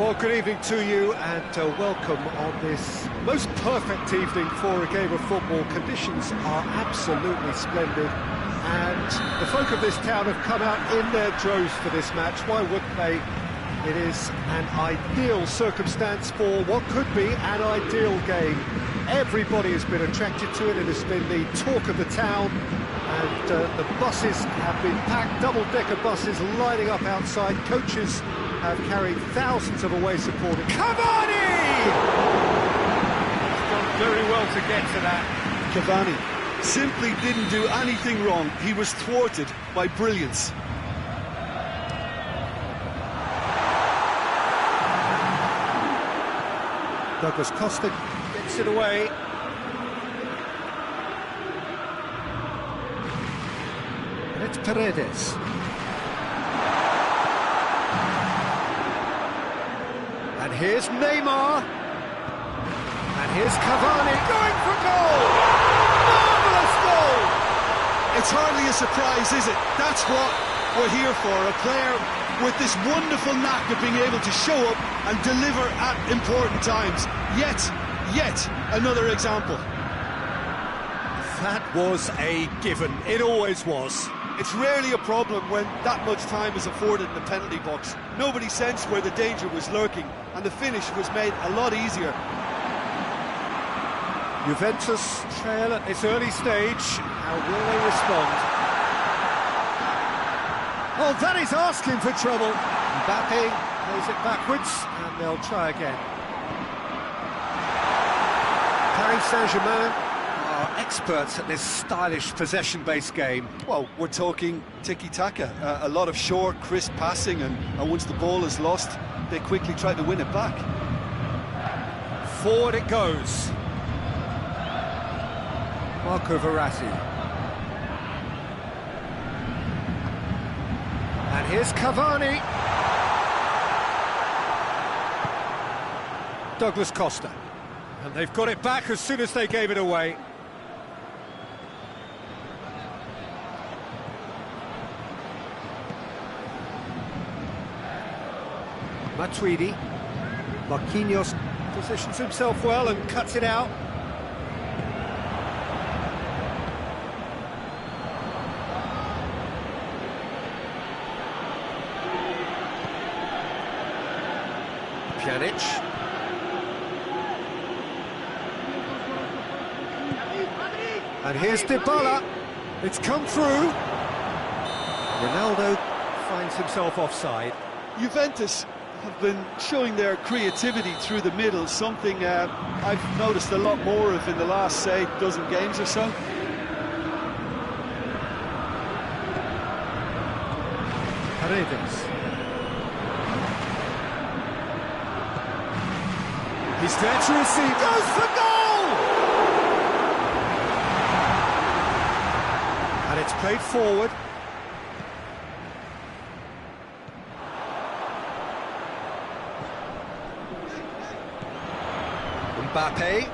Well, good evening to you and welcome on this most perfect evening for a game of football. Conditions are absolutely splendid and the folk of this town have come out in their droves for this match. Why wouldn't they? It is an ideal circumstance for what could be an ideal game. Everybody has been attracted to it. It has been the talk of the town, and the buses have been packed, double-decker buses lining up outside. Coaches have carried thousands of away supporters. Cavani! He's done very well to get to that. Cavani simply didn't do anything wrong. He was thwarted by brilliance. Douglas Costa gets it away. And it's Paredes. And here's Neymar. And here's Cavani going for goal! Marvellous goal! It's hardly a surprise, is it? That's what we're here for. A player with this wonderful knack of being able to show up and deliver at important times. Yet another example. That was a given. It always was. It's rarely a problem when that much time is afforded in the penalty box. Nobody sensed where the danger was lurking, and the finish was made a lot easier. Juventus trail at this early stage. How will they respond? Oh, that is asking for trouble. Mbappe plays it backwards, and they'll try again. Paris Saint-Germain are experts at this stylish possession-based game. Well, we're talking tiki-taka, a lot of short, crisp passing, and once the ball is lost, they quickly try to win it back. Forward it goes. Marco Verratti. And here's Cavani. Douglas Costa. And they've got it back as soon as they gave it away. Matuidi. Marquinhos positions himself well and cuts it out. Pjanic. And here's Dybala. It's come through. Ronaldo finds himself offside. Juventus have been showing their creativity through the middle, something I've noticed a lot more of in the last, say, dozen games or so. Paredes. He's there to receive. Goes for goal! And it's played forward. Mbappe.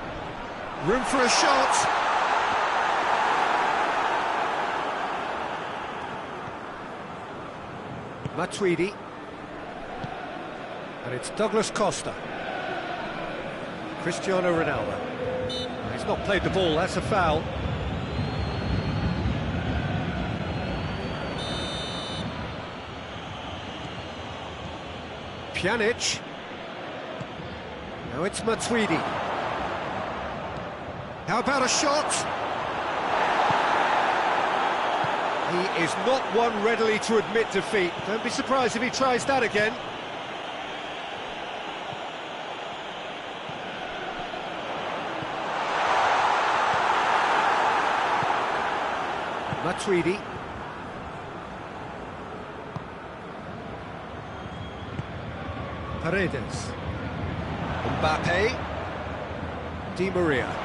Room for a shot. Matuidi. And it's Douglas Costa. Cristiano Ronaldo. He's not played the ball, that's a foul. Pjanic. Now it's Matuidi. How about a shot? He is not one readily to admit defeat. Don't be surprised if he tries that again. Matuidi. Paredes. Mbappe. Di Maria.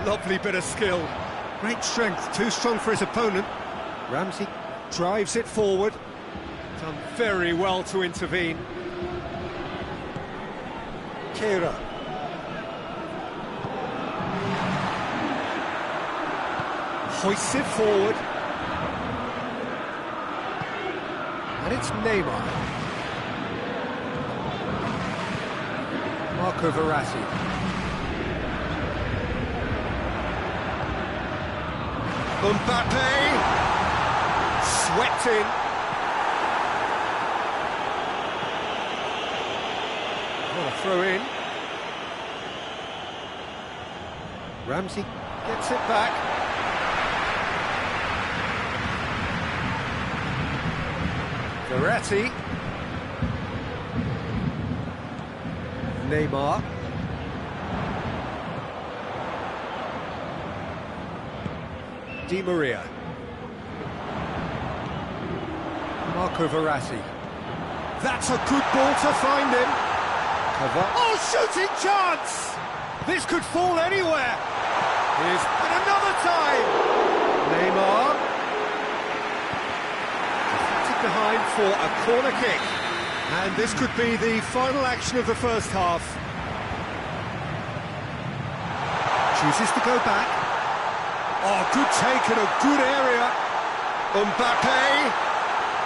Lovely bit of skill. Great strength, too strong for his opponent. Ramsey drives it forward. Done very well to intervene. Kehrer. Hoists it forward. And it's Neymar. Marco Verratti. Mbappe! Swept in. What a throw in. Ramsey gets it back. Verratti. Neymar. Di Maria. Marco Verratti. That's a good ball to find him. Oh, shooting chance! This could fall anywhere. Here's and another time. Neymar. Deflected behind for a corner kick. And this could be the final action of the first half. Chooses to go back. Oh, good take in a good area. Mbappe.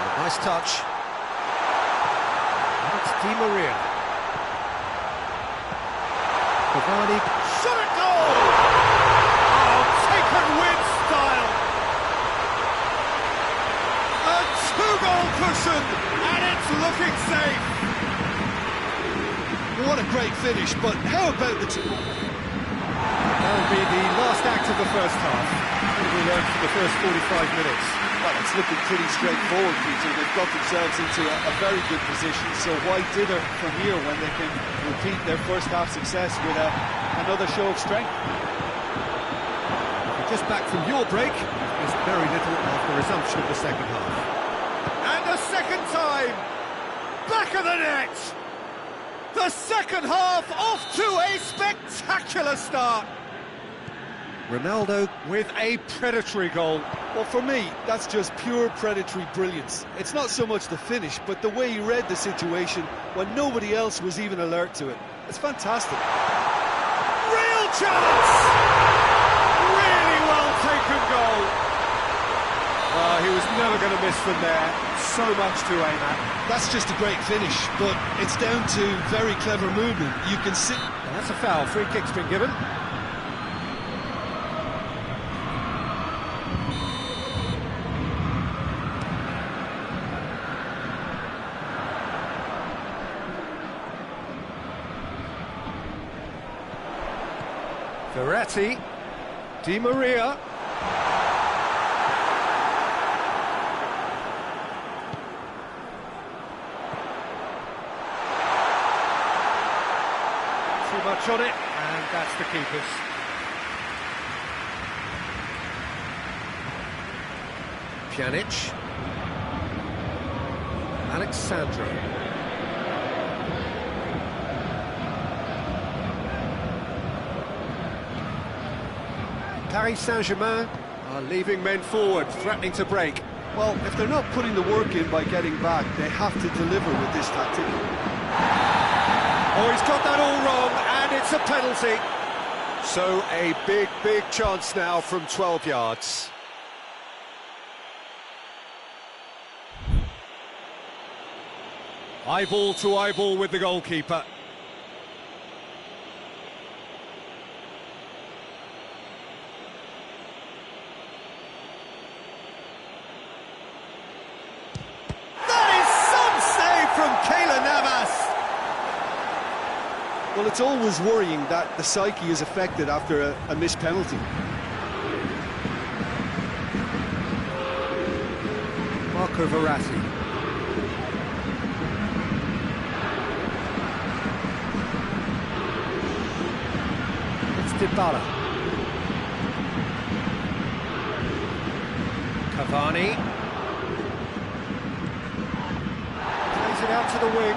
Oh, nice touch. And it's Di Maria. Cavani. Shot at goal! Oh, taken with style. A two-goal cushion, and it's looking safe. What a great finish, but how about the two? That'll be the last act of the first half. What have we learned from the first 45 minutes? Well, it's looking pretty straightforward, Peter. They've got themselves into a very good position, so why dither from here when they can repeat their first half success with another show of strength? Just back from your break, there's very little of the resumption of the second half. And a second time! Back of the net! The second half off to a spectacular start! Ronaldo with a predatory goal. Well, for me, that's just pure predatory brilliance. It's not so much the finish, but the way he read the situation when nobody else was even alert to it. It's fantastic. Real chance! Really well taken goal. He was never going to miss from there. So much to aim at. That's just a great finish, but it's down to very clever movement. You can see... And that's a foul. Free kick's been given. Verratti, Di Maria. Too much on it, and that's the keepers. Pjanic. Alexandro. Paris Saint-Germain are leaving men forward, threatening to break. Well, if they're not putting the work in by getting back, they have to deliver with this tactic. Oh, he's got that all wrong, and it's a penalty. So a big, big chance now from 12 yards. Eyeball to eyeball with the goalkeeper. Well, it's always worrying that the psyche is affected after a missed penalty. Marco Verratti. It's Dybala. Cavani. Plays it out to the wing.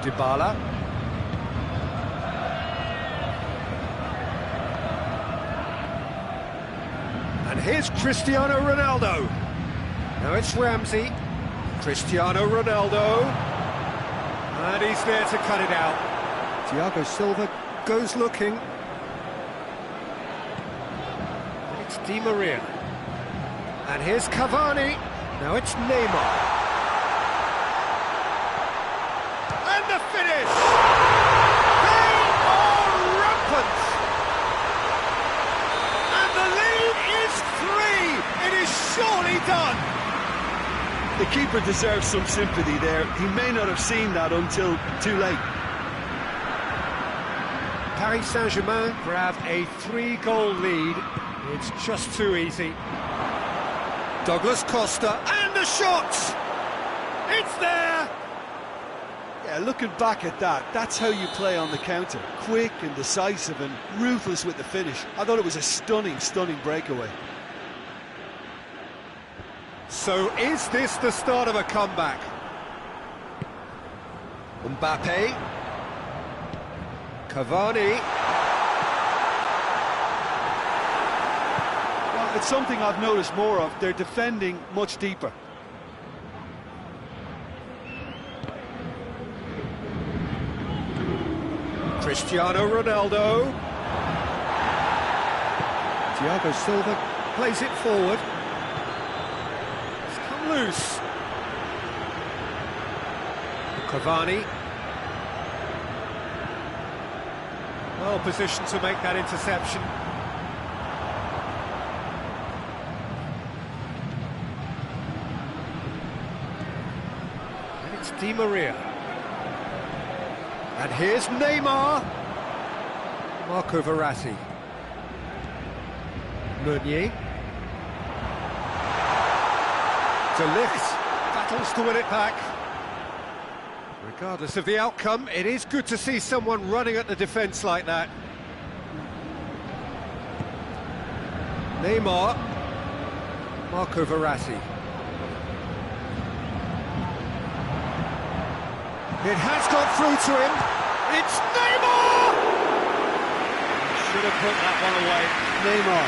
Dybala. And here's Cristiano Ronaldo. Now it's Ramsey. Cristiano Ronaldo. And he's there to cut it out. Thiago Silva goes looking. It's Di Maria. And here's Cavani. Now it's Neymar. And the finish! They are rampant! And the lead is 3! It is surely done! The keeper deserves some sympathy there. He may not have seen that until too late. Paris Saint-Germain grab a 3-goal lead. It's just too easy. Douglas Costa, and the shot! It's there! Yeah, looking back at that, that's how you play on the counter. Quick and decisive and ruthless with the finish. I thought it was a stunning, stunning breakaway. So is this the start of a comeback? Mbappe. Cavani. Well, it's something I've noticed more of. They're defending much deeper. Cristiano Ronaldo. Thiago Silva plays it forward. It's come loose. Cavani. Well positioned to make that interception. And it's Di Maria. And here's Neymar. Marco Verratti. Meunier. De Ligt battles to win it back. Regardless of the outcome, it is good to see someone running at the defence like that. Neymar. Marco Verratti. It has got through to him. It's Neymar! Should have put that one away. Neymar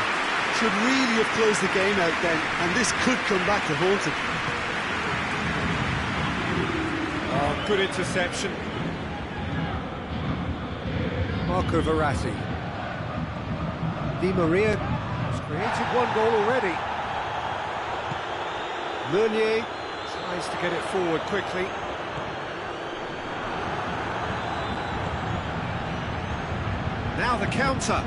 should really have closed the game out then, and this could come back to haunt him. Oh, good interception. Marco Verratti. Di Maria has created one goal already. Meunier tries to get it forward quickly. Now the counter.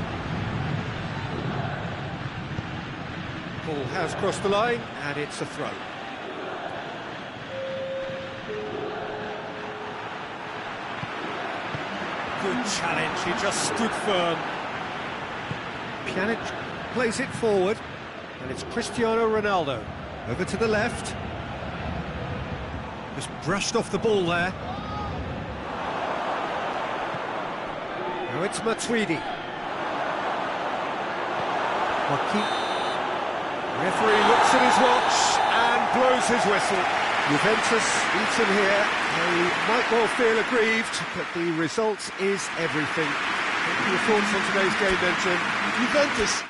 Ball has crossed the line, and it's a throw. Good challenge, he just stood firm. Pjanic plays it forward, and it's Cristiano Ronaldo. Over to the left. Just brushed off the ball there. Now it's Matuidi. Referee looks at his watch and blows his whistle. Juventus beaten here. They might well feel aggrieved, but the result is everything. What are your thoughts on today's game then, Jim? Juventus.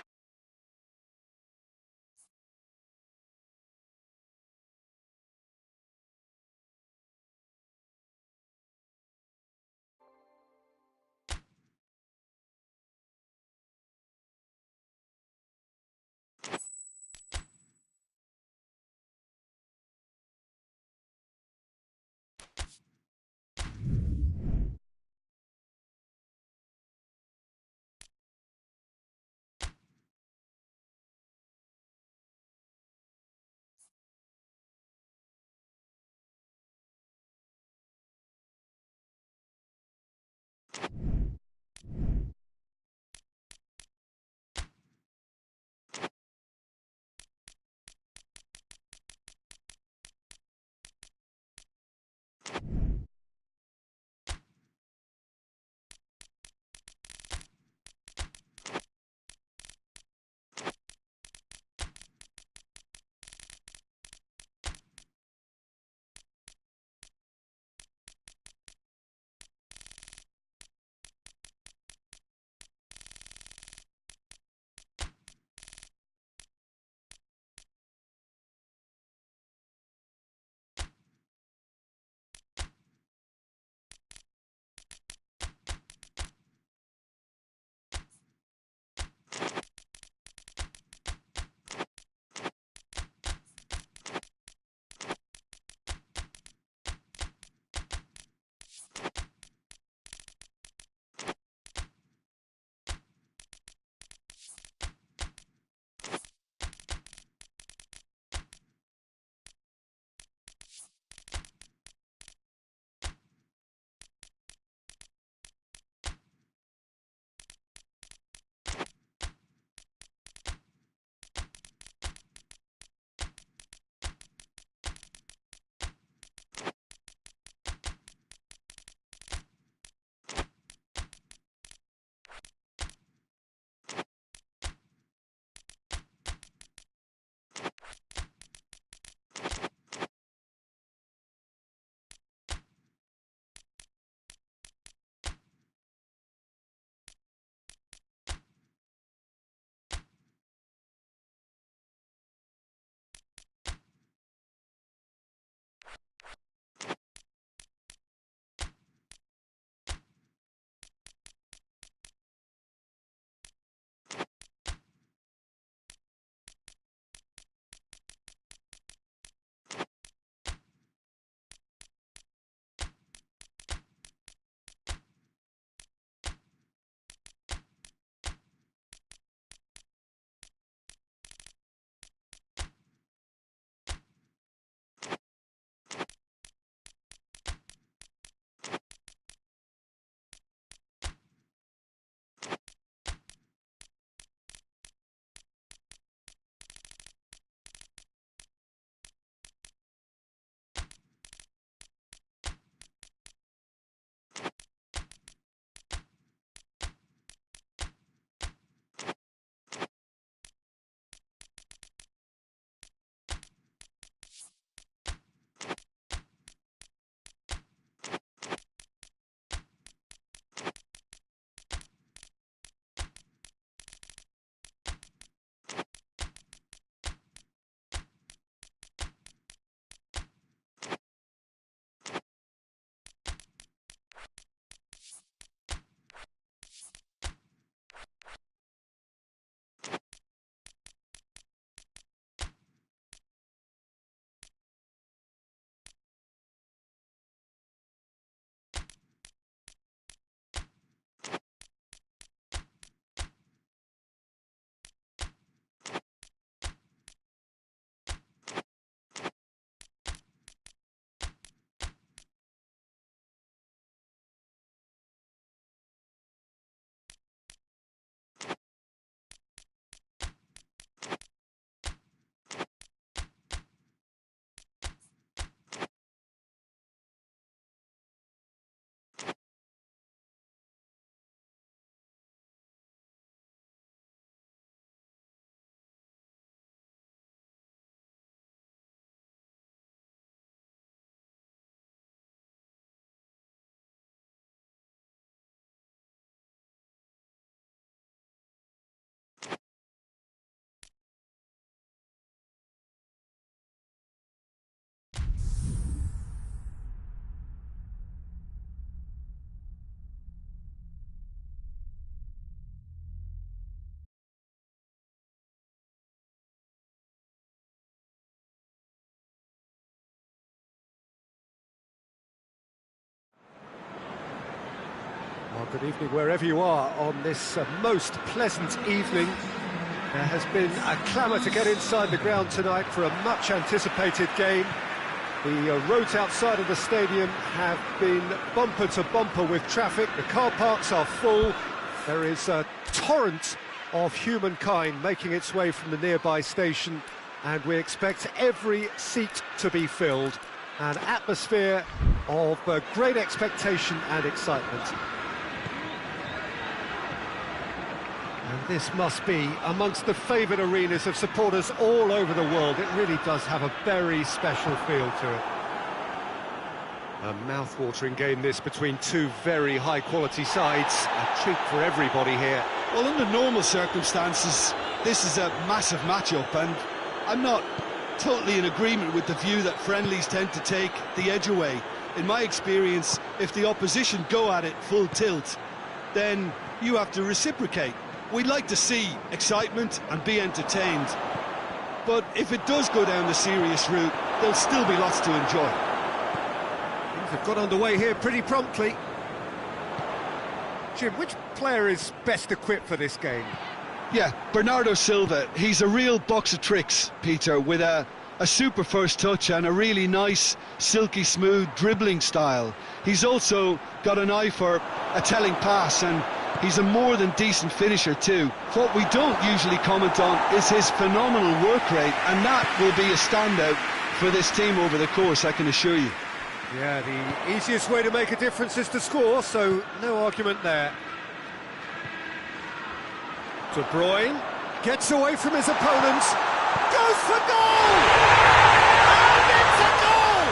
Good evening wherever you are on this most pleasant evening. There has been a clamour to get inside the ground tonight for a much-anticipated game. The roads outside of the stadium have been bumper to bumper with traffic. The car parks are full. There is a torrent of humankind making its way from the nearby station, and we expect every seat to be filled. An atmosphere of great expectation and excitement. And this must be amongst the favoured arenas of supporters all over the world. It really does have a very special feel to it. A mouth-watering game this between two very high-quality sides. A treat for everybody here. Well, under normal circumstances, this is a massive matchup, and I'm not totally in agreement with the view that friendlies tend to take the edge away. In my experience, if the opposition go at it full tilt, then you have to reciprocate. We'd like to see excitement and be entertained, but if it does go down the serious route, there'll still be lots to enjoy. Things have got underway here pretty promptly. Jim, which player is best equipped for this game? Yeah, Bernardo Silva. He's a real box of tricks, Peter, with a super first touch and a really nice, silky smooth dribbling style. He's also got an eye for a telling pass, and he's a more than decent finisher too. What we don't usually comment on is his phenomenal work rate, and that will be a standout for this team over the course, I can assure you. Yeah, the easiest way to make a difference is to score, so no argument there. De Bruyne gets away from his opponents, goes for goal! And it's a goal!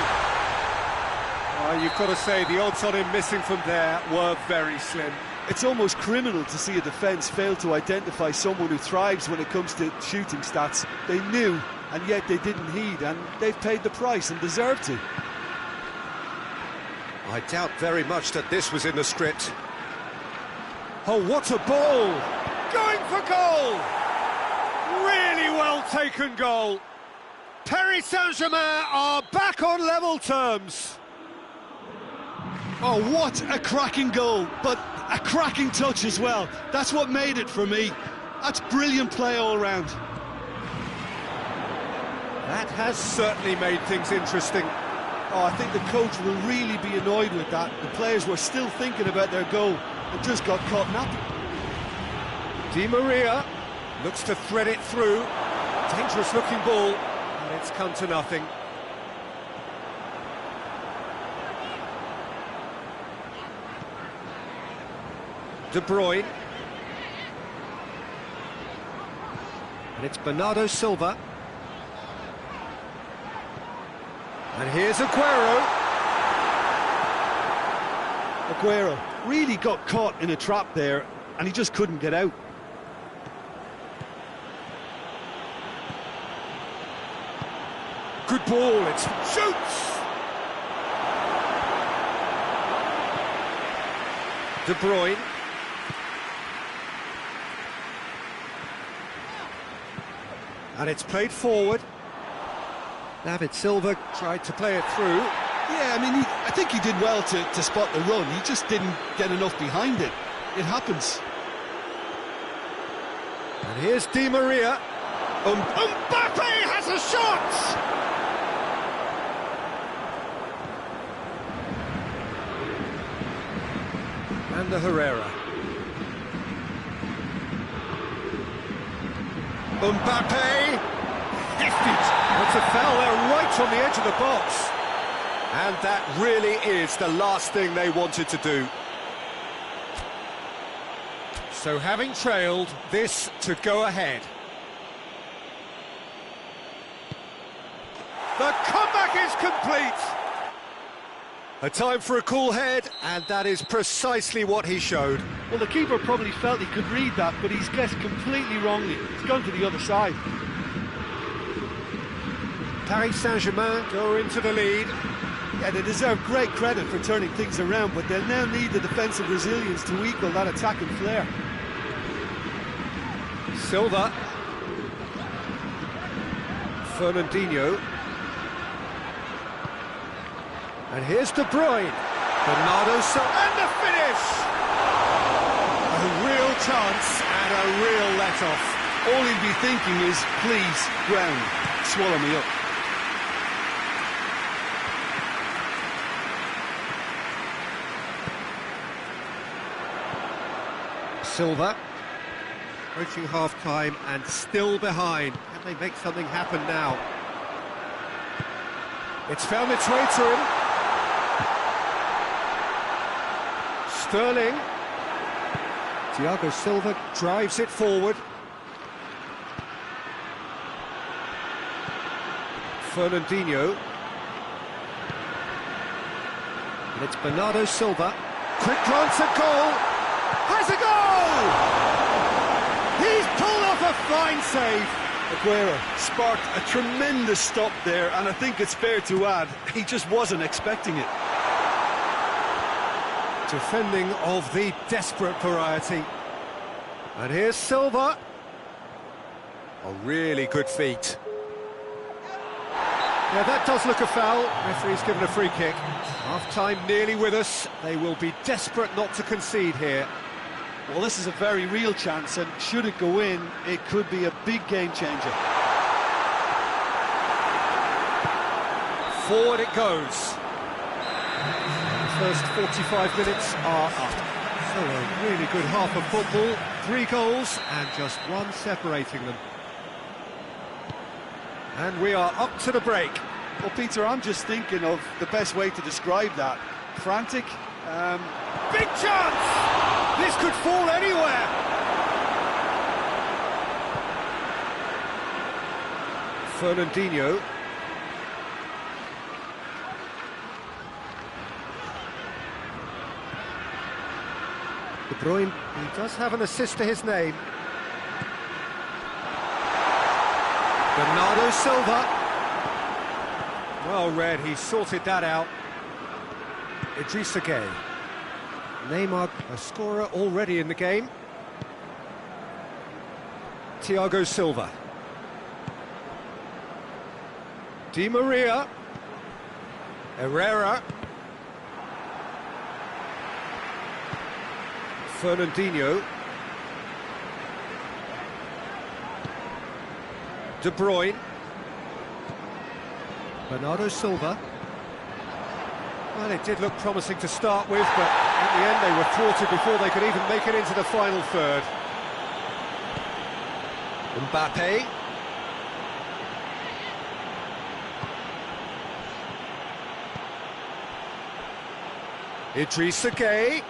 Oh, you've got to say, the odds on him missing from there were very slim. It's almost criminal to see a defence fail to identify someone who thrives when it comes to shooting stats. They knew, and yet they didn't heed, and they've paid the price and deserve to. I doubt very much that this was in the script. Oh, what a ball! Going for goal! Really well taken goal. Paris Saint-Germain are back on level terms. Oh, what a cracking goal, but a cracking touch as well. That's what made it for me. That's brilliant play all round. That has certainly made things interesting. Oh, I think the coach will really be annoyed with that. The players were still thinking about their goal and just got caught napping. Di Maria looks to thread it through. Dangerous looking ball, and it's come to nothing. De Bruyne. And it's Bernardo Silva. And here's Aguero. Aguero really got caught in a trap there, and he just couldn't get out. Good ball, it shoots! De Bruyne. And it's played forward. David Silva tried to play it through. Yeah, I mean, I think he did well to spot the run. He just didn't get enough behind it. It happens. And here's Di Maria. Mbappe has a shot! And the Herrera. Mbappe! That's a foul there right on the edge of the box. And that really is the last thing they wanted to do. So having trailed, this to go ahead. The comeback is complete! A time for a cool head, and that is precisely what he showed. Well, the keeper probably felt he could read that, but he's guessed completely wrongly. He's gone to the other side. Paris Saint-Germain go into the lead. Yeah, they deserve great credit for turning things around, but they'll now need the defensive resilience to equal that attacking flair. Silva. Fernandinho. And here's De Bruyne. Bernardo Silva. And the finish! chance and a real let-off. All he'd be thinking is, please, ground, swallow me up. Silva, approaching half-time and still behind. Can they make something happen now? It's found its way to him. Sterling. Thiago Silva drives it forward. Fernandinho. And it's Bernardo Silva. Quick glance at goal. Has a goal! He's pulled off a fine save. Aguero sparked a tremendous stop there, and I think it's fair to add, he just wasn't expecting it. Defending of the desperate variety. And here's Silva. A really good feat. Yeah, that does look a foul. Referee's given a free kick. Half-time nearly with us. They will be desperate not to concede here. Well, this is a very real chance, and should it go in, it could be a big game changer. Forward it goes. The first 45 minutes are up. So a really good half of football. 3 goals and just one separating them. And we are up to the break. Well, Peter, I'm just thinking of the best way to describe that. Frantic. Big chance! This could fall anywhere. Fernandinho. De Bruyne, he does have an assist to his name. Bernardo Silva. Well read, he sorted that out. Idrissa Gueye. Neymar, a scorer already in the game. Thiago Silva. Di Maria. Herrera. Fernandinho. De Bruyne. Bernardo Silva. Well, it did look promising to start with, but in the end they were thwarted before they could even make it into the final third. Mbappe. Idrissa Gueye.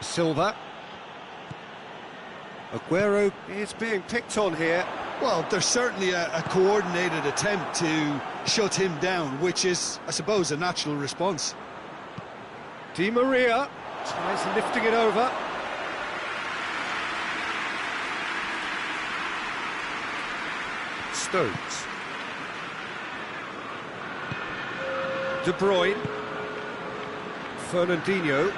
Silva. Aguero is being picked on here. Well, there's certainly a coordinated attempt to shut him down, which is, I suppose, a natural response. Di Maria tries lifting it over. Stones. De Bruyne. Fernandinho.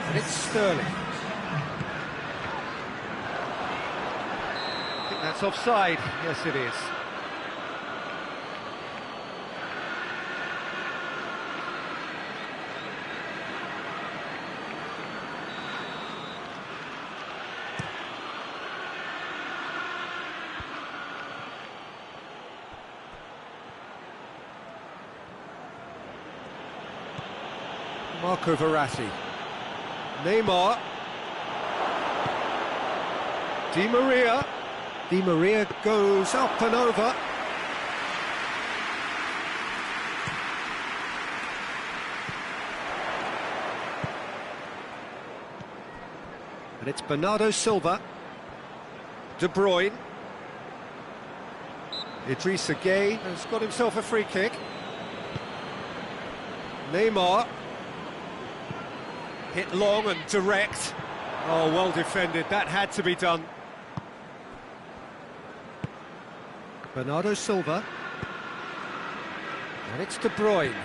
And it's Sterling. I think that's offside. Yes, it is. Marco Verratti. Neymar. Di Maria. Di Maria goes up and over. And it's Bernardo Silva. De Bruyne. Idrissa Gueye has got himself a free kick. Neymar. Hit long and direct. Oh, well defended. That had to be done. Bernardo Silva. And it's De Bruyne.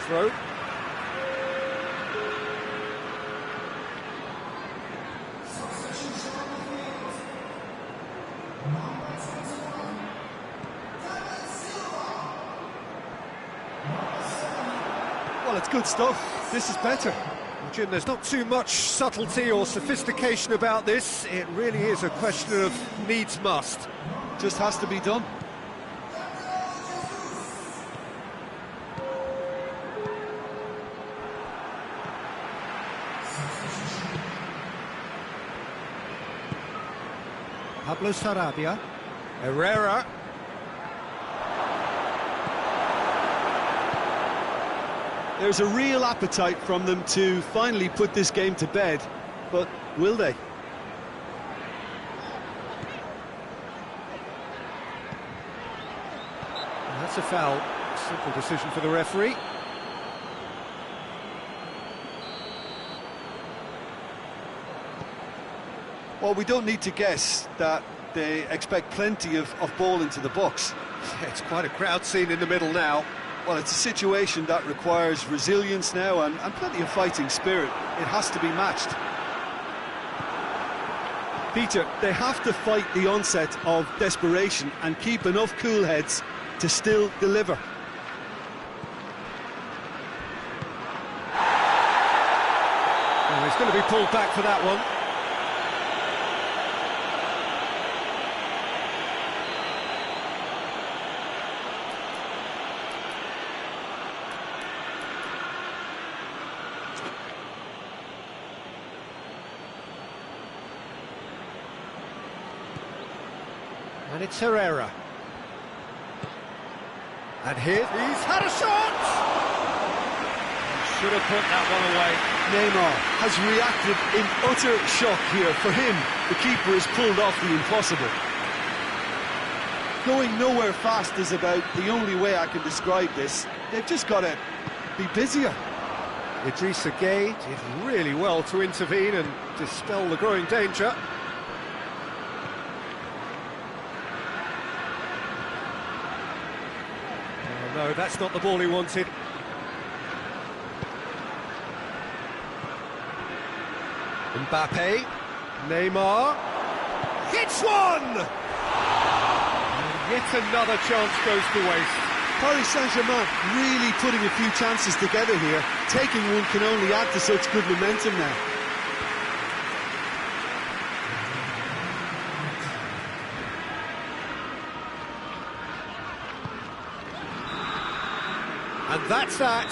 throw. Well, it's good stuff. This is better. Well, Jim, there's not too much subtlety or sophistication about this. It really is a question of needs must. Just has to be done. Pablo Sarabia. Herrera. There's a real appetite from them to finally put this game to bed, but will they? And that's a foul. Simple decision for the referee. Well, we don't need to guess that they expect plenty of ball into the box. Yeah, it's quite a crowd scene in the middle now. Well, it's a situation that requires resilience now and plenty of fighting spirit. It has to be matched. Peter, they have to fight the onset of desperation and keep enough cool heads to still deliver. Well, he's going to be pulled back for that one. And it's Herrera. And here, he's had a shot! Should have put that one away. Neymar has reacted in utter shock here. For him, the keeper has pulled off the impossible. Going nowhere fast is about the only way I can describe this. They've just got to be busier. Idrissa Gueye did really well to intervene and dispel the growing danger. No, that's not the ball he wanted. Mbappe, Neymar, hits one! And yet another chance goes to waste. Paris Saint-Germain really putting a few chances together here. Taking one can only add to such good momentum now. And that's that.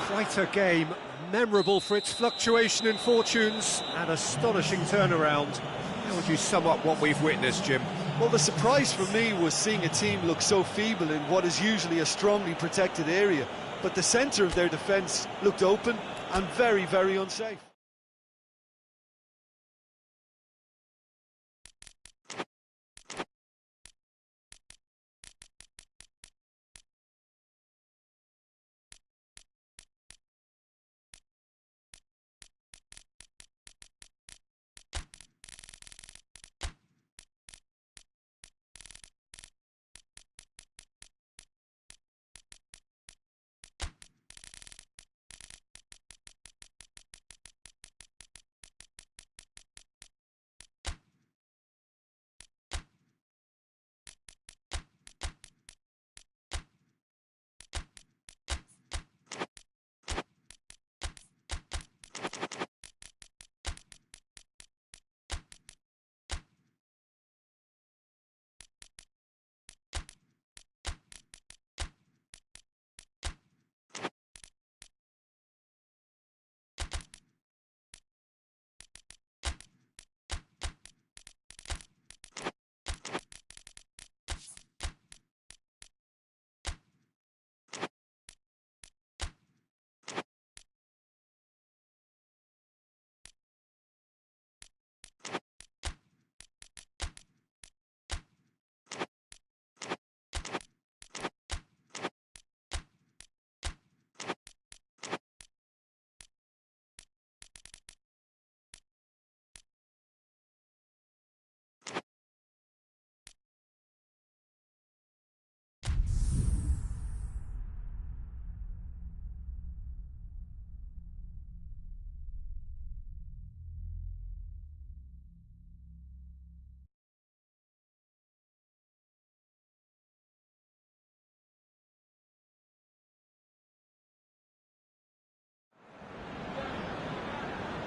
Quite a game, memorable for its fluctuation in fortunes and astonishing turnaround. How would you sum up what we've witnessed, Jim? Well, the surprise for me was seeing a team look so feeble in what is usually a strongly protected area. But the centre of their defence looked open and very, very unsafe.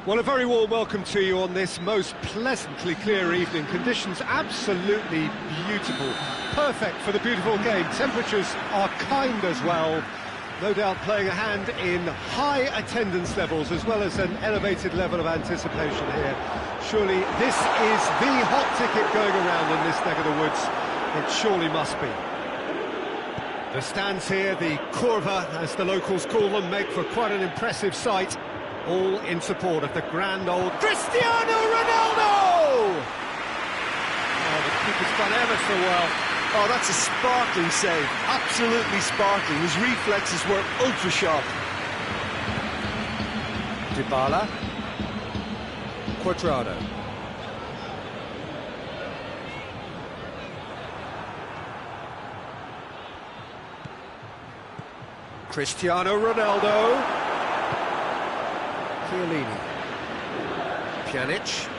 Well, a very warm welcome to you on this most pleasantly clear evening. Conditions absolutely beautiful. Perfect for the beautiful game. Temperatures are kind as well. No doubt playing a hand in high attendance levels as well as an elevated level of anticipation here. Surely this is the hot ticket going around in this neck of the woods. It surely must be. The stands here, the curva, as the locals call them, make for quite an impressive sight. All in support of the grand old Cristiano Ronaldo! Oh, the keeper's done ever so well. Oh, that's a sparkling save. Absolutely sparkling. His reflexes were ultra sharp. Dybala. Cuadrado. Cristiano Ronaldo. Chiellini. Pjanic.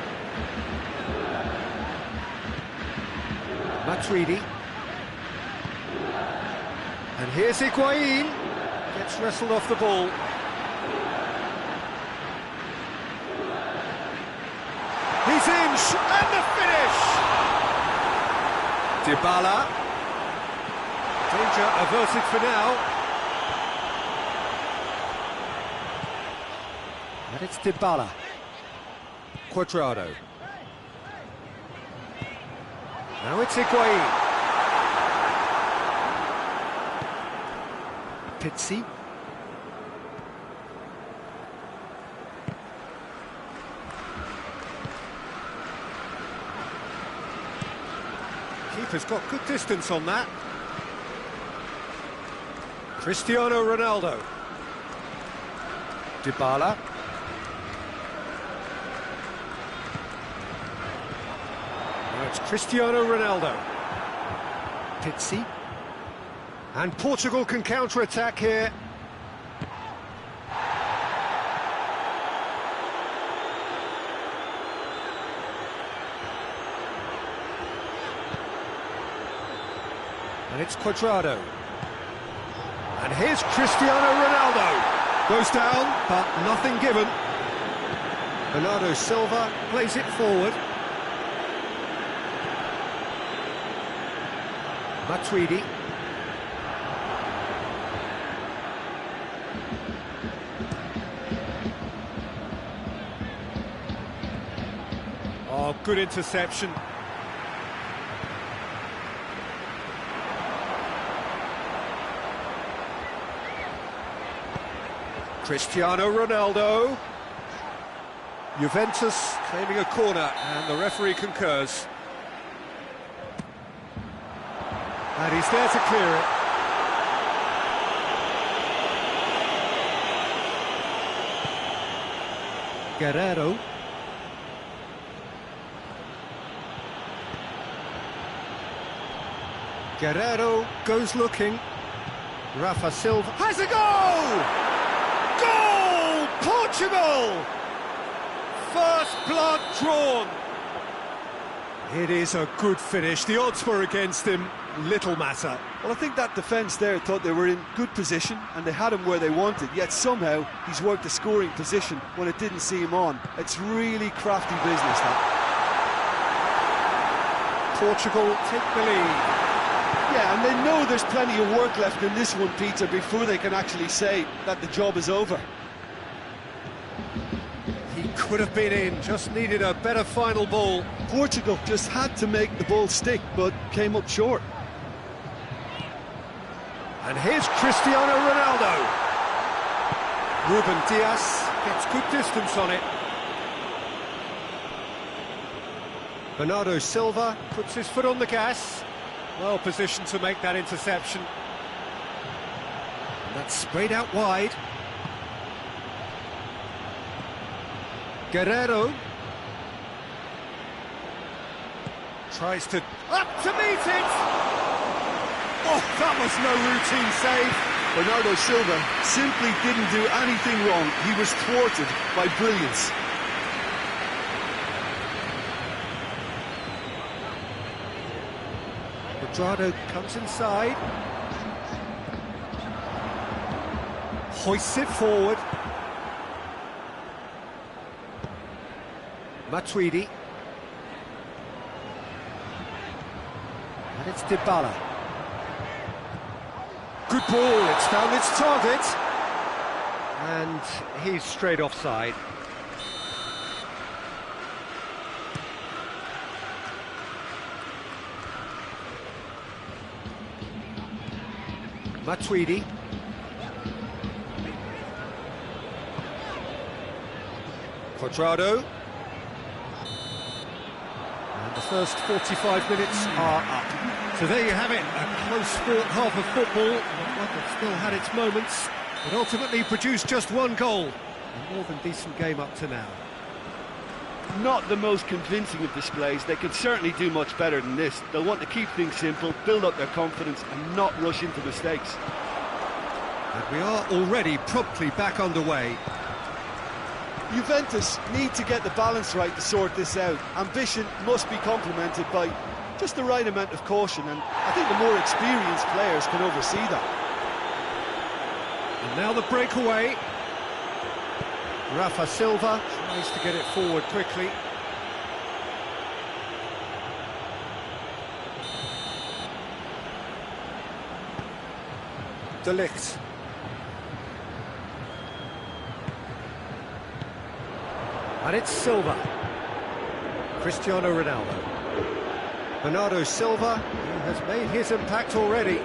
Matuidi. And here's Higuain. Gets wrestled off the ball. He's in, and the finish! Dybala. Danger averted for now. And it's Dybala. Cuadrado. Now it's Higuain. Pizzi. Keeper's got good distance on that. Cristiano Ronaldo. Dybala. It's Cristiano Ronaldo. Pizzi. And Portugal can counter-attack here. And it's Cuadrado. And here's Cristiano Ronaldo. Goes down, but nothing given. Bernardo Silva plays it forward. Matuidi. Oh, good interception. Cristiano Ronaldo. Juventus claiming a corner, and the referee concurs. And he's there to clear it. Guerrero. Guerrero goes looking. Rafa Silva has a goal! Goal! Portugal! First blood drawn. It is a good finish. The odds were against him. Little matter. Well, I think that defence there thought they were in good position and they had him where they wanted, yet somehow he's worked a scoring position when it didn't see him on. It's really crafty business, that. Portugal take the lead. Yeah, and they know there's plenty of work left in this one, Peter, before they can actually say that the job is over. He could have been in, just needed a better final ball. Portugal just had to make the ball stick, but came up short. And here's Cristiano Ronaldo. Ruben Dias gets good distance on it. Bernardo Silva puts his foot on the gas. Well positioned to make that interception. And that's sprayed out wide. Guerrero tries to up to meet it. Oh, that was no routine save. Bernardo Silva simply didn't do anything wrong. He was thwarted by brilliance. Cuadrado comes inside, hoists it forward. Matuidi. And it's Dybala. Good ball, it's found its target. And he's straight offside. Matuidi. Cuadrado. And the first 45 minutes are up. So there you have it, a close-fought half of football. One that still had its moments, but ultimately produced just one goal. A more than decent game up to now. Not the most convincing of displays. They could certainly do much better than this. They'll want to keep things simple, build up their confidence and not rush into mistakes. And we are already promptly back underway. Juventus need to get the balance right to sort this out. Ambition must be complemented by just the right amount of caution, and I think the more experienced players can oversee that. And now the breakaway. Rafa Silva tries to get it forward quickly. De Ligt. And it's Silva. Cristiano Ronaldo. Bernardo Silva, who has made his impact already.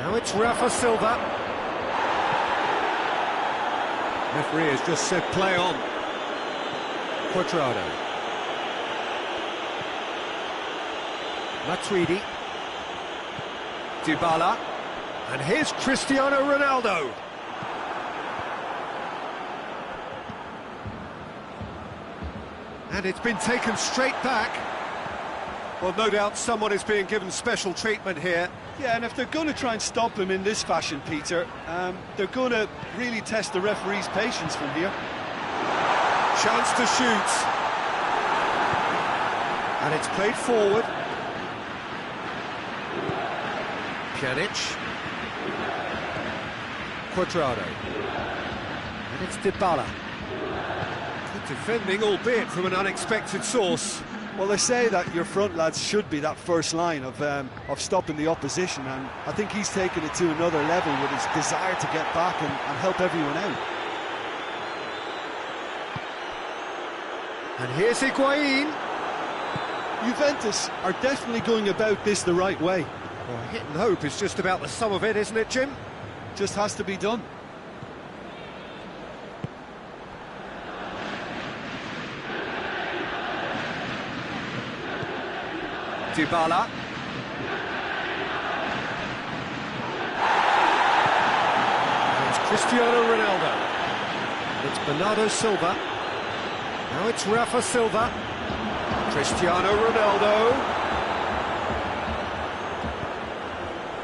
Now it's Rafa Silva. Referee has just said play on. Cuadrado. Matuidi. Dybala. And here's Cristiano Ronaldo. And it's been taken straight back. Well, no doubt someone is being given special treatment here. Yeah, and if they're going to try and stop him in this fashion, Peter, they're going to really test the referee's patience from here. Chance to shoot. And it's played forward. Pjanic. Cuadrado. And it's Dybala. Good defending, albeit from an unexpected source. Well, they say that your front lads should be that first line of stopping the opposition, and I think he's taken it to another level with his desire to get back and help everyone out. And here's Higuain. Juventus are definitely going about this the right way. Well, hit and hope is just about the sum of it, isn't it, Jim? Just has to be done. Dybala. It's Cristiano Ronaldo. It's Bernardo Silva. Now it's Rafa Silva. Cristiano Ronaldo.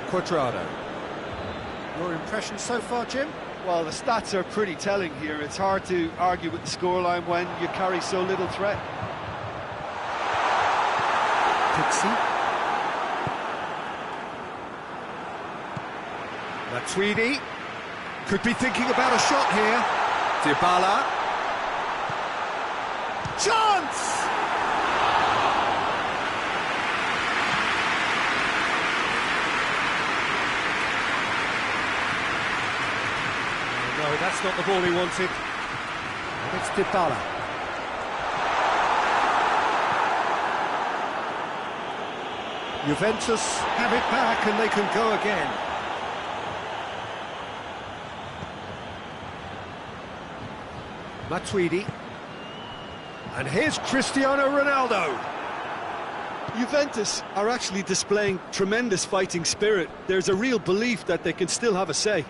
Cuadrado. Your impression so far, Jim? Well, the stats are pretty telling here. It's hard to argue with the scoreline when you carry so little threat. Matuidi could be thinking about a shot here. Dybala. Chance! No, that's not the ball he wanted. And it's Dybala. Juventus have it back and they can go again. Matuidi. And here's Cristiano Ronaldo. Juventus are actually displaying tremendous fighting spirit. There's a real belief that they can still have a say.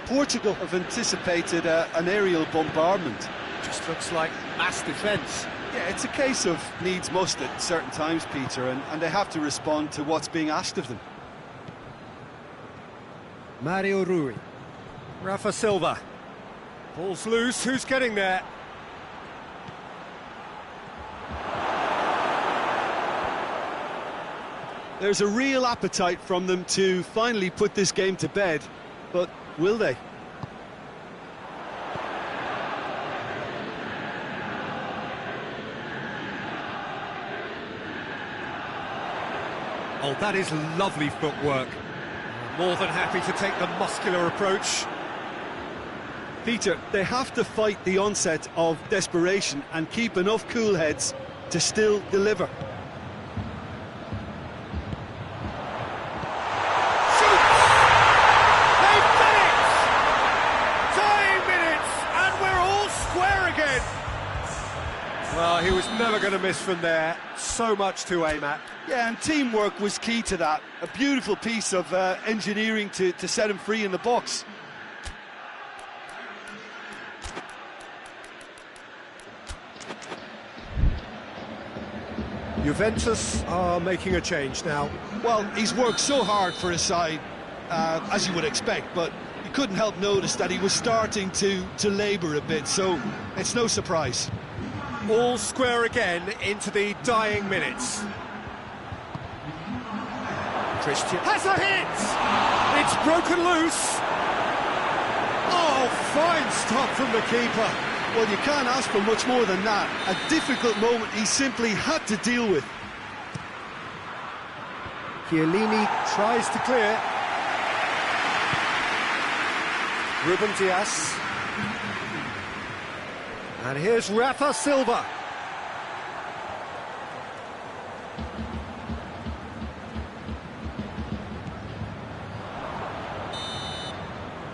Portugal have anticipated an aerial bombardment. Just looks like mass defence. Yeah, it's a case of needs must at certain times, Peter, and they have to respond to what's being asked of them. Mario Rui. Rafa Silva. Ball's loose, who's getting there? There's a real appetite from them to finally put this game to bed, but will they? Oh, that is lovely footwork. More than happy to take the muscular approach. Peter, they have to fight the onset of desperation and keep enough cool heads to still deliver. Well, he was never going to miss from there. So much to aim at. Yeah, and teamwork was key to that. A beautiful piece of engineering to set him free in the box. Juventus are making a change now. Well, he's worked so hard for his side, as you would expect, but you couldn't help notice that he was starting to labour a bit, so it's no surprise. All square again into the dying minutes. Christian has a hit! It's broken loose! Oh, fine stop from the keeper. Well, you can't ask for much more than that. A difficult moment he simply had to deal with. Chiellini tries to clear. Ruben Dias. And here's Rafa Silva.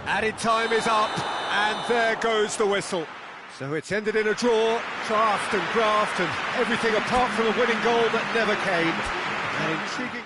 Added time is up, and there goes the whistle. So it's ended in a draw, craft and graft, and everything apart from a winning goal that never came. An intriguing...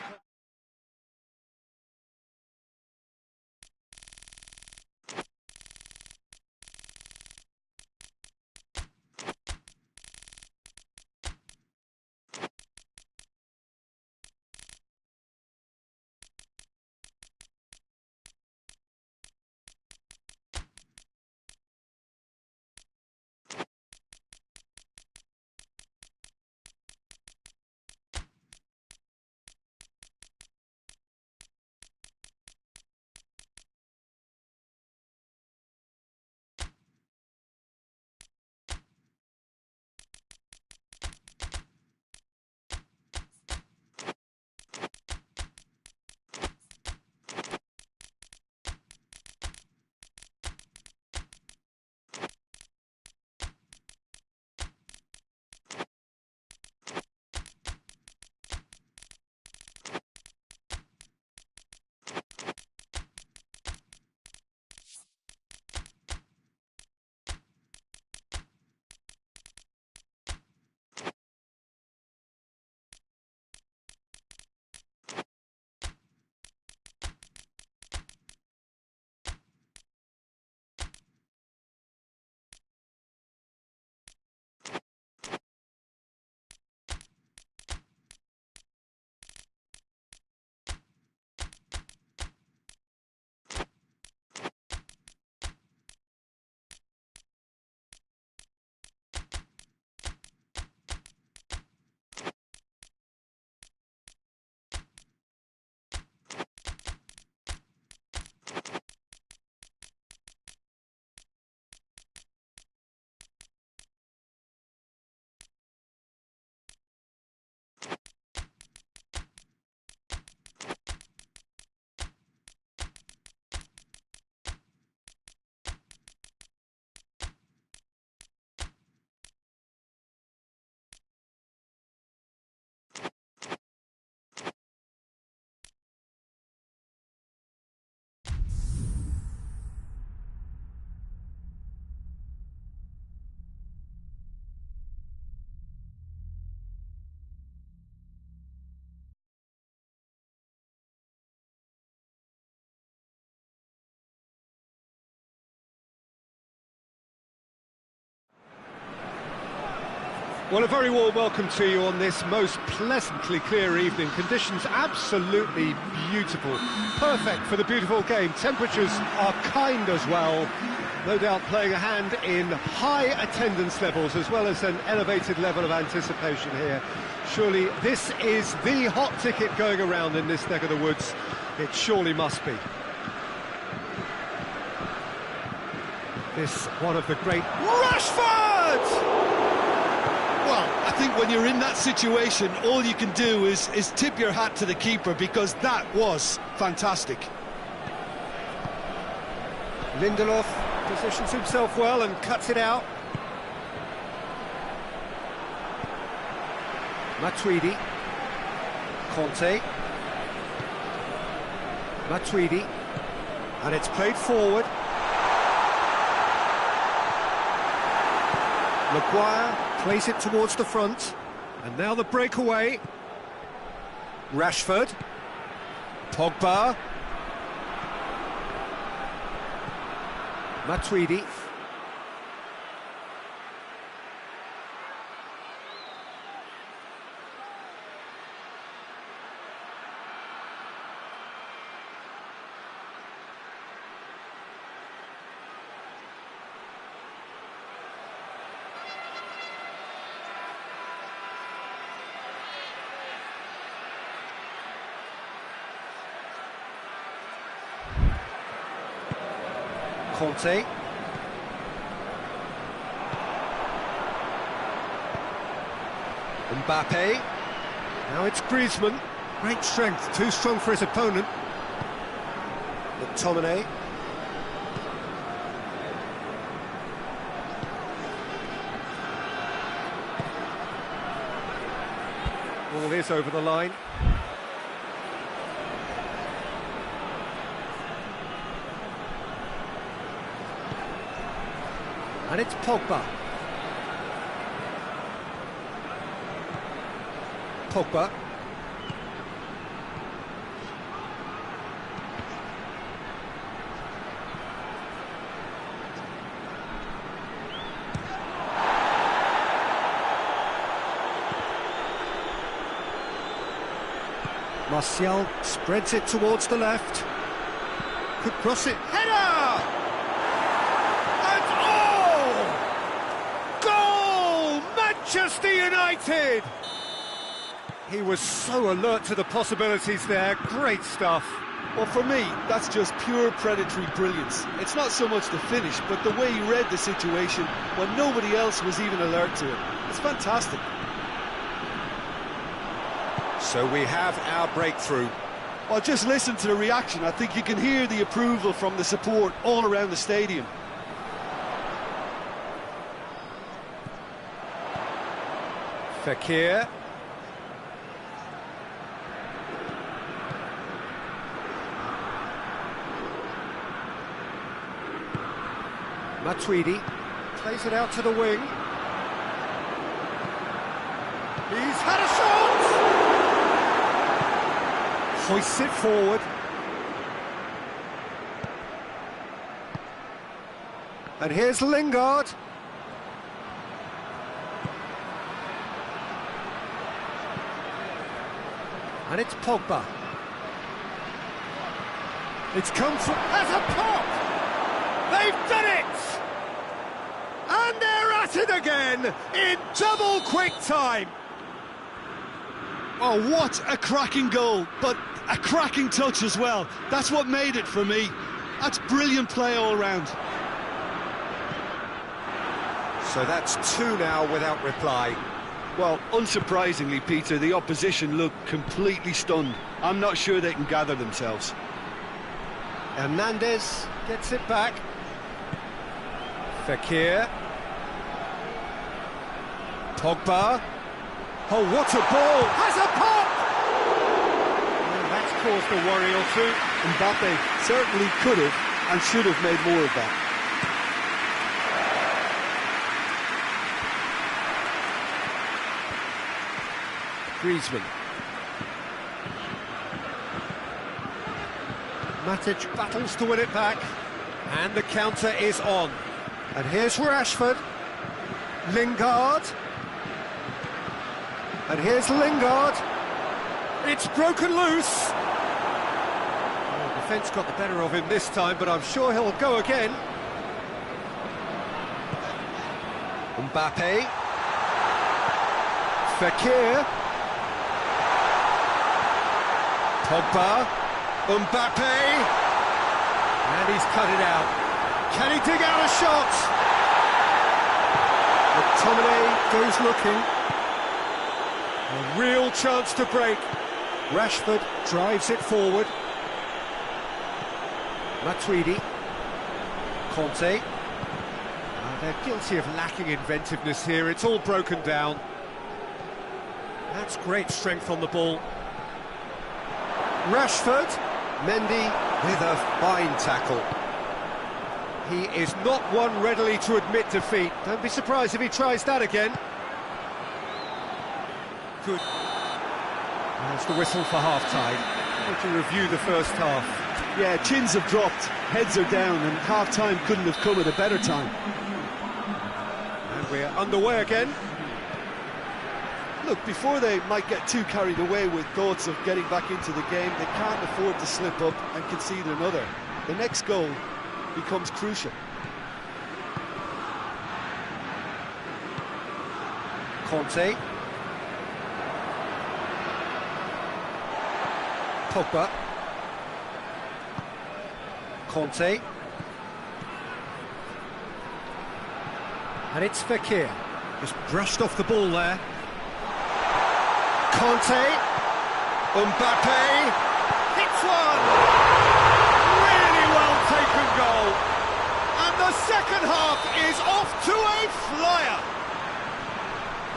Well, a very warm welcome to you on this most pleasantly clear evening. Conditions absolutely beautiful. Perfect for the beautiful game. Temperatures are kind as well. No doubt playing a hand in high attendance levels as well as an elevated level of anticipation here. Surely this is the hot ticket going around in this neck of the woods. It surely must be. This one of the great... Rashford! Well, I think when you're in that situation, all you can do is tip your hat to the keeper, because that was fantastic. Lindelof positions himself well and cuts it out. Matuidi. Conte. Matuidi. And it's played forward. Maguire plays it towards the front. And now the breakaway. Rashford. Pogba. Matuidi. Conte. Mbappe. Now it's Griezmann. Great strength, too strong for his opponent. McTominay. Ball is over the line. And it's Pogba. Pogba. Martial spreads it towards the left. Could cross it. Header! Manchester United! He was so alert to the possibilities there, great stuff. Well, for me, that's just pure predatory brilliance. It's not so much the finish, but the way he read the situation when nobody else was even alert to it. It's fantastic. So we have our breakthrough. Well, just listen to the reaction. I think you can hear the approval from the support all around the stadium. Fekir. Matuidi plays it out to the wing. He's had a shot! Hoists it forward. And here's Lingard. And it's Pogba. It's come from... As a pop! They've done it! And they're at it again in double quick time. Oh, what a cracking goal, but a cracking touch as well. That's what made it for me. That's brilliant play all round. So that's two now without reply. Well, unsurprisingly, Peter, the opposition look completely stunned. I'm not sure they can gather themselves. Hernandez gets it back. Fekir. Pogba. Oh, what a ball! Has a pop! Well, that's caused a worry or two. Mbappe certainly could have and should have made more of that. Griezmann. Matic battles to win it back. And the counter is on. And here's Rashford. Lingard. And here's Lingard. It's broken loose. Oh, defence got the better of him this time, but I'm sure he'll go again. Mbappe. Fekir. Pogba. Mbappe. And he's cut it out. Can he dig out a shot? McTominay goes looking. A real chance to break. Rashford drives it forward. Matuidi. Conte. They're guilty of lacking inventiveness here. It's all broken down. That's great strength on the ball. Rashford. Mendy with a fine tackle. He is not one readily to admit defeat. Don't be surprised if he tries that again. Good. There's the whistle for half-time. To review the first half. Yeah, chins have dropped, heads are down, and half-time couldn't have come at a better time. And we're underway again. Look, before they might get too carried away with thoughts of getting back into the game, they can't afford to slip up and concede another. The next goal becomes crucial. Conte. Pogba. Conte. And it's Fekir. Just brushed off the ball there. Conte. Mbappe. Hits one! Really well taken goal. And the second half is off to a flyer.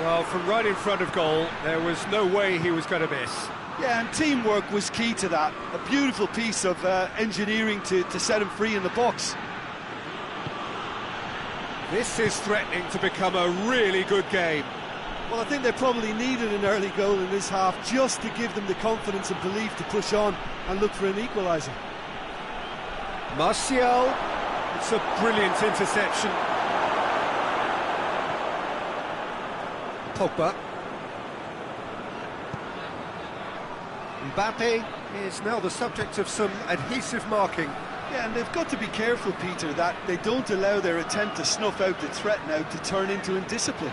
Well, from right in front of goal, there was no way he was going to miss. Yeah, and teamwork was key to that. A beautiful piece of engineering to set him free in the box. This is threatening to become a really good game. Well, I think they probably needed an early goal in this half just to give them the confidence and belief to push on and look for an equaliser. Martial, it's a brilliant interception. Pogba. Mbappe is now the subject of some adhesive marking. Yeah, and they've got to be careful, Peter, that they don't allow their attempt to snuff out the threat now to turn into indiscipline.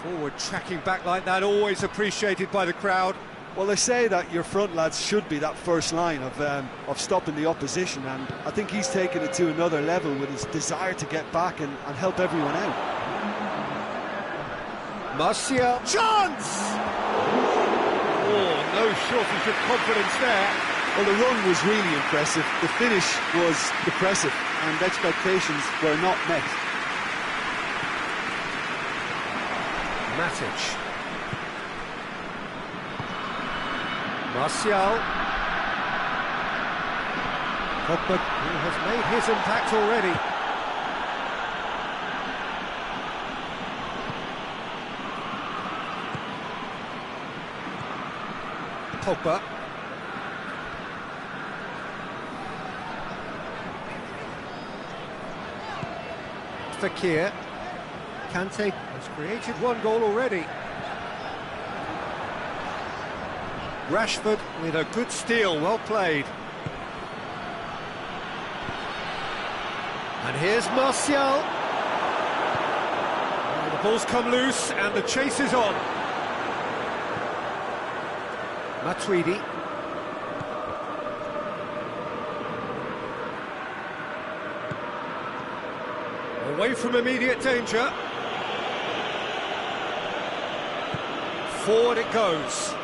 Forward tracking back like that, always appreciated by the crowd. Well, they say that your front lads should be that first line of stopping the opposition, and I think he's taken it to another level with his desire to get back and help everyone out. Martial, chance! Oh, no shortage of confidence there. Well, the run was really impressive, the finish was depressive, and expectations were not met. Matic. Martial. Pogba, who has made his impact already. Pogba. Fekir. Kante has created one goal already. Rashford with a good steal, well played. And here's Martial. Oh, the ball's come loose and the chase is on. Matuidi. Away from immediate danger. Forward it goes.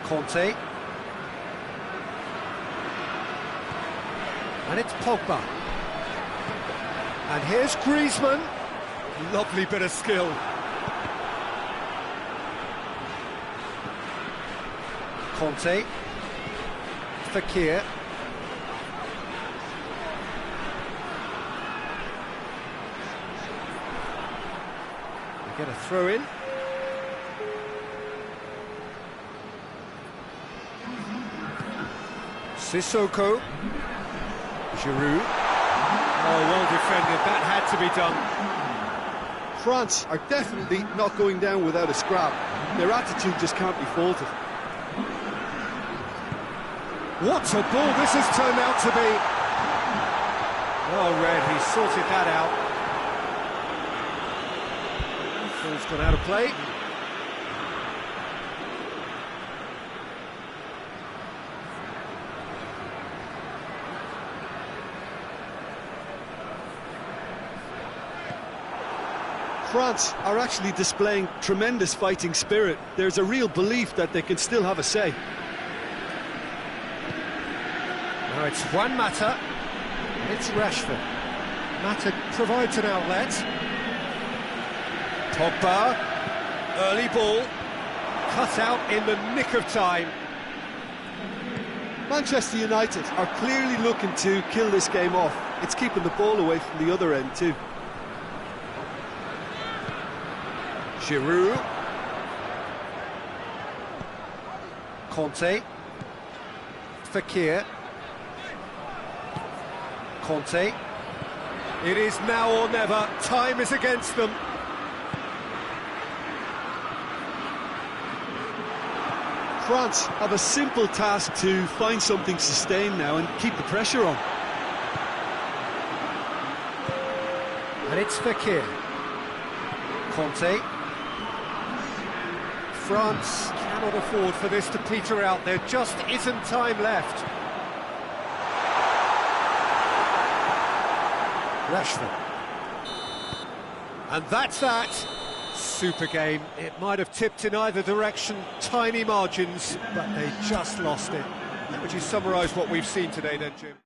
Conte. And it's Pogba. And here's Griezmann. Lovely bit of skill. Conte. Fekir. They get a throw in. Sissoko. Giroud. Oh, well defended. That had to be done. France are definitely not going down without a scrap. Their attitude just can't be faulted. What a ball this has turned out to be. Well read, he sorted that out. Ball's gone out of play. France are actually displaying tremendous fighting spirit. There's a real belief that they can still have a say. Now it's Juan Mata, it's Rashford. Mata provides an outlet. Pogba, early ball, cut out in the nick of time. Manchester United are clearly looking to kill this game off. It's keeping the ball away from the other end too. Giroud. Conte. Fekir. Conte. It is now or never. Time is against them. France have a simple task to find something sustained now and keep the pressure on. And it's Fekir. Conte. France cannot afford for this to peter out. There just isn't time left. Rashford. And that's that. Super game. It might have tipped in either direction, tiny margins, but they just lost it. Would you summarise what we've seen today then, Jim?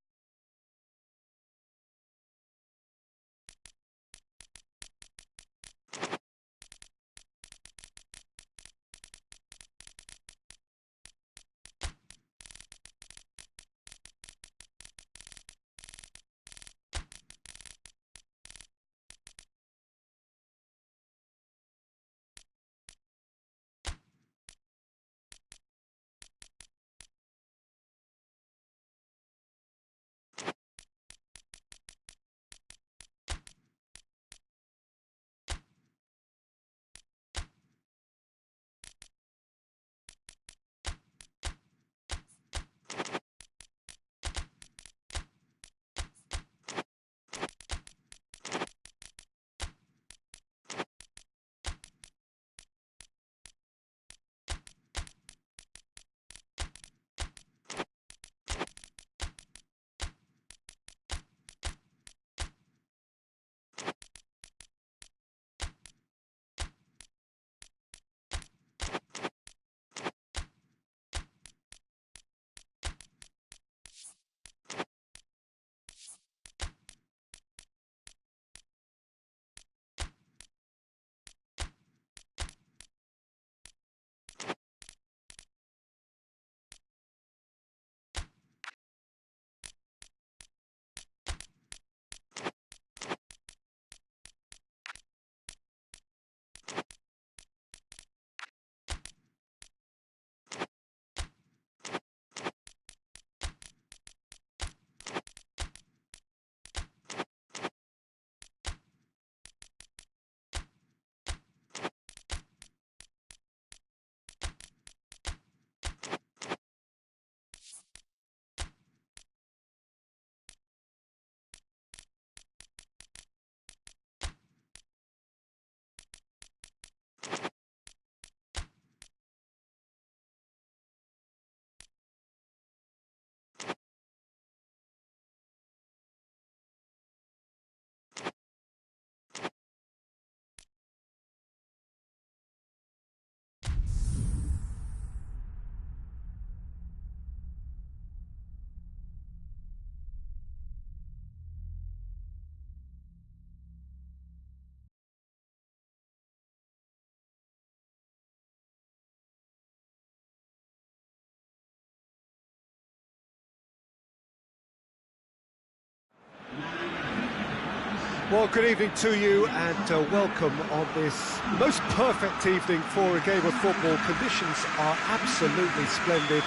Well, good evening to you and welcome on this most perfect evening for a game of football. Conditions are absolutely splendid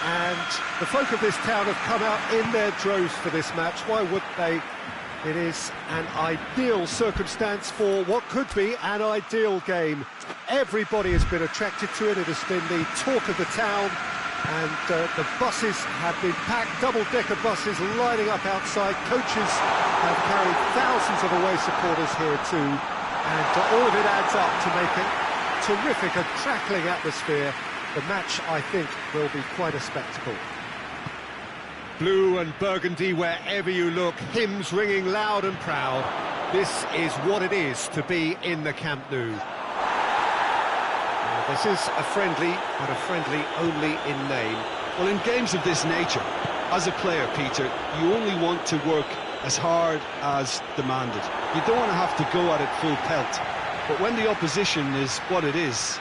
and the folk of this town have come out in their droves for this match. Why wouldn't they? It is an ideal circumstance for what could be an ideal game. Everybody has been attracted to it. It has been the talk of the town. And the buses have been packed, double-decker buses lining up outside. Coaches have carried thousands of away supporters here too. And all of it adds up to make a terrific and crackling atmosphere. The match, I think, will be quite a spectacle. Blue and burgundy wherever you look, hymns ringing loud and proud. This is what it is to be in the Camp Nou. This is a friendly, but a friendly only in name. Well, in games of this nature, as a player, Peter, you only want to work as hard as demanded. You don't want to have to go at it full pelt. But when the opposition is what it is,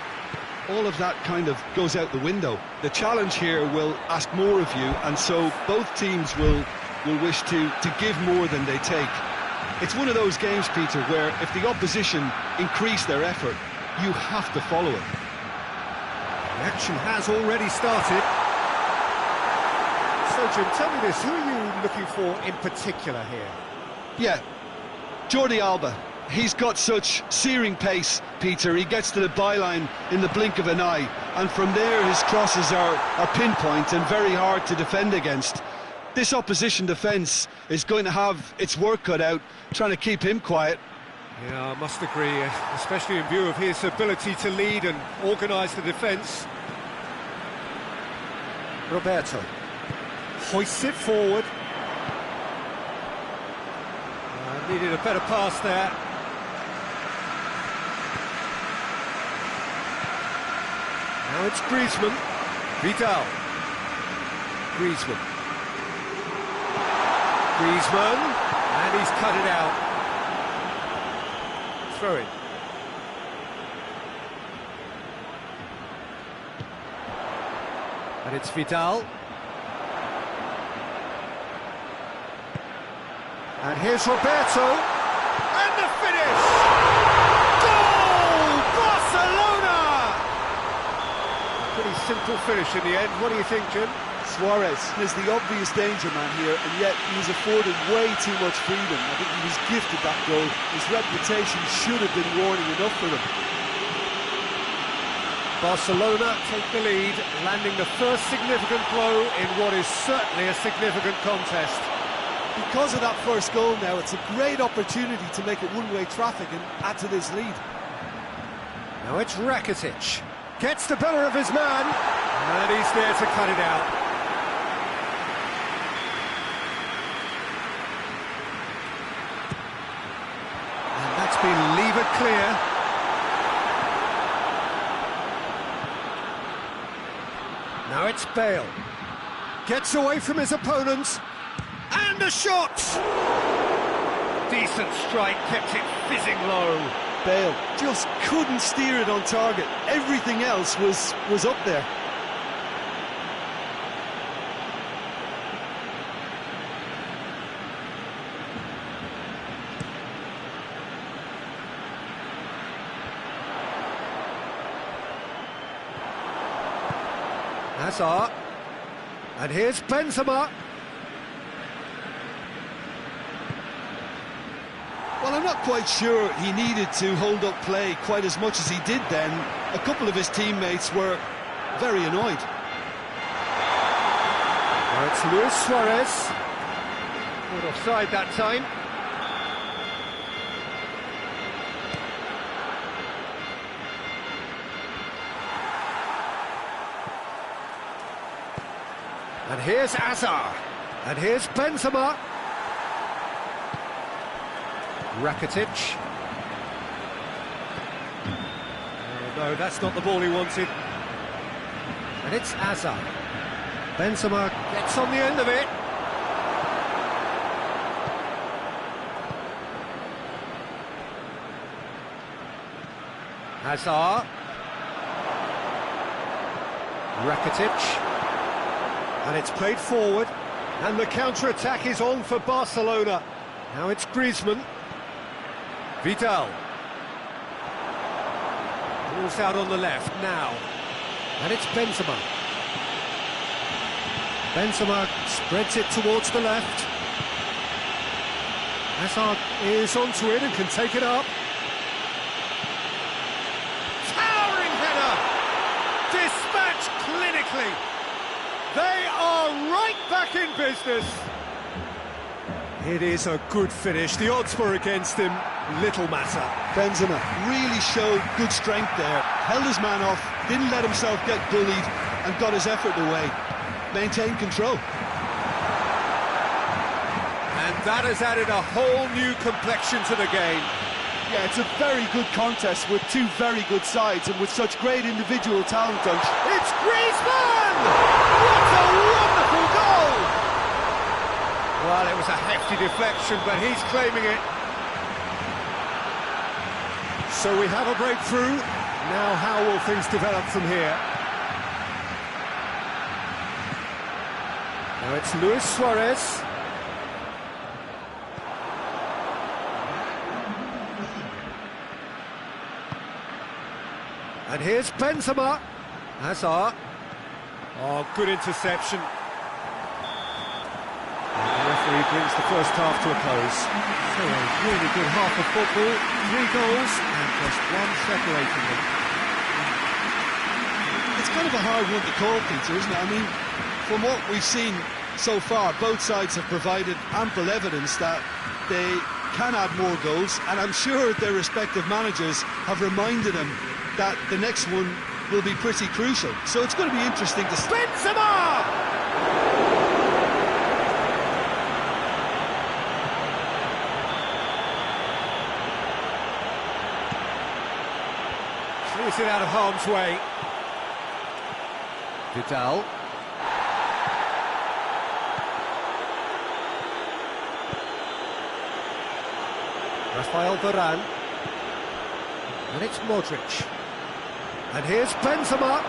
all of that kind of goes out the window. The challenge here will ask more of you, and so both teams will wish to give more than they take. It's one of those games, Peter, where if the opposition increase their effort, you have to follow it. The action has already started. So, Jim, tell me this, who are you looking for in particular here? Yeah, Jordi Alba. He's got such searing pace, Peter. He gets to the byline in the blink of an eye, and from there his crosses are pinpoint and very hard to defend against. This opposition defence is going to have its work cut out, trying to keep him quiet. Yeah, I must agree, especially in view of his ability to lead and organise the defence. Roberto hoists it forward. Needed a better pass there. Now it's Griezmann. Vidal. Griezmann. And he's cut it out. Throw it. And it's Vidal. And here's Roberto. And the finish! Goal! Barcelona! A pretty simple finish in the end. What do you think, Jim? Suarez is the obvious danger man here, and yet he was afforded way too much freedom. I think he was gifted that goal. His reputation should have been warning enough for them. Barcelona take the lead, landing the first significant blow in what is certainly a significant contest. Because of that first goal now, it's a great opportunity to make it one-way traffic and add to this lead. Now it's Rakitic. Gets the better of his man, and he's there to cut it out. Been levered clear. Now it's Bale. Gets away from his opponents. And a shot! Decent strike, kept it fizzing low. Bale just couldn't steer it on target. Everything else was up there. Hazard, and here's Benzema. Well, I'm not quite sure he needed to hold up play quite as much as he did then. A couple of his teammates were very annoyed. Now it's Luis Suarez. Caught offside that time. And here's Hazard. And here's Benzema. Rakitic. Oh, no, that's not the ball he wanted. And it's Hazard. Benzema gets on the end of it. Hazard. Rakitic. And it's played forward, and the counter-attack is on for Barcelona. Now it's Griezmann. Vidal. Ball's out on the left now. And it's Benzema. Benzema spreads it towards the left. Hazard is onto it and can take it up. Towering header! Dispatched clinically. They are right back in business. It is a good finish. The odds were against him. Little matter. Benzema really showed good strength there. Held his man off, didn't let himself get bullied, and got his effort away. Maintained control. And that has added a whole new complexion to the game. Yeah, it's a very good contest with two very good sides and with such great individual talent. It's Griezmann! What a wonderful goal! Well, it was a hefty deflection, but he's claiming it. So we have a breakthrough. Now how will things develop from here? Now it's Luis Suarez. And here's Benzema. Hazard. Oh, good interception. And the referee brings the first half to a close. So a really good half of football. 3 goals and just one separating them. It's kind of a hard one to call, Peter, isn't it? I mean, from what we've seen so far, both sides have provided ample evidence that they can add more goals, and I'm sure their respective managers have reminded them that the next one will be pretty crucial. So it's going to be interesting to... Benzema! Clears it out of harm's way. Vidal. Rafael Varane. And it's Modric. And here's Benzema.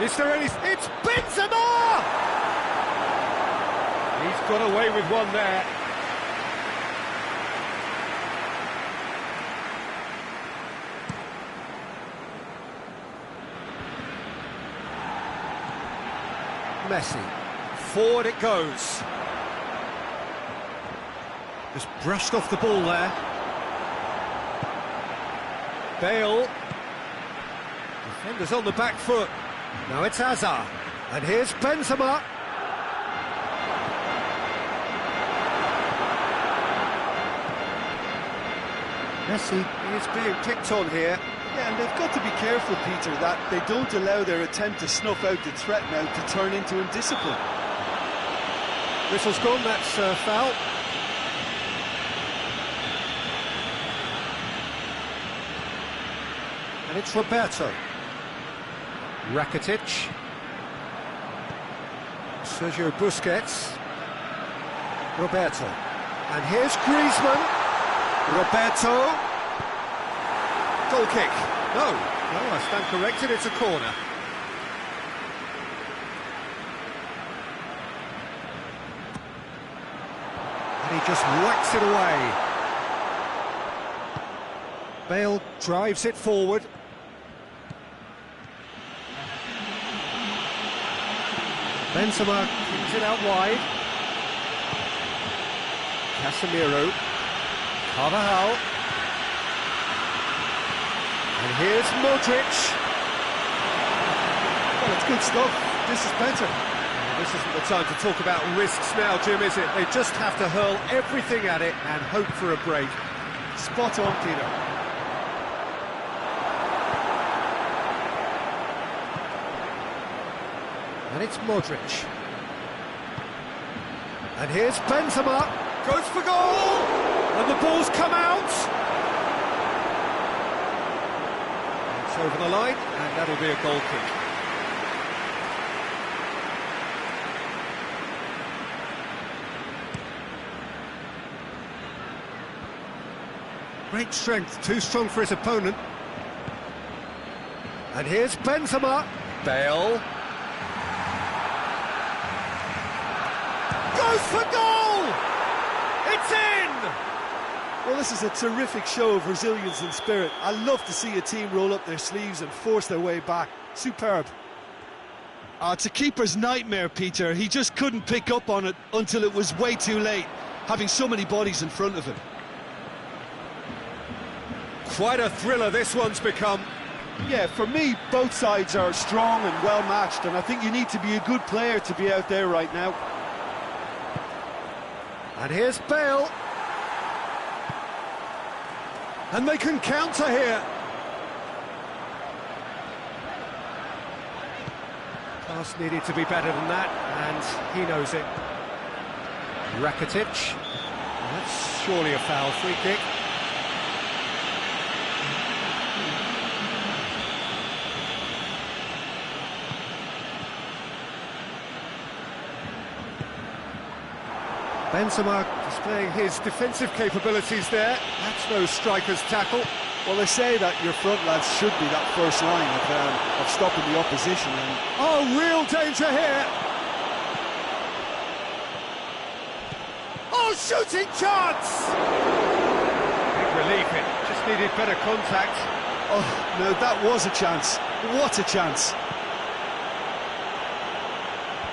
Is there any... It's Benzema! He's got away with one there. Messi. Forward it goes. Just brushed off the ball there. Bale. Defenders on the back foot. Now it's Hazard. And here's Benzema. Messi is being picked on here. Yeah, and they've got to be careful, Peter, that they don't allow their attempt to snuff out the threat now to turn into indiscipline. Whistle's gone, that's foul. And it's Roberto. Rakitic. Sergio Busquets. Roberto. And here's Griezmann. Roberto. Goal kick. No, I stand corrected, it's a corner. And he just whacks it away. Bale drives it forward. Benzema kicks it out wide. Casemiro. Carvajal. And here's Modric. Well, it's good stuff. This is better. This isn't the time to talk about risks now, Jim, is it? They just have to hurl everything at it and hope for a break. Spot on, Peter. And it's Modric. And here's Benzema. Goes for goal! And the ball's come out! It's over the line, and that'll be a goal kick. Great strength, too strong for his opponent. And here's Benzema. Bale. Goes for goal! It's in! Well, this is a terrific show of resilience and spirit. I love to see a team roll up their sleeves and force their way back. Superb. It's a keeper's nightmare, Peter. He just couldn't pick up on it until it was way too late, having so many bodies in front of him. Quite a thriller this one's become. Yeah, for me, both sides are strong and well matched, and I think you need to be a good player to be out there right now. And here's Bale. And they can counter here. Pass needed to be better than that, and he knows it. Rakitic. That's surely a foul. Free kick. Benzema displaying his defensive capabilities there. That's no striker's tackle. Well, they say that your front lads should be that first line of stopping the opposition. And oh, real danger here. Oh, shooting chance! Big relief, it just needed better contact. oh, no, that was a chance. What a chance.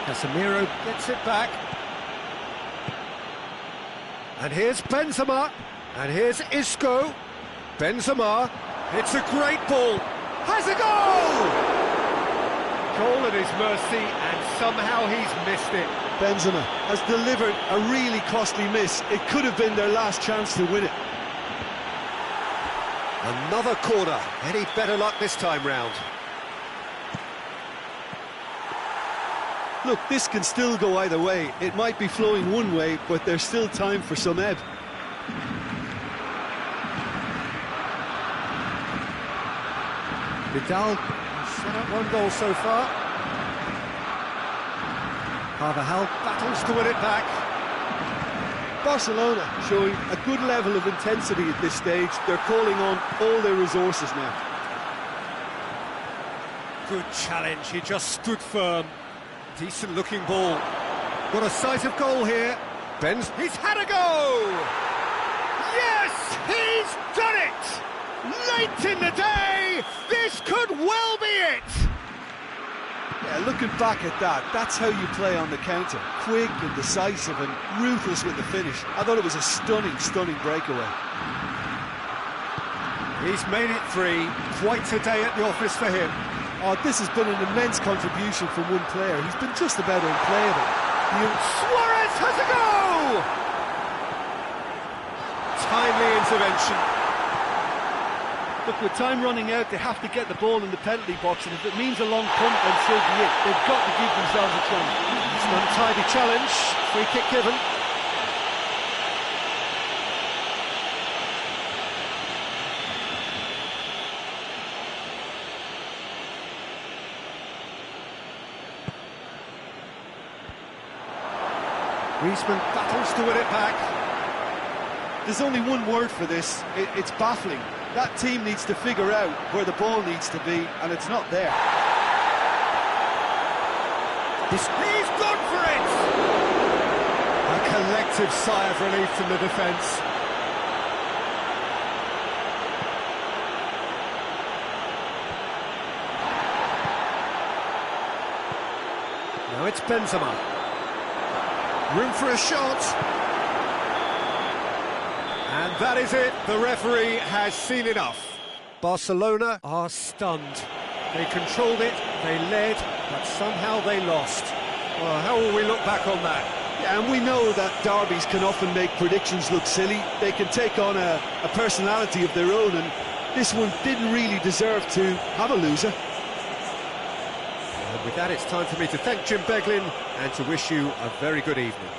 Casemiro gets it back. And here's Benzema, and here's Isco. Benzema, it's a great ball, has a goal! Goal at his mercy, and somehow he's missed it. Benzema has delivered a really costly miss. It could have been their last chance to win it. Another corner, any better luck this time round? Look, this can still go either way. It might be flowing one way, but there's still time for some ebb. Vidal has set up one goal so far. Carvajal battles to win it back. Barcelona showing a good level of intensity at this stage. They're calling on all their resources now. Good challenge, he just stood firm. Decent looking ball. Got a sight of goal here. He's had a go! Yes, he's done it! Late in the day, this could well be it! Yeah, looking back at that, that's how you play on the counter. Quick and decisive and ruthless with the finish. I thought it was a stunning, stunning breakaway. He's made it three. Quite a day at the office for him. Oh, this has been an immense contribution from one player. He's been just about unplayable. Suarez has a go! Timely intervention. Look, with time running out, they have to get the ball in the penalty box, and if it means a long punt, then so be it. They've got to give themselves a chance. It's an untidy challenge. Free kick given. Griezmann battles to win it back. There's only one word for this. It's baffling. That team needs to figure out where the ball needs to be, and it's not there. He's gone for it! A collective sigh of relief from the defence. Now it's Benzema. Room for a shot. And that is it. The referee has seen enough. Barcelona are stunned. They controlled it, they led, but somehow they lost. Well, how will we look back on that? Yeah, and we know that derbies can often make predictions look silly. They can take on a personality of their own, and this one didn't really deserve to have a loser. And with that, it's time for me to thank Jim Beglin and to wish you a very good evening.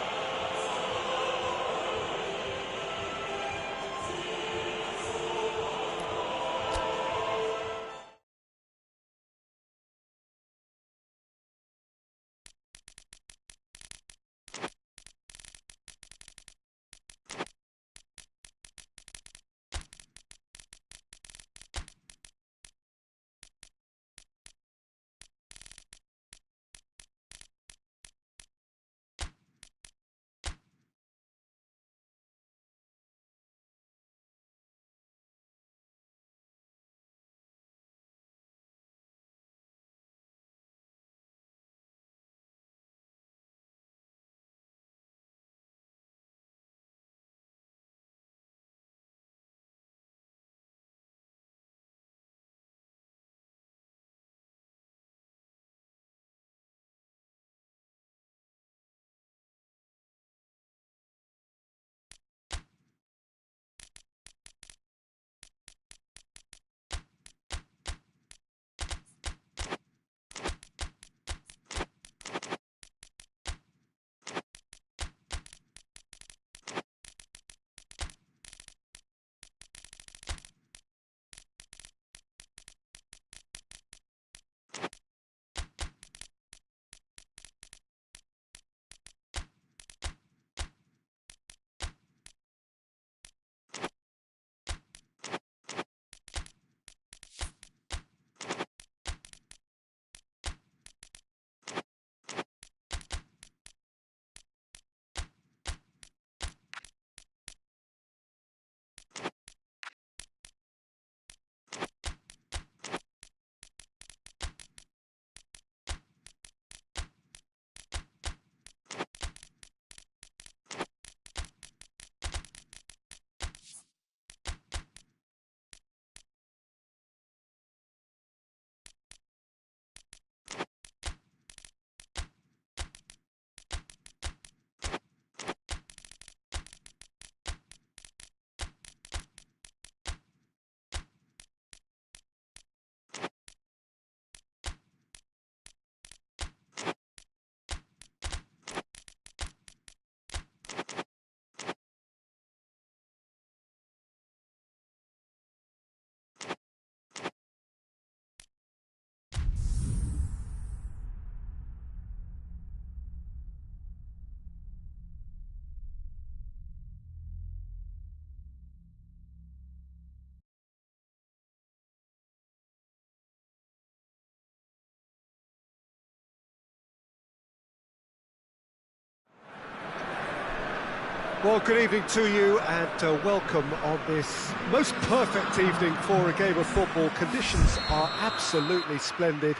Well, good evening to you and welcome on this most perfect evening for a game of football. Conditions are absolutely splendid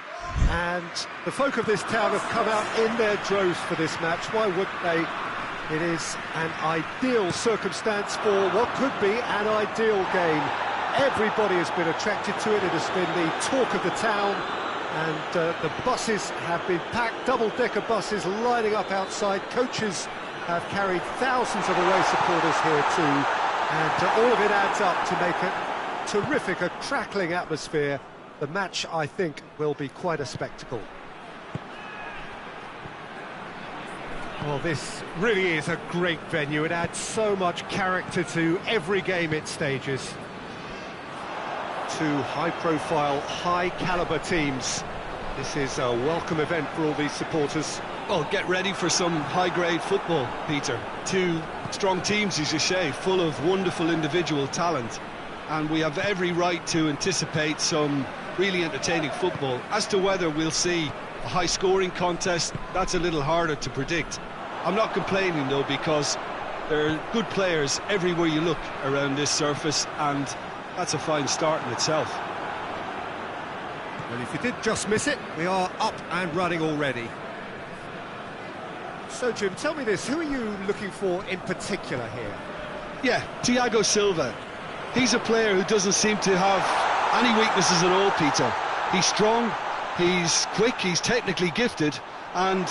and the folk of this town have come out in their droves for this match. Why wouldn't they? It is an ideal circumstance for what could be an ideal game. Everybody has been attracted to it. It has been the talk of the town and the buses have been packed, double-decker buses lining up outside. Coaches have carried thousands of away supporters here too, and all of it adds up to make a terrific, a crackling atmosphere. The match, I think, will be quite a spectacle. Well, this really is a great venue. It adds so much character to every game it stages. Two high-profile, high-caliber teams. This is a welcome event for all these supporters. Well, get ready for some high-grade football, Peter. Two strong teams, as you say, full of wonderful individual talent. And we have every right to anticipate some really entertaining football. As to whether we'll see a high-scoring contest, that's a little harder to predict. I'm not complaining, though, because there are good players everywhere you look around this surface, and that's a fine start in itself. Well, if you did just miss it, we are up and running already. So, Jim, tell me this, who are you looking for in particular here? Yeah, Thiago Silva. He's a player who doesn't seem to have any weaknesses at all, Peter. He's strong, he's quick, he's technically gifted, and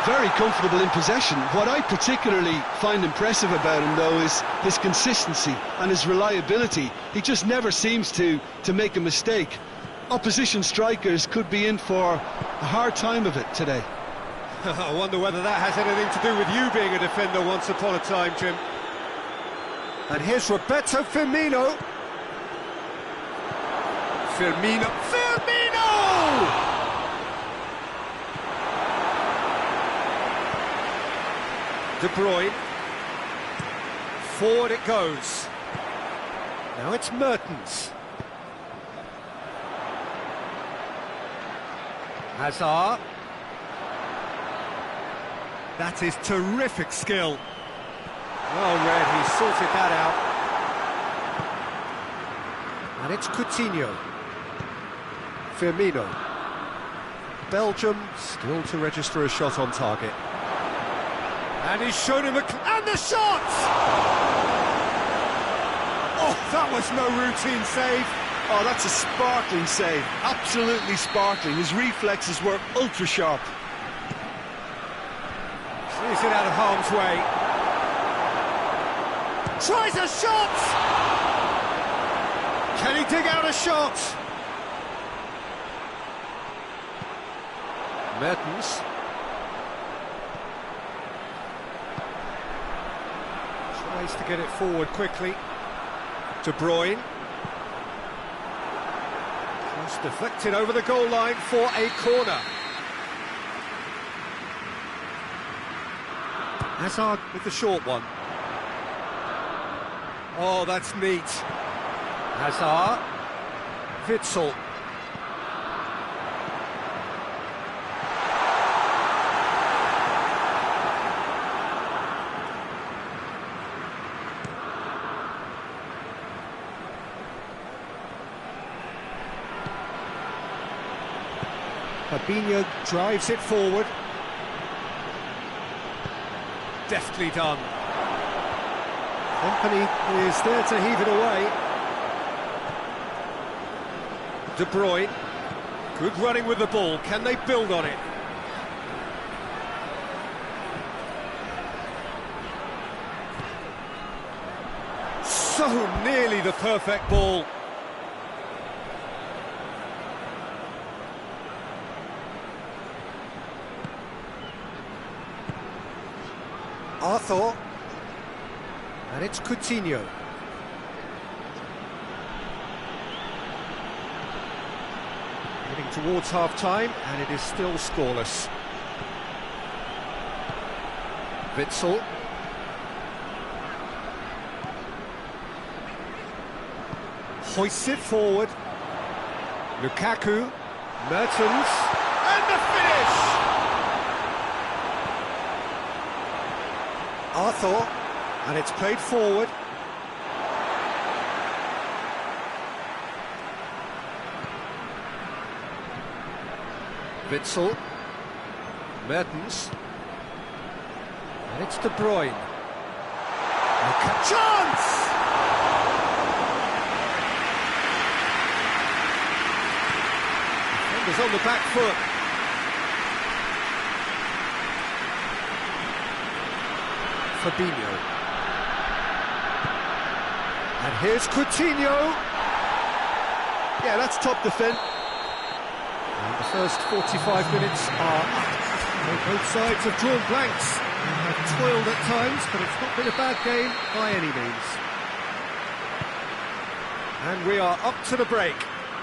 very comfortable in possession. What I particularly find impressive about him, though, is his consistency and his reliability. He just never seems to make a mistake. Opposition strikers could be in for a hard time of it today. I wonder whether that has anything to do with you being a defender once upon a time, Jim. And here's Roberto Firmino. Firmino! De Bruyne. Forward it goes. Now it's Mertens. Hazard. That is terrific skill. Well read, he sorted that out. And it's Coutinho. Firmino. Belgium still to register a shot on target. And he's shown him and the shot! Oh, that was no routine save. Oh, that's a sparkling save. Absolutely sparkling. His reflexes were ultra sharp. Clears it out of harm's way. Tries a shot! Can he dig out a shot? Mertens. Tries to get it forward quickly. De Bruyne. Cross deflected over the goal line for a corner. Hazard with the short one. Oh, that's neat. Hazard. Witsel. Fabinho drives it forward. Deftly done. Company is there to heave it away. De Bruyne. Good running with the ball. Can they build on it? So nearly the perfect ball. Arthur. And it's Coutinho. Heading towards half-time, and it is still scoreless. Witsel. Hoists it forward. Lukaku. Mertens. And the finish! Arthur. Arthur, and it's played forward. Witsel, Mertens, and it's De Bruyne. Look at chance! Defenders on the back foot. Fabinho. And here's Coutinho. Yeah, that's top defence. And the first 45 minutes are up. Both sides have drawn blanks and have toiled at times, but it's not been a bad game by any means. And we are up to the break.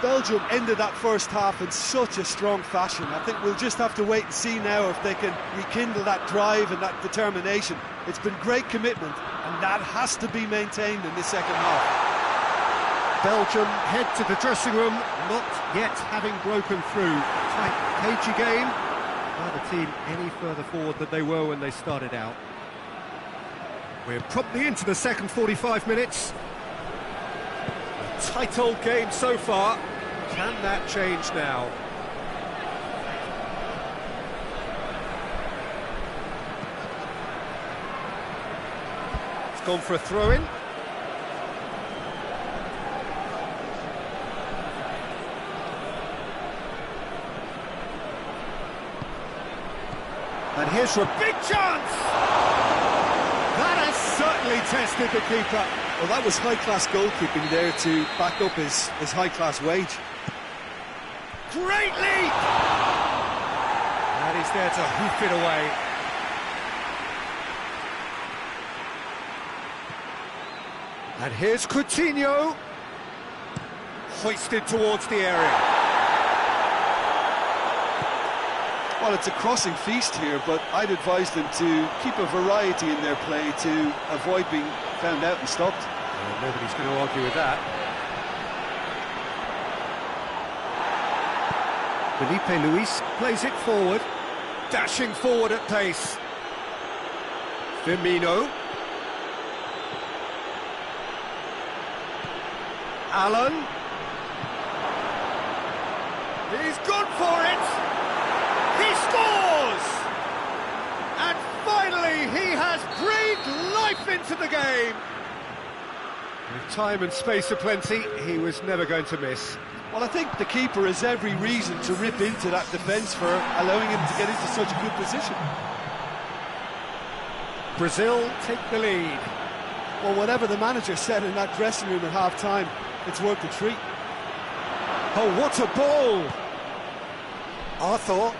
Belgium ended that first half in such a strong fashion. I think we'll just have to wait and see now if they can rekindle that drive and that determination. It's been great commitment, and that has to be maintained in the second half. Belgium head to the dressing room, not yet having broken through. Tight, cagey game. Neither team any further forward than they were when they started out. We're promptly into the second 45 minutes. A tight old game so far. Can that change now? It's gone for a throw-in. And here's for a big chance! That has certainly tested the keeper. Well, that was high-class goalkeeping there to back up his high-class wage. Great leap! And he's there to hoof it away. And here's Coutinho. Hoisted towards the area. Well, it's a crossing feast here, but I'd advise them to keep a variety in their play to avoid being found out and stopped. Well, nobody's going to argue with that. Felipe Luis plays it forward, dashing forward at pace. Firmino. Allen. He's gone for it! He scores! And finally he has breathed life into the game. With time and space aplenty, he was never going to miss. Well, I think the keeper has every reason to rip into that defence for allowing him to get into such a good position. Brazil take the lead. Well, whatever the manager said in that dressing room at half-time, it's worth the treat. Oh, what a ball! Arthur.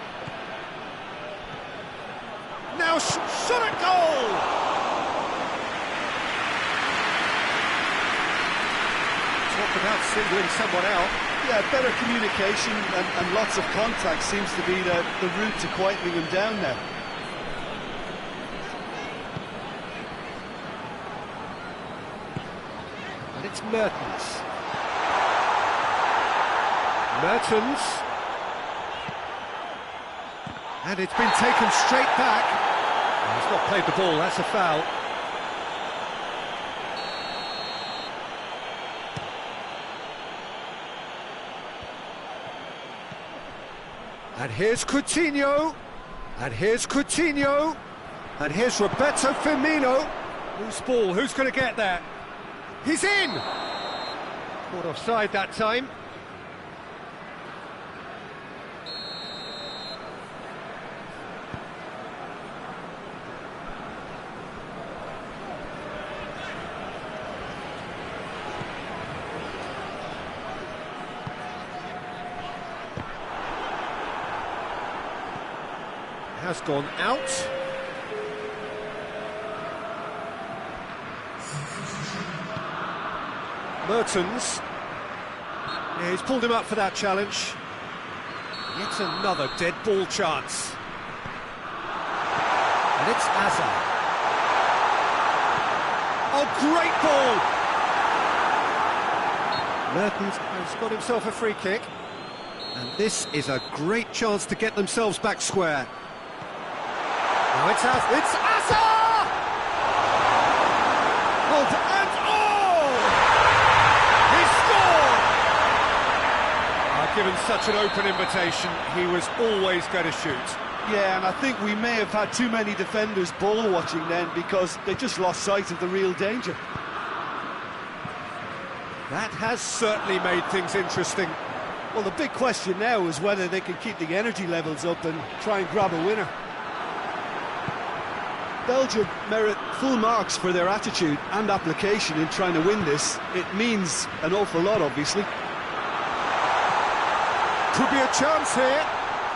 Now shot at goal! Talk about singling someone out. Yeah, better communication and lots of contact seems to be the route to quietening him down now. And it's Mertens. Mertens. And it's been taken straight back. Oh, he's not played the ball, that's a foul. And here's Coutinho. And here's Coutinho. And here's Roberto Firmino. Loose ball, who's going to get that? He's in! Caught offside that time. Has gone out. Mertens. Yeah, he's pulled him up for that challenge. Yet another dead ball chance. And it's Azar. Oh, great ball! Mertens has got himself a free kick. And this is a great chance to get themselves back square. Now it's Azar! Given such an open invitation, he was always going to shoot. Yeah, and I think we may have had too many defenders ball watching then because they just lost sight of the real danger. That has certainly made things interesting. Well, the big question now is whether they can keep the energy levels up and try and grab a winner. Belgium merit full marks for their attitude and application in trying to win this. It means an awful lot, obviously. Could be a chance here.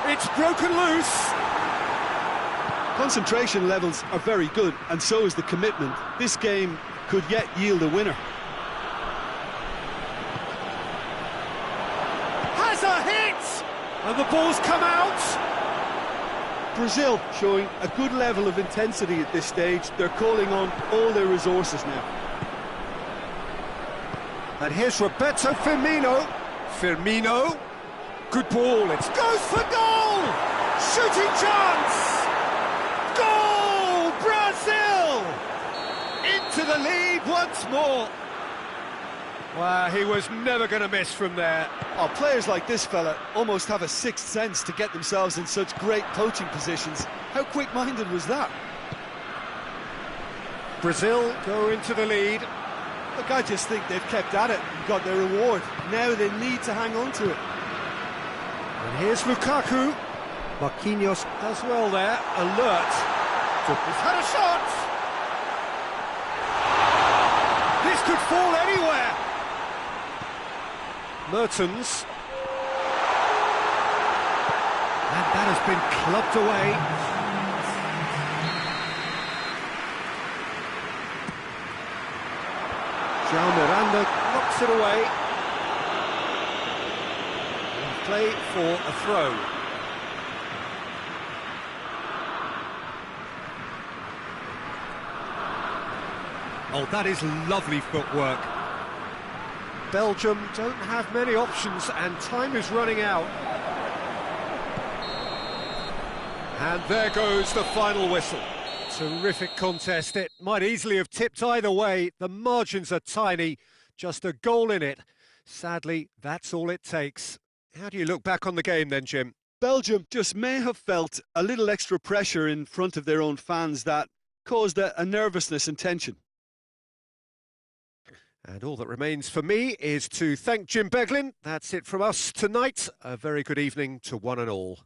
It's broken loose. Concentration levels are very good, and so is the commitment. This game could yet yield a winner. Has a hit! And the ball's come out. Brazil showing a good level of intensity at this stage. They're calling on all their resources now. And here's Roberto Firmino. Firmino. Good ball. It goes for goal! Shooting chance! Goal! Brazil! Into the lead once more. Wow, he was never going to miss from there. Oh, players like this fella almost have a sixth sense to get themselves in such great poaching positions. How quick-minded was that? Brazil go into the lead. Look, I just think they've kept at it and got their reward. Now they need to hang on to it. And here's Lukaku. Marquinhos does well there. Alert. He's had a shot. This could fall anywhere. Mertens. And that has been clubbed away. João Miranda knocks it away. And play for a throw. Oh, that is lovely footwork. Belgium don't have many options and time is running out. And there goes the final whistle. Terrific contest. It might easily have tipped either way. The margins are tiny, just a goal in it. Sadly, that's all it takes. How do you look back on the game then, Jim? Belgium just may have felt a little extra pressure in front of their own fans that caused a nervousness and tension. And all that remains for me is to thank Jim Beglin. That's it from us tonight. A very good evening to one and all.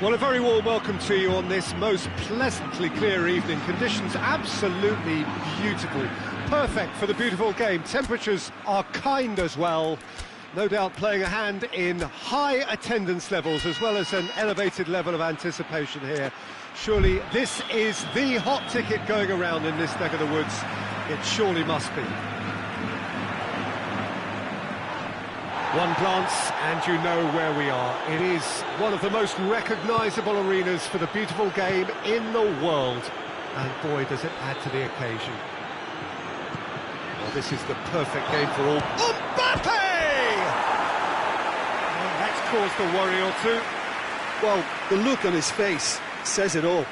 Well, a very warm welcome to you on this most pleasantly clear evening. Conditions absolutely beautiful. Perfect for the beautiful game. Temperatures are kind as well. No doubt playing a hand in high attendance levels as well as an elevated level of anticipation here. Surely this is the hot ticket going around in this neck of the woods. It surely must be. One glance and you know where we are. It is one of the most recognisable arenas for the beautiful game in the world. And boy, does it add to the occasion. Well, this is the perfect game for all. Mbappe! Well, that's caused a worry or two. Well, the look on his face says it all.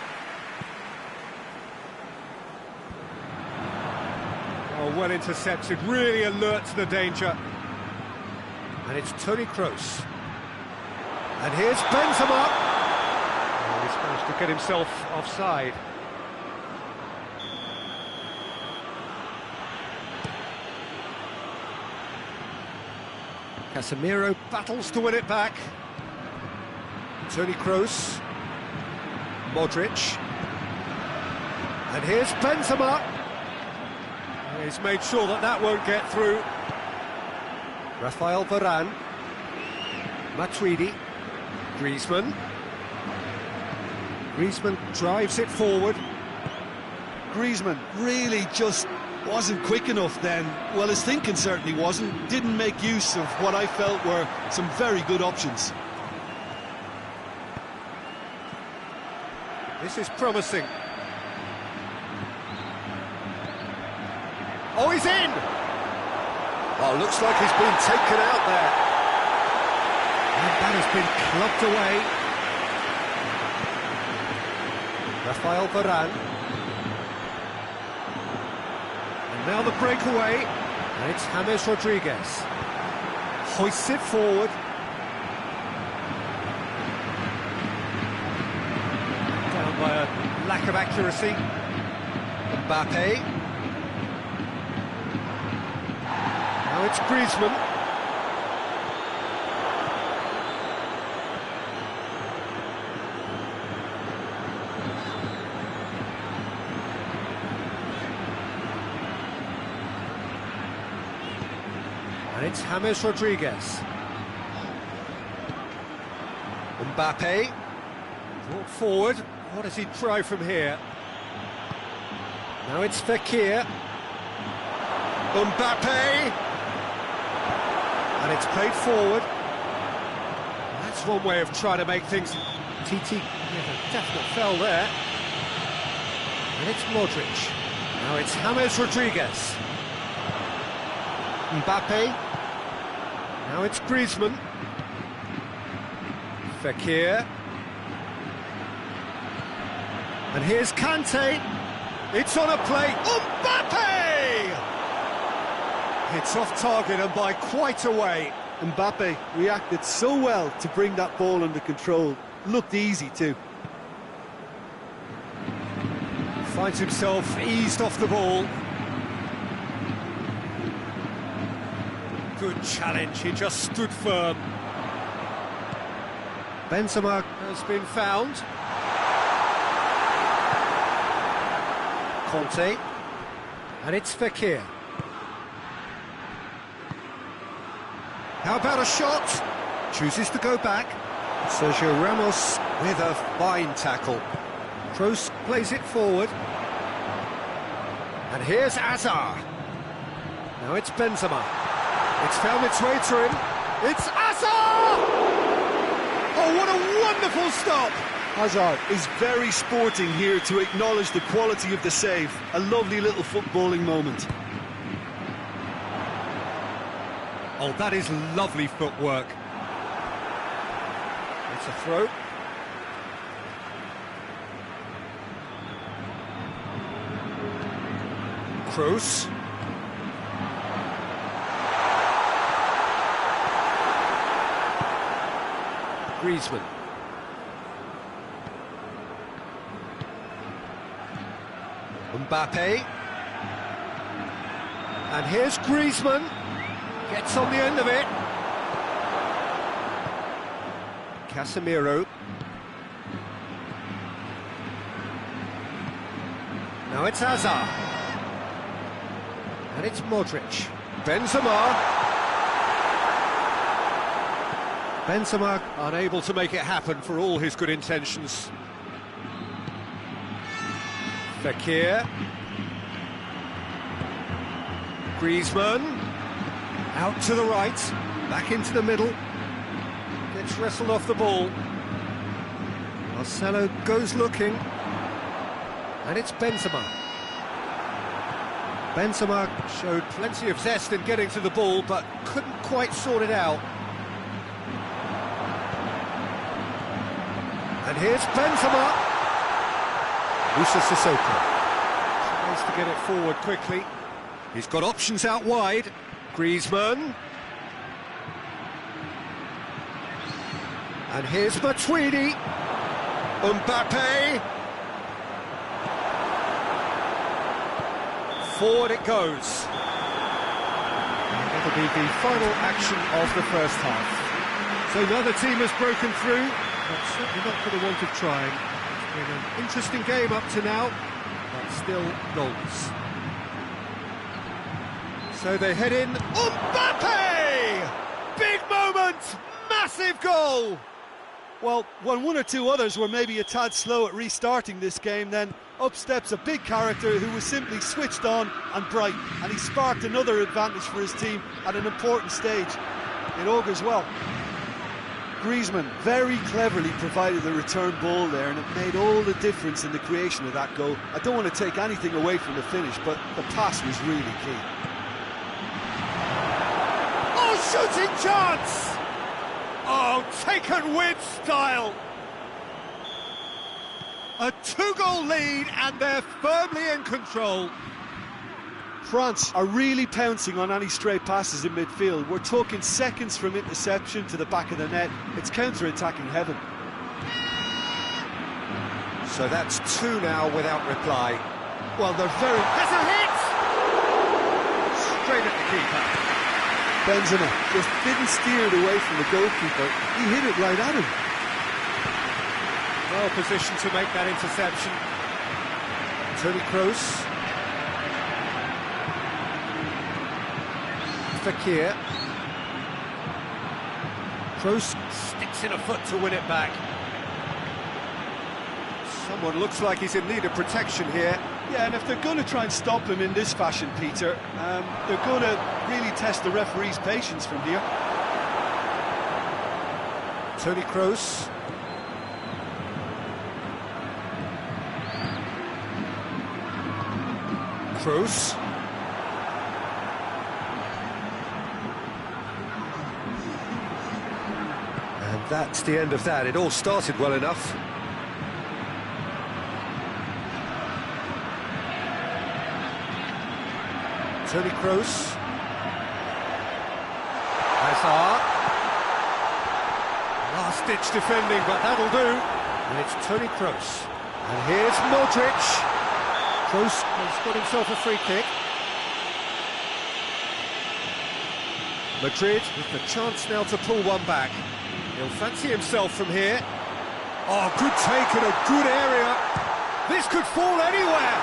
Oh, well intercepted, really alert to the danger. And it's Toni Kroos. And here's Benzema. Oh, he's managed to get himself offside. Casemiro battles to win it back. Toni Kroos. Modric. And here's Benzema. He's made sure that that won't get through. Rafael Varane, Matuidi, Griezmann drives it forward. Griezmann really just wasn't quick enough then. Well, his thinking certainly wasn't. Didn't make use of what I felt were some very good options. This is promising. Oh, he's in! Oh, looks like he's been taken out there. And that has been clubbed away. Rafael Varane. And now the breakaway. And it's James Rodriguez. Hoists it forward. Down by a lack of accuracy. Mbappe. Now it's Griezmann. And it's James Rodriguez. Mbappe. Brought forward. What does he try from here? Now it's Fekir. Mbappe. And it's played forward. That's one way of trying to make things. TT, a definite fell there. And it's Modric. Now it's James Rodriguez. Mbappe. Now it's Griezmann. Fekir. And here's Kante. It's on a plate. Mbappe! It's off target and by quite a way. Mbappe reacted so well to bring that ball under control. Looked easy too. Finds himself eased off the ball. Good challenge, he just stood firm. Benzema has been found. Conte. And it's Fekir. How about a shot? Chooses to go back. Sergio Ramos with a fine tackle. Kroos plays it forward. And here's Hazard. Now it's Benzema. It's found its way to him. It's Hazard! Oh, what a wonderful stop! Hazard is very sporting here to acknowledge the quality of the save. A lovely little footballing moment. Oh, that is lovely footwork. It's a throw. Kroos. Griezmann. Mbappe. And here's Griezmann. Gets on the end of it. Casemiro. Now it's Hazard. And it's Modric. Benzema. Benzema unable to make it happen for all his good intentions. Fekir. Griezmann. Out to the right. Back into the middle. Gets wrestled off the ball. Marcelo goes looking. And it's Benzema. Benzema showed plenty of zest in getting to the ball, but couldn't quite sort it out. And here's Benzema. Musa Sissoko tries to get it forward quickly. He's got options out wide. Griezmann. And here's Matuidi. Mbappe. Forward it goes. That'll be the final action of the first half. So another team has broken through, but certainly not for the want of trying. It's been an interesting game up to now, but still goals. So they head in. Mbappe! Big moment! Massive goal! Well, when one or two others were maybe a tad slow at restarting this game, then up steps a big character who was simply switched on and bright, and he sparked another advantage for his team at an important stage. It augurs well. Griezmann very cleverly provided the return ball there, and it made all the difference in the creation of that goal. I don't want to take anything away from the finish, but the pass was really key. Oh, shooting chance! Oh, taken with style! A two-goal lead, and they're firmly in control. France are really pouncing on any stray passes in midfield. We're talking seconds from interception to the back of the net. It's counter-attacking heaven. So that's two now without reply. Well, they're very... There's a hit! Straight at the keeper. Benzema just didn't steer it away from the goalkeeper. He hit it right at him. Well positioned to make that interception. Toni Kroos. Fekir. Kroos sticks in a foot to win it back. Someone looks like he's in need of protection here. Yeah, and if they're going to try and stop him in this fashion, Peter, they're going to really test the referee's patience from here. Toni Kroos. Kroos. And that's the end of that. It all started well enough. Toni Kroos. Hazard. Last-ditch defending, but that'll do. And it's Toni Kroos. And here's Modric. Kroos has got himself a free kick. Madrid with the chance now to pull one back. He'll fancy himself from here. Oh, good take in a good area. This could fall anywhere.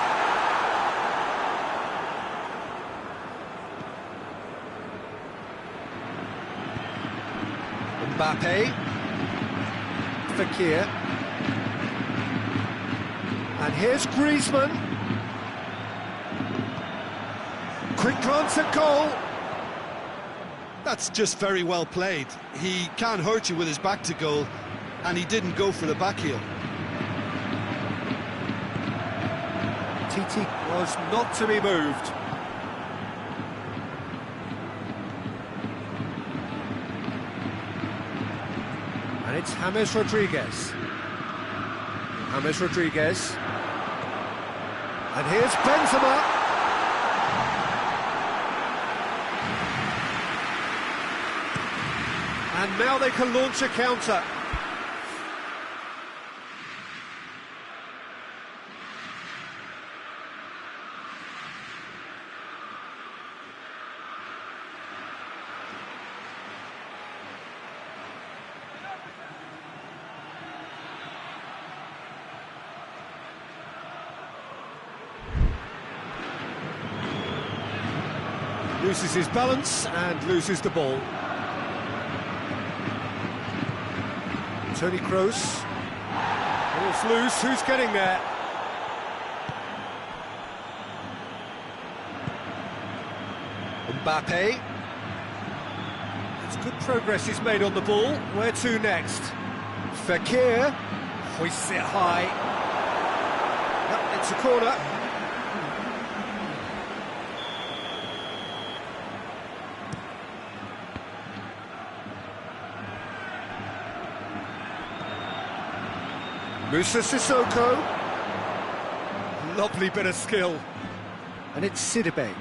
Mbappe. Fekir. And here's Griezmann. Quick glance at goal. That's just very well played. He can't hurt you with his back to goal, and he didn't go for the back heel. Titi was not to be moved. And it's James Rodriguez. James Rodriguez. And here's Benzema. And now they can launch a counter. Loses his balance and loses the ball. Tony Kroos. Ball's loose, who's getting there? Mbappe. It's good progress he's made on the ball. Where to next? Fekir hoists it high. Yep, it's a corner. Musa Sissoko. Lovely bit of skill. And it's Sidibe.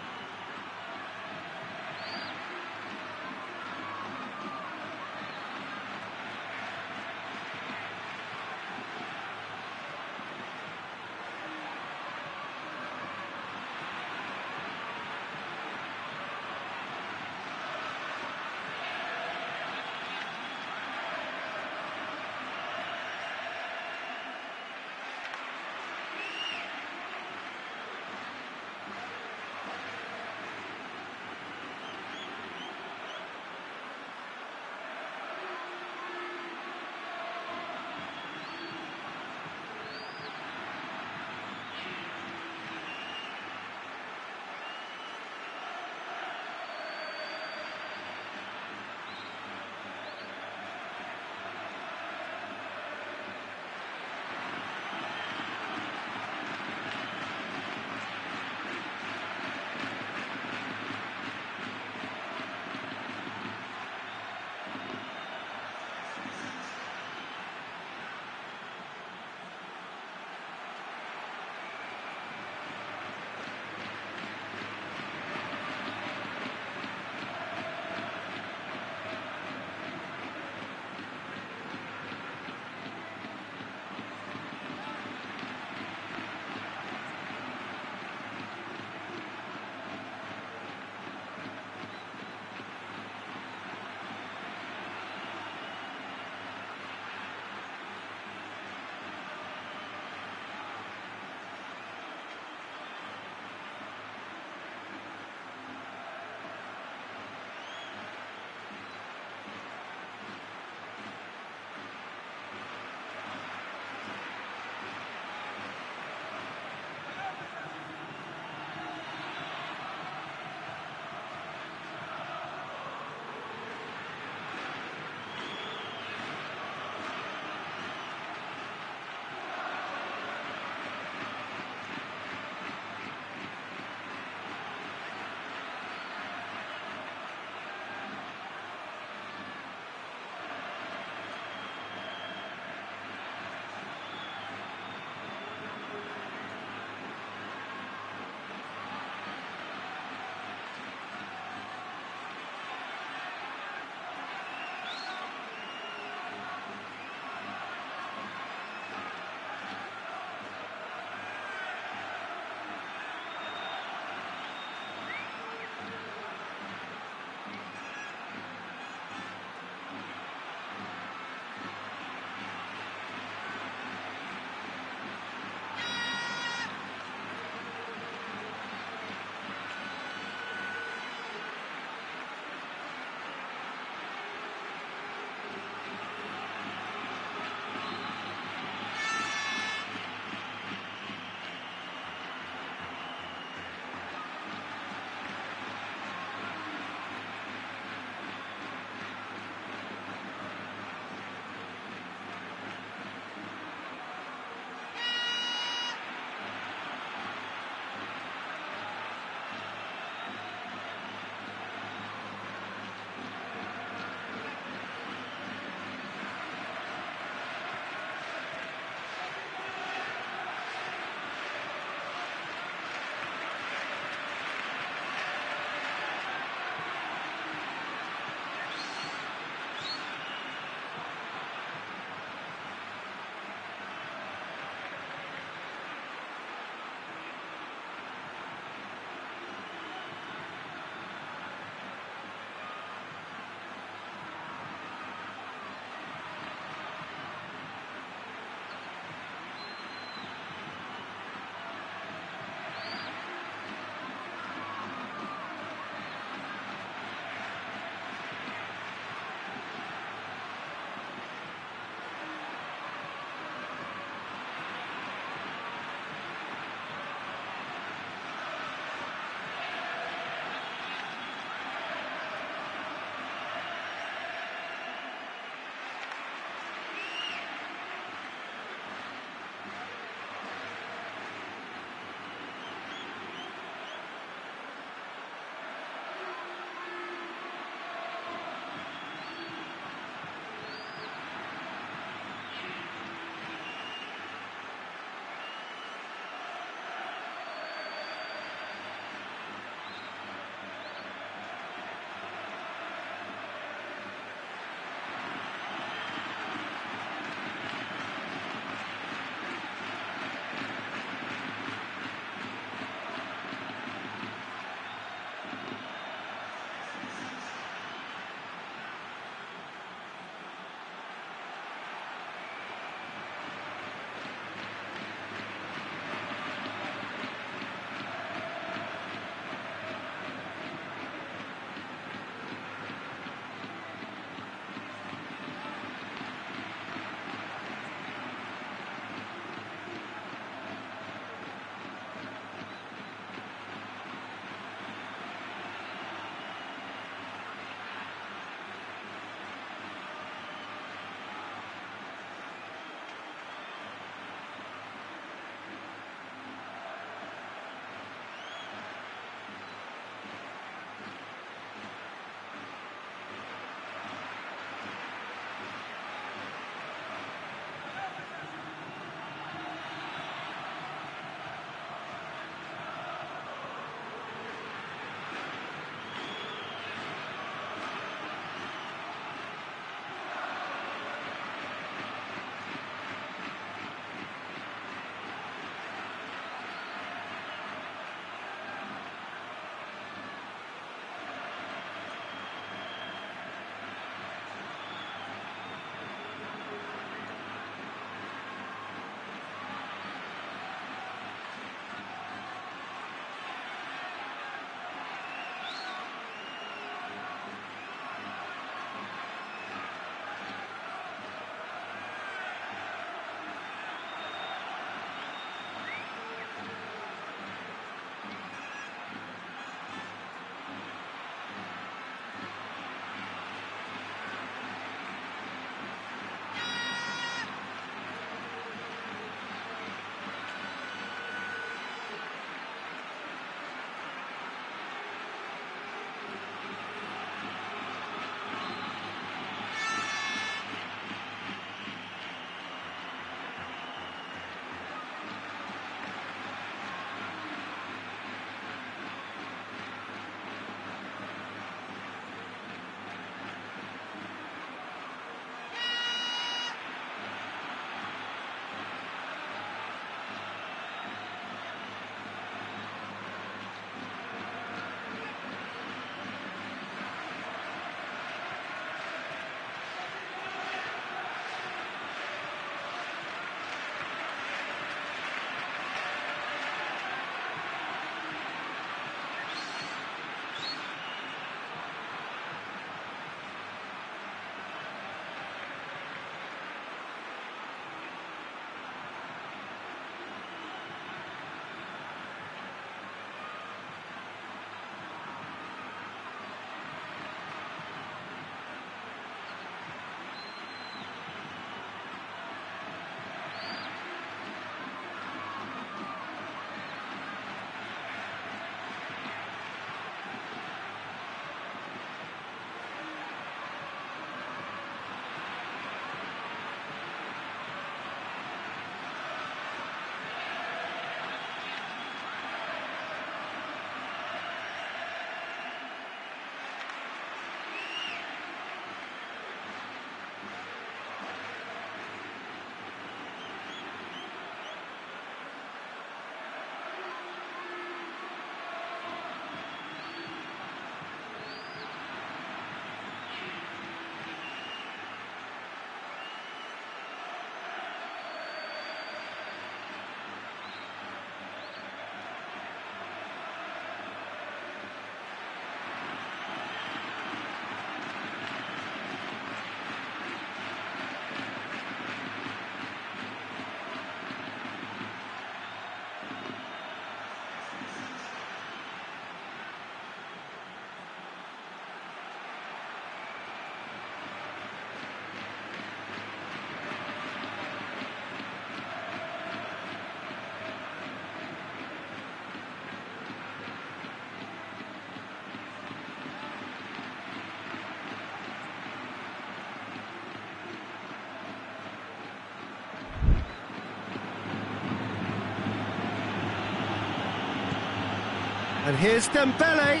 And here's Dembele.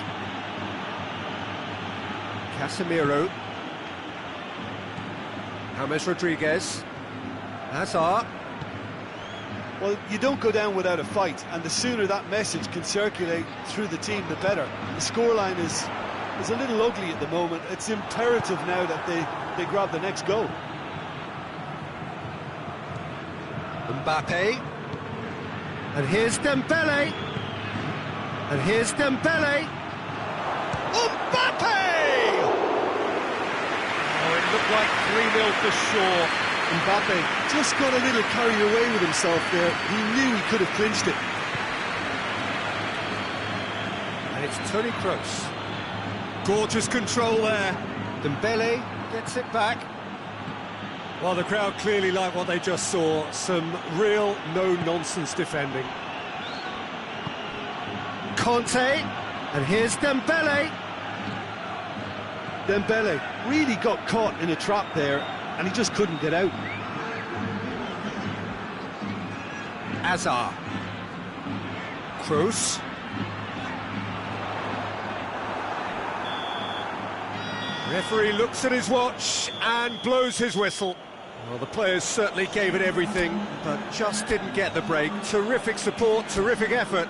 Casemiro. James Rodriguez. Hazard. Well, you don't go down without a fight, and the sooner that message can circulate through the team, the better. The scoreline is a little ugly at the moment. It's imperative now that they grab the next goal. Mbappe. And here's Dembele. And here's Dembele. Mbappe! Oh, it looked like 3-0 for sure. Mbappe just got a little carried away with himself there. He knew he could have clinched it. And it's Toni Kroos. Gorgeous control there. Dembele gets it back. Well, the crowd clearly like what they just saw. Some real no-nonsense defending. Conte. And here's Dembele. Dembele really got caught in a trap there, and he just couldn't get out. Hazard. Kroos. Referee looks at his watch and blows his whistle. Well, the players certainly gave it everything, but just didn't get the break. Terrific support, terrific effort.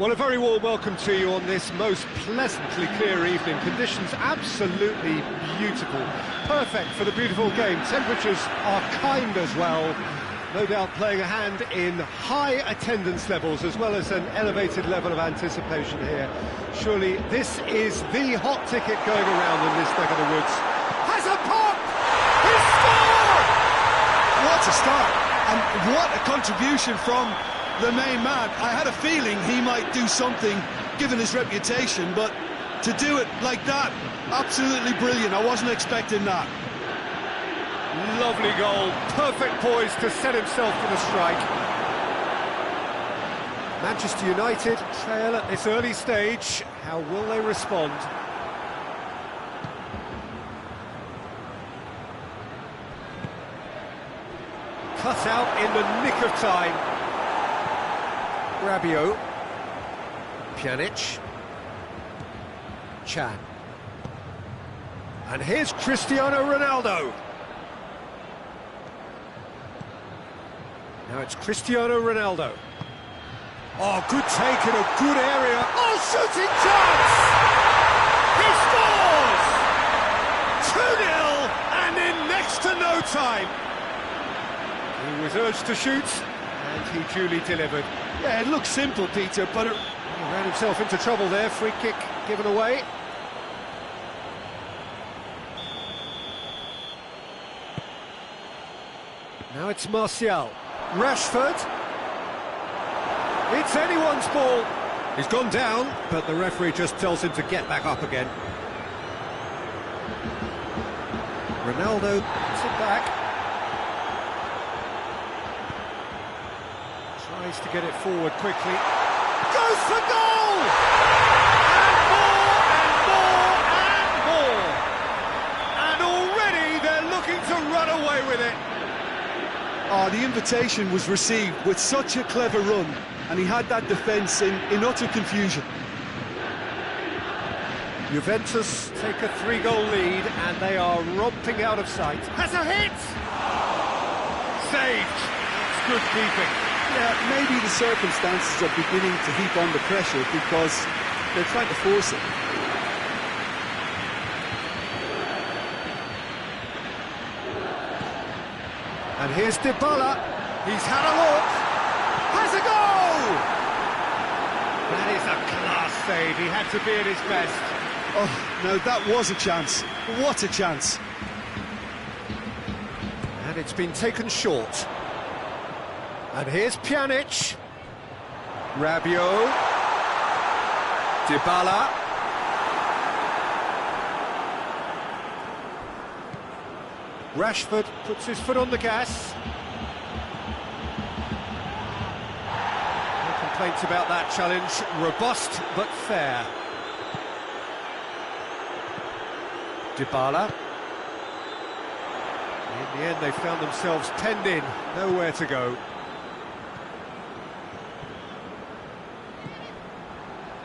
Well, a very warm welcome to you on this most pleasantly clear evening. Conditions absolutely beautiful. Perfect for the beautiful game. Temperatures are kind as well. No doubt playing a hand in high attendance levels as well as an elevated level of anticipation here. Surely this is the hot ticket going around in this neck of the woods. Has a pop! He scored! What a start! And what a contribution from the main man. I had a feeling he might do something given his reputation, but to do it like that, absolutely brilliant. I wasn't expecting that. Lovely goal, perfect poise to set himself for the strike. Manchester United trail at this early stage. How will they respond? Cut out in the nick of time. Rabiot, Pjanic, Chan. And here's Cristiano Ronaldo. Now it's Cristiano Ronaldo. Oh, good take in a good area. Oh, shooting chance! He scores! 2-0 and in next to no time. He was urged to shoot and he duly delivered. Yeah, it looks simple, Peter, but He ran himself into trouble there. Free kick given away. Now it's Martial. Rashford. It's anyone's ball. He's gone down, but the referee just tells him to get back up again. Ronaldo puts it back. Tries to get it forward quickly. Goes for goal! And more, and more, and more. And already they're looking to run away with it. oh, the invitation was received with such a clever run, and he had that defence in utter confusion. Juventus take a 3-goal lead, and they are romping out of sight. Has a hit! Saved. It's good keeping. Yeah, maybe the circumstances are beginning to heap on the pressure because they're trying to force it. And here's Dybala. He's had a look. Has a goal! That is a class save. He had to be at his best. Oh, no, that was a chance. What a chance. And it's been taken short. And here's Pjanic. Rabiot. Dybala. Rashford puts his foot on the gas. No complaints about that challenge. Robust but fair. Dybala. In the end, they found themselves penned in. Nowhere to go.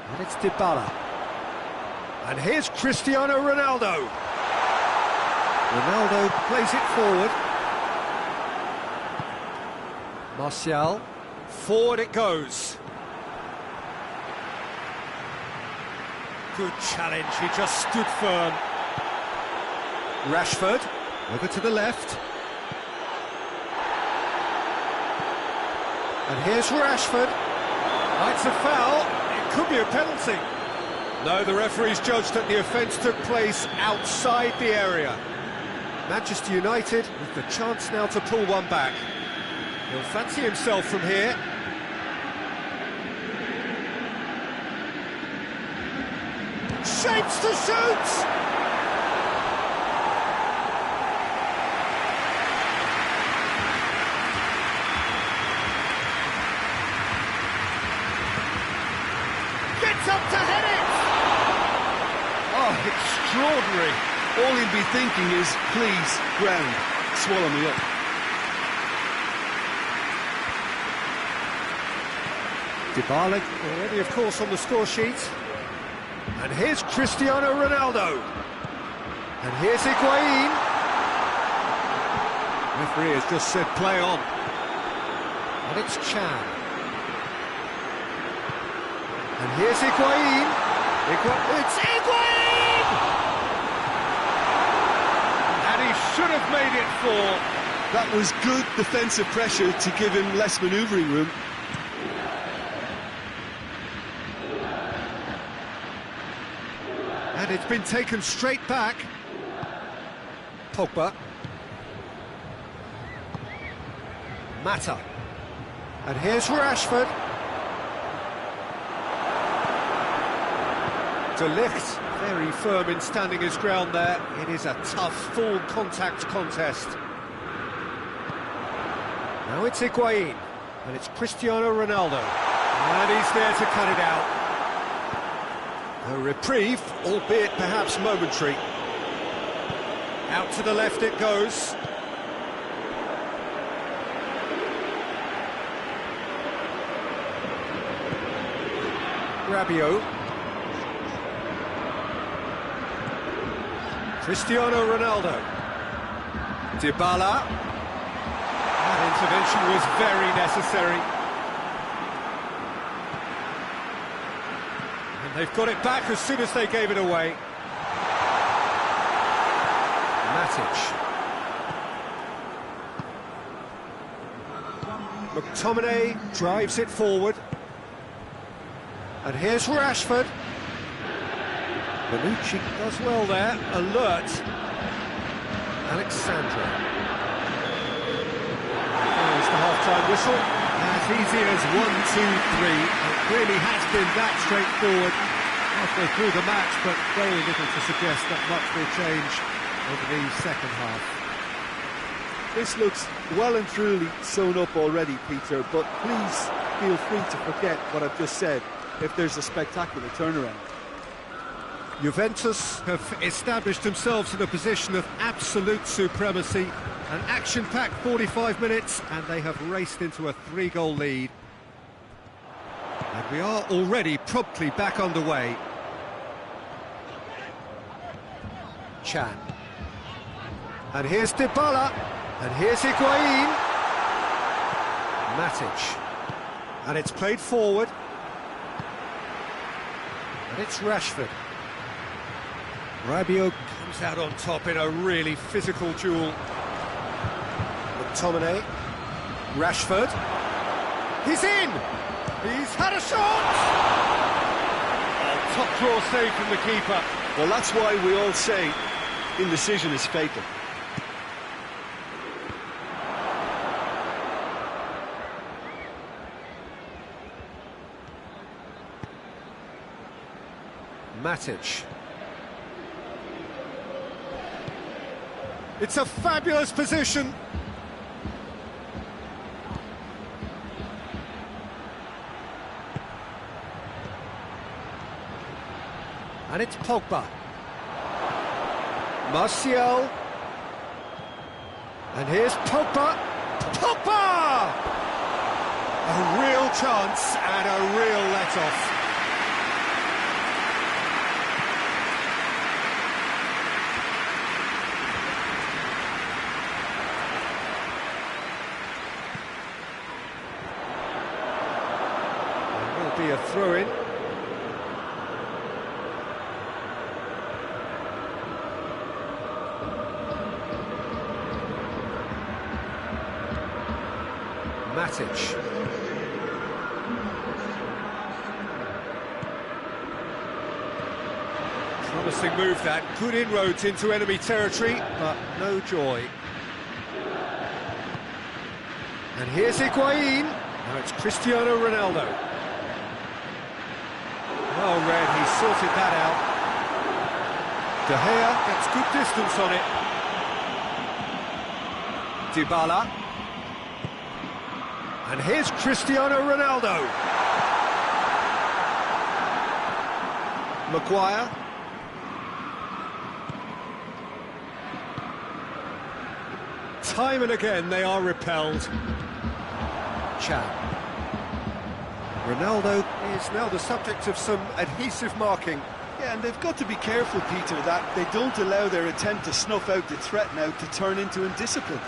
And it's Dybala. And here's Cristiano Ronaldo. Ronaldo plays it forward. Martial. Forward it goes. Good challenge, he just stood firm. Rashford, over to the left. And here's Rashford. That's a foul. It could be a penalty. No, the referee's judged that the offence took place outside the area. Manchester United with the chance now to pull one back. He'll fancy himself from here. Shapes to shoot! Gets up to head it! Oh, extraordinary. All he'd be thinking is, please, ground, swallow me up. Dybala already, of course, on the score sheet. And here's Cristiano Ronaldo. And here's Higuain. Referee has just said play on. And it's Chan. And here's Higuain. It's Higuain! And he should have made it 4. That was good defensive pressure to give him less manoeuvring room. And it's been taken straight back. Pogba. Mata. And here's Rashford. De Ligt, very firm in standing his ground there. It is a tough, full contact contest. Now it's Higuain, and it's Cristiano Ronaldo. And he's there to cut it out. A reprieve, albeit perhaps momentary. Out to the left it goes. Rabiot. Cristiano Ronaldo. Dybala. That intervention was very necessary. And they've got it back as soon as they gave it away. Matic. McTominay drives it forward. And here's Rashford. Bonucci does well there, alert. Alexandra. There's the half-time whistle. As easy as 1, 2, 3. It really has been that straightforward halfway through the match, but very little to suggest that much will change over the second half. This looks well and truly sewn up already, Peter, but please feel free to forget what I've just said if there's a spectacular turnaround. Juventus have established themselves in a position of absolute supremacy. An action-packed 45 minutes, and they have raced into a 3-goal lead. And we are already promptly back underway. Chan. And here's Dybala. And here's Higuain. Matic. And it's played forward. And it's Rashford. Rabiot comes out on top in a really physical duel. McTominay. Rashford. He's in! He's had a shot! Oh, top draw save from the keeper. Well, that's why we all say indecision is fatal. Matic. It's a fabulous position. And it's Pogba. Martial. And here's Pogba. Pogba! A real chance and a real let-off. Be a throw-in. Matic. Promising move that, good inroads into enemy territory, but no joy. And here's Higuain. Now it's Cristiano Ronaldo. Well read, he sorted that out. De Gea gets good distance on it. Dybala. And here's Cristiano Ronaldo. Maguire. Time and again they are repelled. Chan. Ronaldo is now the subject of some adhesive marking. Yeah, and they've got to be careful, Peter, that they don't allow their attempt to snuff out the threat now to turn into indiscipline.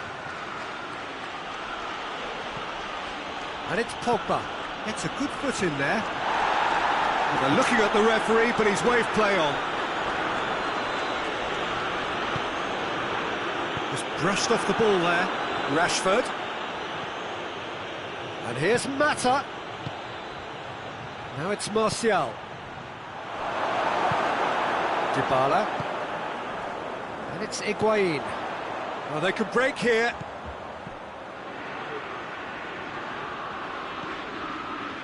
And it's Pogba. Gets a good foot in there. They're looking at the referee, but he's waved play on. Just brushed off the ball there. Rashford. And here's Mata. Now it's Martial. Dybala. And it's Higuain. Well, they could break here.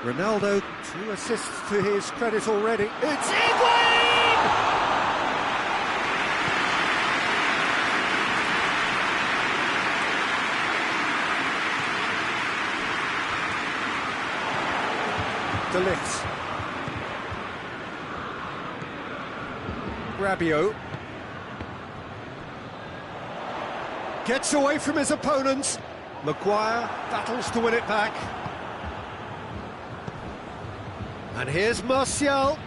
Ronaldo, 2 assists to his credit already. It's Higuain! De Ligt. Rabiot. Gets away from his opponents. Maguire battles to win it back. And here's Martial.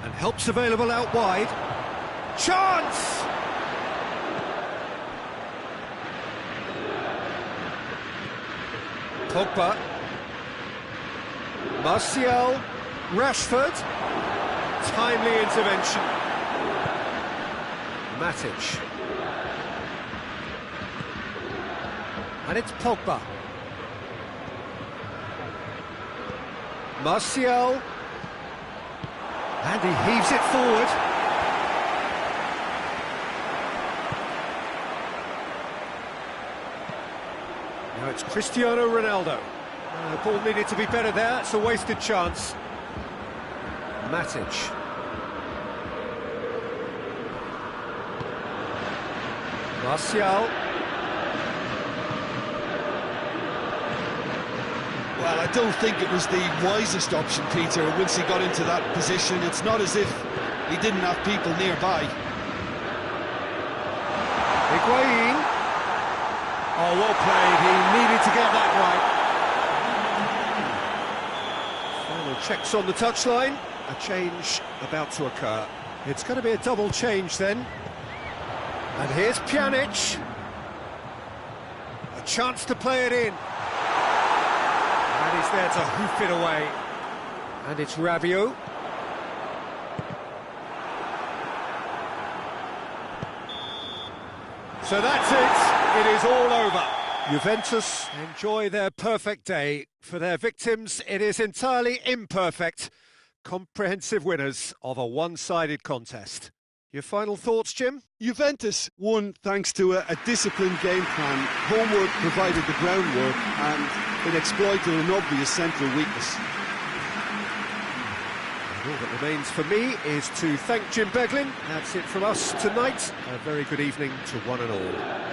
And help's available out wide. Chance! Pogba. Martial. Rashford. Timely intervention. Matic. And it's Pogba. Martial. And he heaves it forward. Now it's Cristiano Ronaldo. The ball needed to be better there, it's a wasted chance. Matic. Martial. Well, I don't think it was the wisest option, Peter, once he got into that position. It's not as if he didn't have people nearby. Higuain. Oh, well played. He needed to get that right. Final checks on the touchline. A change about to occur. It's going to be a double change then. And here's Pjanic. A chance to play it in. And he's there to hoof it away. And it's Rabiot. So that's it. It is all over. Juventus enjoy their perfect day. For their victims, it is entirely imperfect. Comprehensive winners of a one-sided contest. Your final thoughts, Jim? Juventus won thanks to a disciplined game plan. Homework provided the groundwork and it exploited an obvious central weakness. All that remains for me is to thank Jim Beglin. That's it from us tonight. A very good evening to one and all.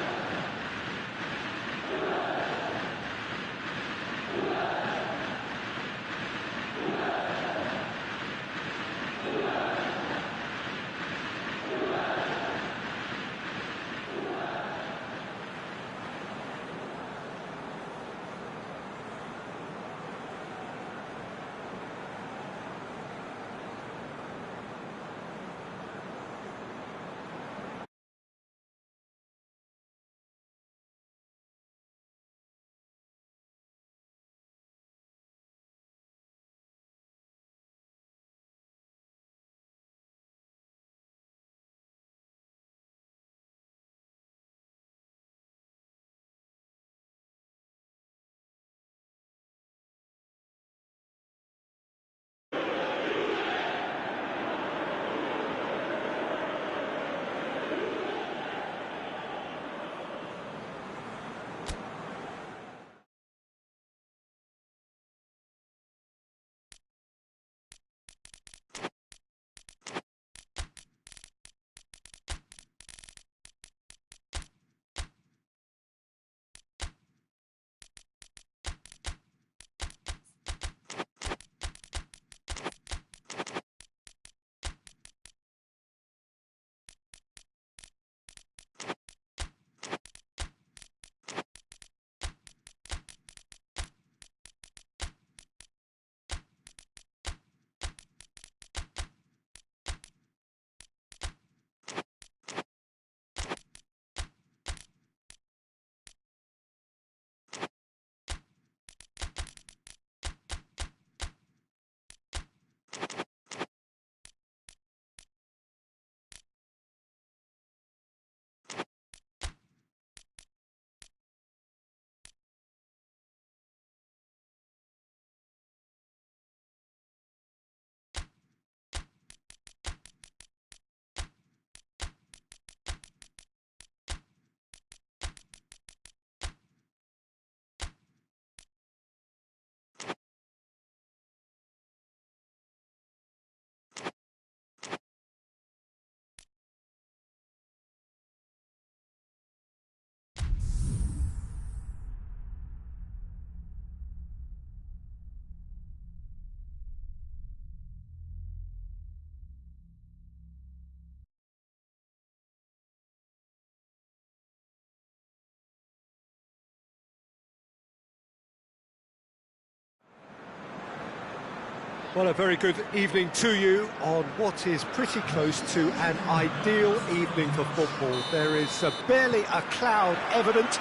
Well, a very good evening to you on what is pretty close to an ideal evening for football. There is barely a cloud evident.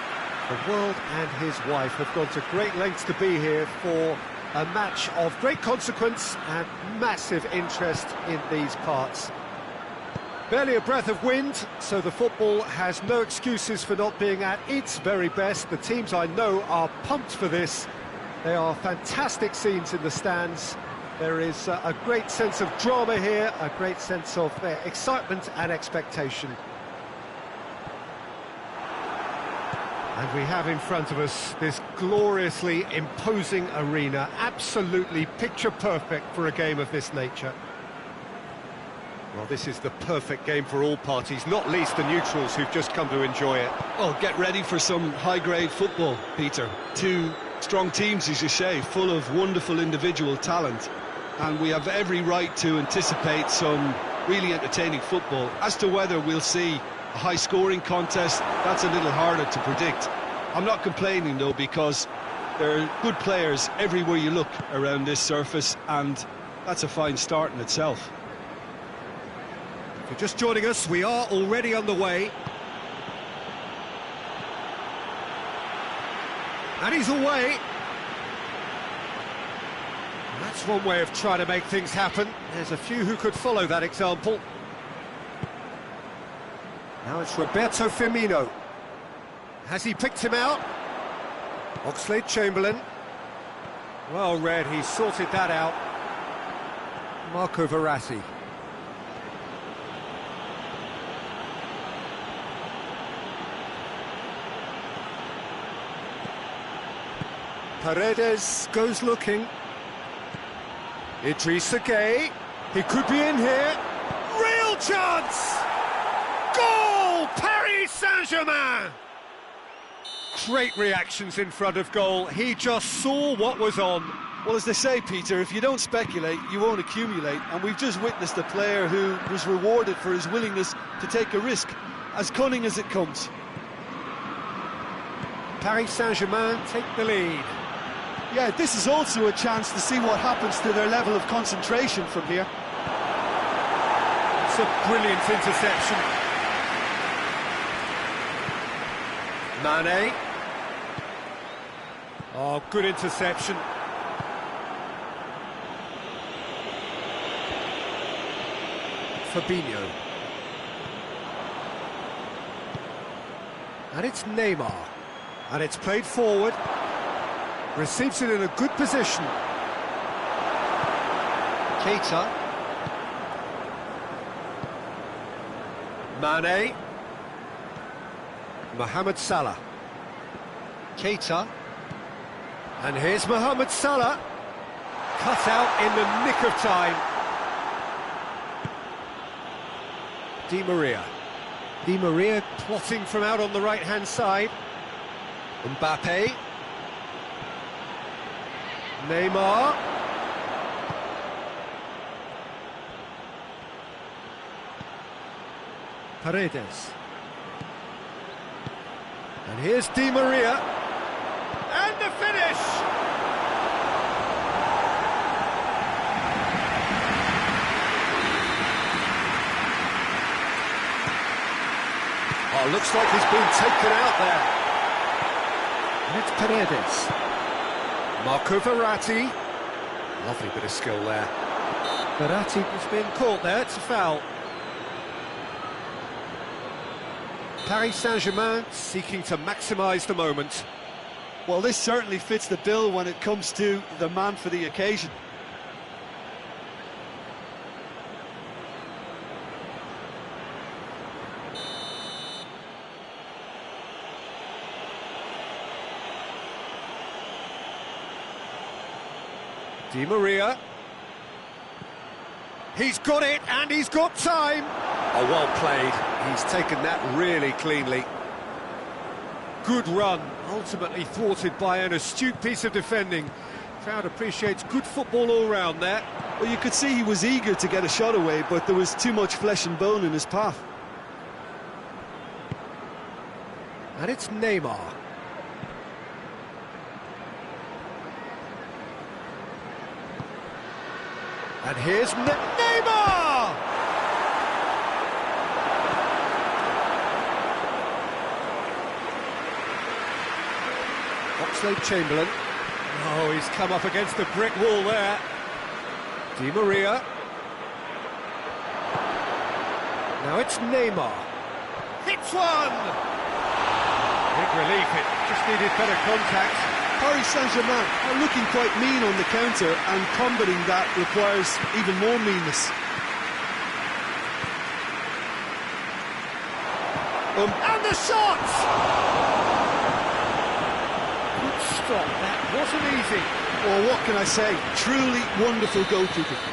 The world and his wife have gone to great lengths to be here for a match of great consequence and massive interest in these parts. Barely a breath of wind, so the football has no excuses for not being at its very best. The teams I know are pumped for this. They are fantastic scenes in the stands. There is a great sense of drama here, a great sense of excitement and expectation. And we have in front of us this gloriously imposing arena, absolutely picture perfect for a game of this nature. Well, this is the perfect game for all parties, not least the neutrals who've just come to enjoy it. Well, get ready for some high-grade football, Peter. Two strong teams, as you say, full of wonderful individual talent. And we have every right to anticipate some really entertaining football. As to whether we'll see a high-scoring contest, that's a little harder to predict. I'm not complaining, though, because there are good players everywhere you look around this surface, and that's a fine start in itself. If you're just joining us, we are already underway. And he's away. That's one way of trying to make things happen. There's a few who could follow that example. Now it's Roberto Firmino. Has he picked him out? Oxlade-Chamberlain. Well read, he sorted that out. Marco Verratti. Paredes goes looking. Idrissa Gueye, he could be in here. Real chance! Goal! Paris Saint-Germain! Great reactions in front of goal. He just saw what was on. Well, as they say, Peter, if you don't speculate, you won't accumulate. And we've just witnessed a player who was rewarded for his willingness to take a risk, as cunning as it comes. Paris Saint-Germain take the lead. Yeah, this is also a chance to see what happens to their level of concentration from here. It's a brilliant interception. Mane. Oh, good interception. Fabinho. And it's Neymar. And it's played forward. Receives it in a good position. Keita. Mane. Mohamed Salah. Keita. And here's Mohamed Salah. Cut out in the nick of time. Di Maria. Di Maria plotting from out on the right-hand side. Mbappe. Neymar. Paredes. And here's Di Maria. And the finish! Oh, looks like he's been taken out there. And it's Paredes. Marco Verratti. Lovely bit of skill there. Verratti has been caught there, it's a foul. Paris Saint-Germain seeking to maximise the moment. Well, this certainly fits the bill when it comes to the man for the occasion. Di Maria. He's got it, and he's got time. Oh, well played. He's taken that really cleanly. Good run, ultimately thwarted by an astute piece of defending. Crowd appreciates good football all round there. Well, you could see he was eager to get a shot away, but there was too much flesh and bone in his path. And it's Neymar. And here's Neymar! Oxlade-Chamberlain. Oh, he's come up against the brick wall there. Di Maria. Now it's Neymar. Hits one! Big relief, it just needed better contact. Paris Saint-Germain are looking quite mean on the counter, and combating that requires even more meanness. And the shot! Good stop, that wasn't easy. Well, what can I say? Truly wonderful goalkeeping.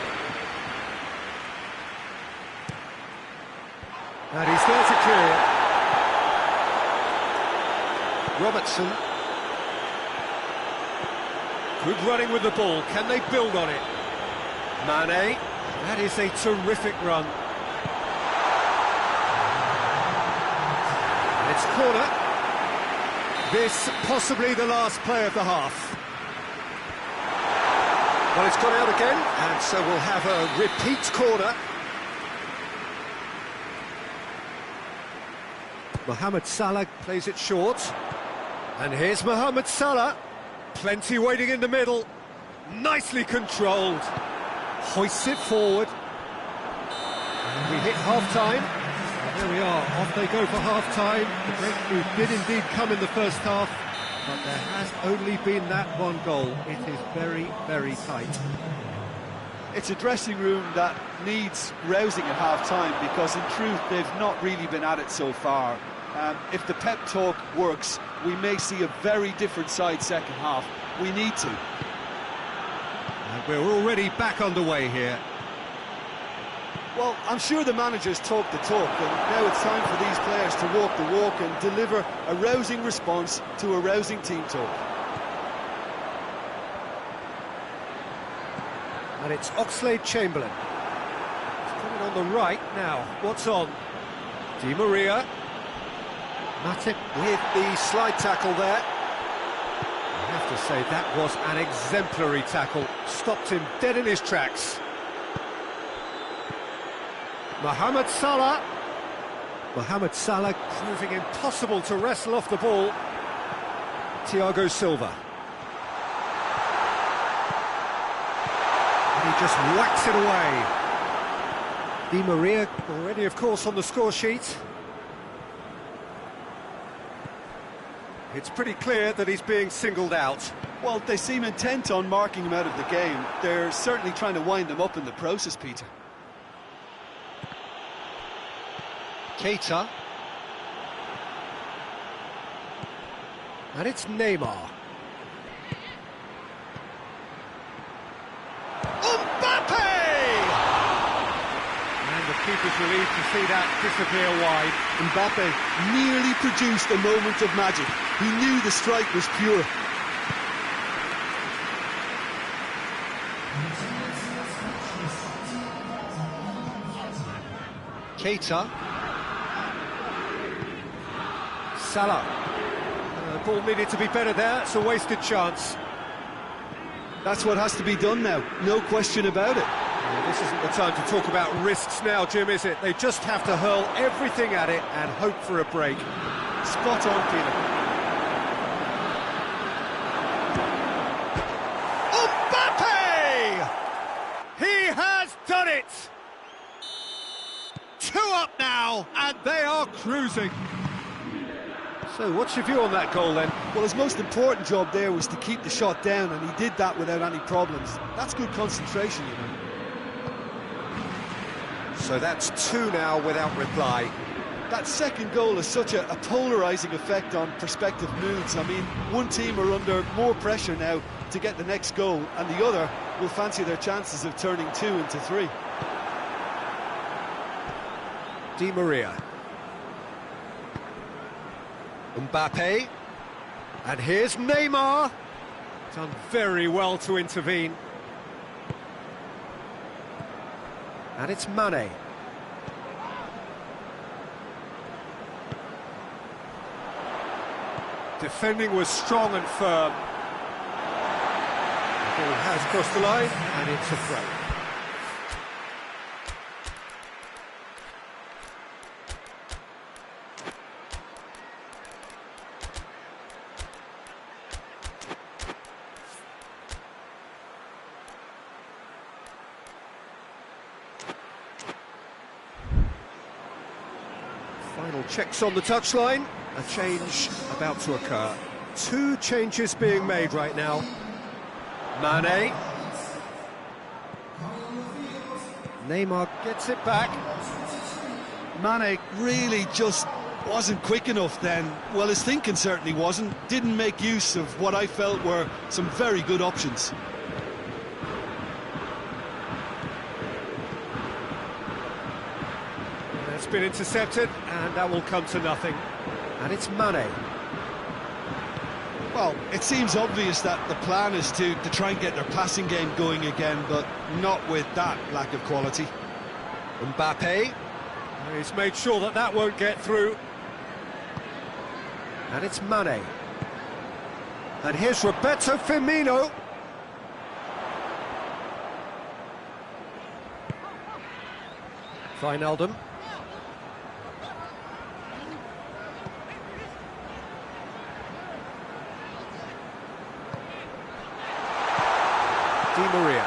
And he's there to clear it. Robertson. Good running with the ball. Can they build on it? Mane. That is a terrific run. It's corner. This possibly the last play of the half. Well, it's gone out again, and so we'll have a repeat corner. Mohamed Salah plays it short. And here's Mohamed Salah. Plenty waiting in the middle. Nicely controlled. Hoists it forward. And we hit half-time. And there we are, off they go for half-time. The breakthrough did indeed come in the first half, but there has only been that one goal. It is very, very tight. It's a dressing room that needs rousing at half-time, because in truth they've not really been at it so far. If the pep talk works, we may see a very different side second half. We need to. And we're already back underway here. Well, I'm sure the managers talk the talk, and now it's time for these players to walk the walk and deliver a rousing response to a rousing team talk. And it's Oxlade-Chamberlain. He's coming on the right now. What's on? Di Maria. Matip with the slide tackle there. I have to say, that was an exemplary tackle. Stopped him dead in his tracks. Mohamed Salah. Mohamed Salah proving impossible to wrestle off the ball. Thiago Silva. And he just whacks it away. Di Maria already, of course, on the score sheet. It's pretty clear that he's being singled out. Well, they seem intent on marking him out of the game. They're certainly trying to wind him up in the process, Peter. Keita. And it's Neymar. Mbappe! And the keeper's relieved to see that disappear wide. Mbappe nearly produced a moment of magic. He knew the strike was pure. Keita. Salah. The ball needed to be better there. It's a wasted chance. That's what has to be done now, no question about it. Well, this isn't the time to talk about risks now, Jim, is it? They just have to hurl everything at it and hope for a break. Spot on, Peter. Mbappe! He has done it! 2 up now, and they are cruising. So what's your view on that goal then? Well, his most important job there was to keep the shot down, and he did that without any problems. That's good concentration, you know. So that's 2 now without reply. That second goal has such a polarising effect on prospective moods. I mean, one team are under more pressure now to get the next goal, and the other will fancy their chances of turning 2 into 3. Di Maria. Mbappe. And here's Neymar. Done very well to intervene. And it's Mane. Defending was strong and firm. The ball has crossed the line, and it's a throw. Final checks on the touchline. A change about to occur. Two changes being made right now. Mane. Neymar gets it back. Mane really just wasn't quick enough then. Well, his thinking certainly wasn't. Didn't make use of what I felt were some very good options. That's been intercepted, and that will come to nothing. And it's Mane. Well, it seems obvious that the plan is to try and get their passing game going again, but not with that lack of quality. Mbappe. He's made sure that that won't get through. And it's Mane. And here's Roberto Firmino. Wijnaldum. Di Maria.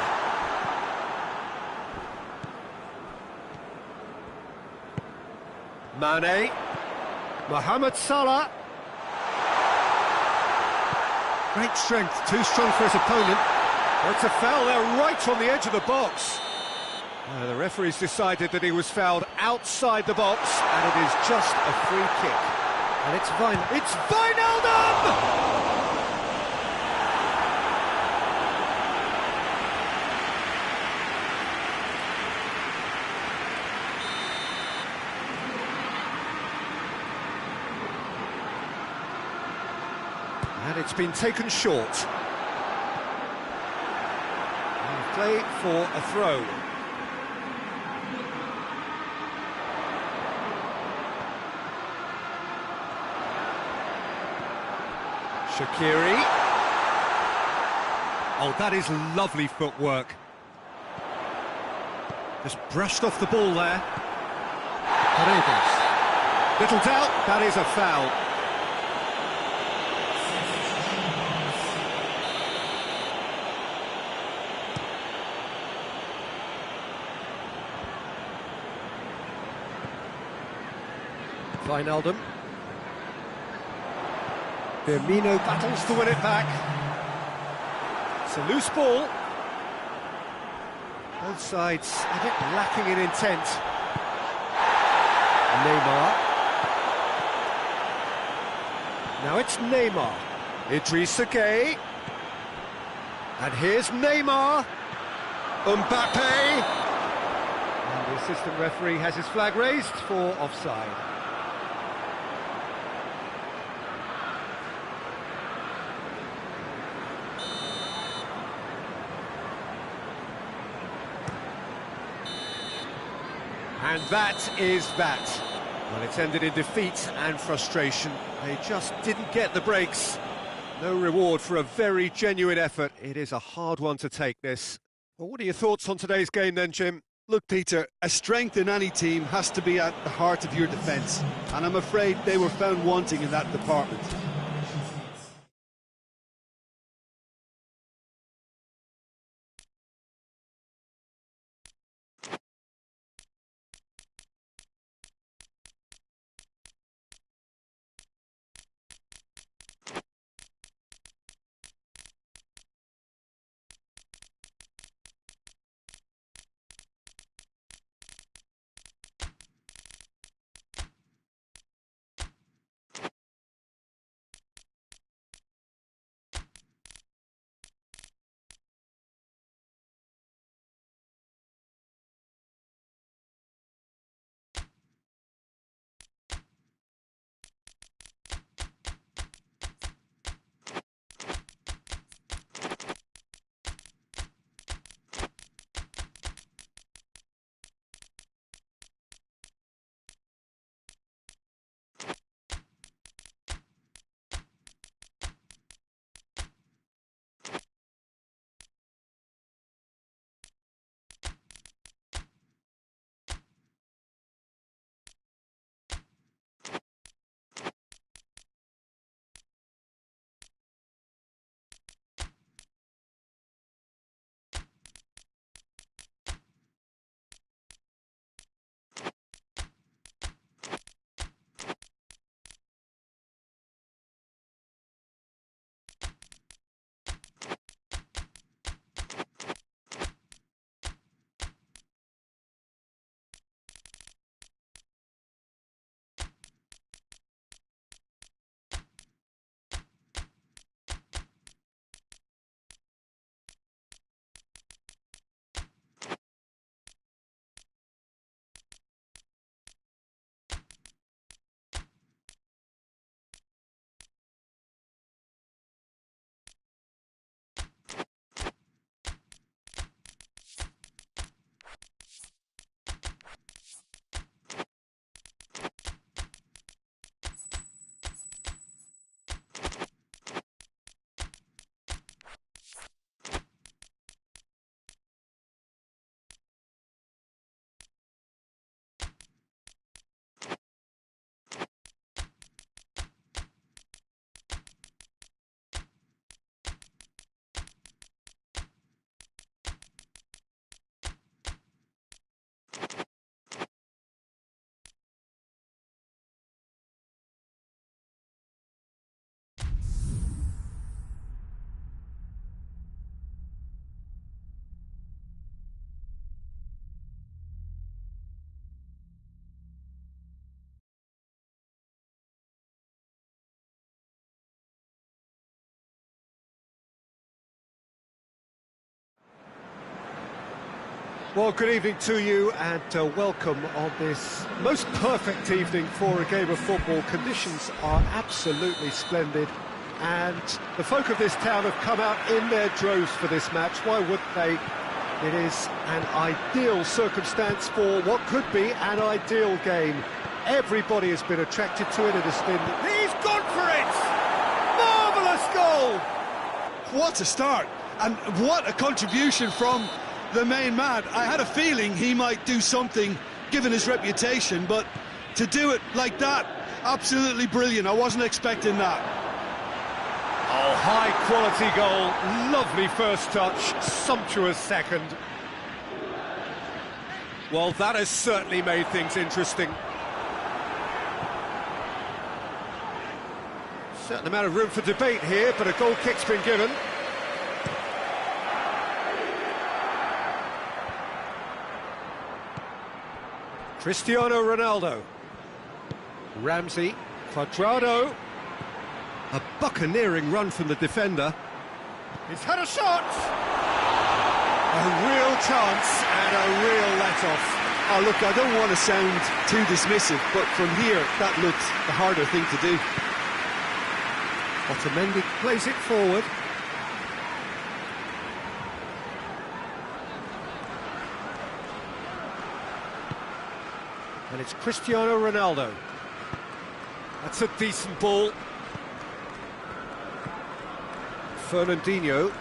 Mane. Mohamed Salah. Great strength, too strong for his opponent. Oh, it's a foul there right on the edge of the box. The referee's decided that he was fouled outside the box, and it is just a free kick. And it's Wijnaldum! And it's been taken short. And play for a throw. Shaqiri. Oh, that is lovely footwork. Just brushed off the ball there. Paredes. Little doubt, that is a foul. Wijnaldum. Firmino battles to win it back. It's a loose ball. Both sides a bit lacking in intent. Neymar. Now it's Neymar. Idrissa Gueye. And here's Neymar. Mbappe. And the assistant referee has his flag raised for offside. And that is that. Well, it's ended in defeat and frustration. They just didn't get the breaks. No reward for a very genuine effort. It is a hard one to take, this. Well, what are your thoughts on today's game then, Jim? Look, Peter, a strength in any team has to be at the heart of your defence, and I'm afraid they were found wanting in that department. Well, good evening to you and welcome on this most perfect evening for a game of football. Conditions are absolutely splendid and the folk of this town have come out in their droves for this match. Why wouldn't they? It is an ideal circumstance for what could be an ideal game. Everybody has been attracted to it. It has been... He's gone for it! Marvellous goal! What a start, and what a contribution from the main man. I had a feeling he might do something, given his reputation, but to do it like that, absolutely brilliant. I wasn't expecting that. Oh, high-quality goal, lovely first touch, sumptuous second. Well, that has certainly made things interesting. Certain amount of room for debate here, but a goal kick's been given. Cristiano Ronaldo. Ramsey. Cuadrado. A buccaneering run from the defender. He's had a shot! A real chance and a real let-off. Oh, look, I don't want to sound too dismissive, but from here, that looked the harder thing to do. Otamendi plays it forward. And it's Cristiano Ronaldo. That's a decent ball. Fernandinho.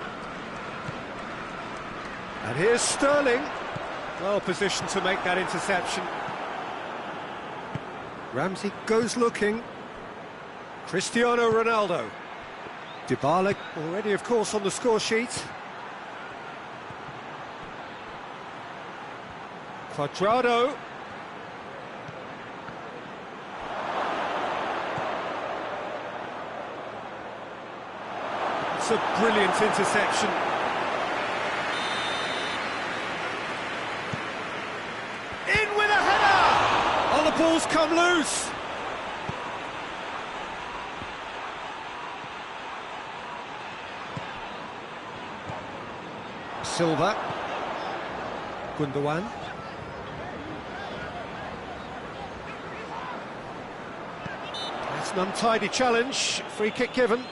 And here's Sterling. Well positioned to make that interception. Ramsey goes looking. Cristiano Ronaldo. Dybala already, of course, on the score sheet. Cuadrado. It's a brilliant interception. In with a header! Oh, the ball's come loose. Silva. Gundogan. That's an untidy challenge. Free kick given.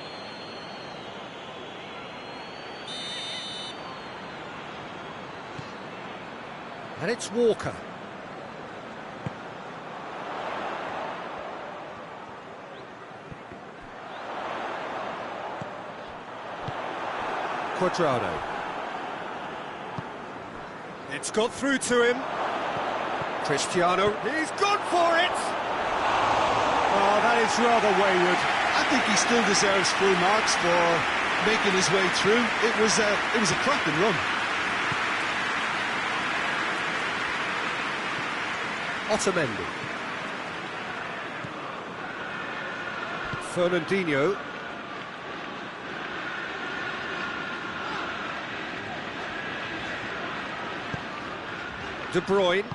And it's Walker. Cuadrado. It's got through to him. Cristiano. He's gone for it! Oh, that is rather wayward. I think he still deserves full marks for making his way through. It was a cracking run. Otamendi. Fernandinho. De Bruyne.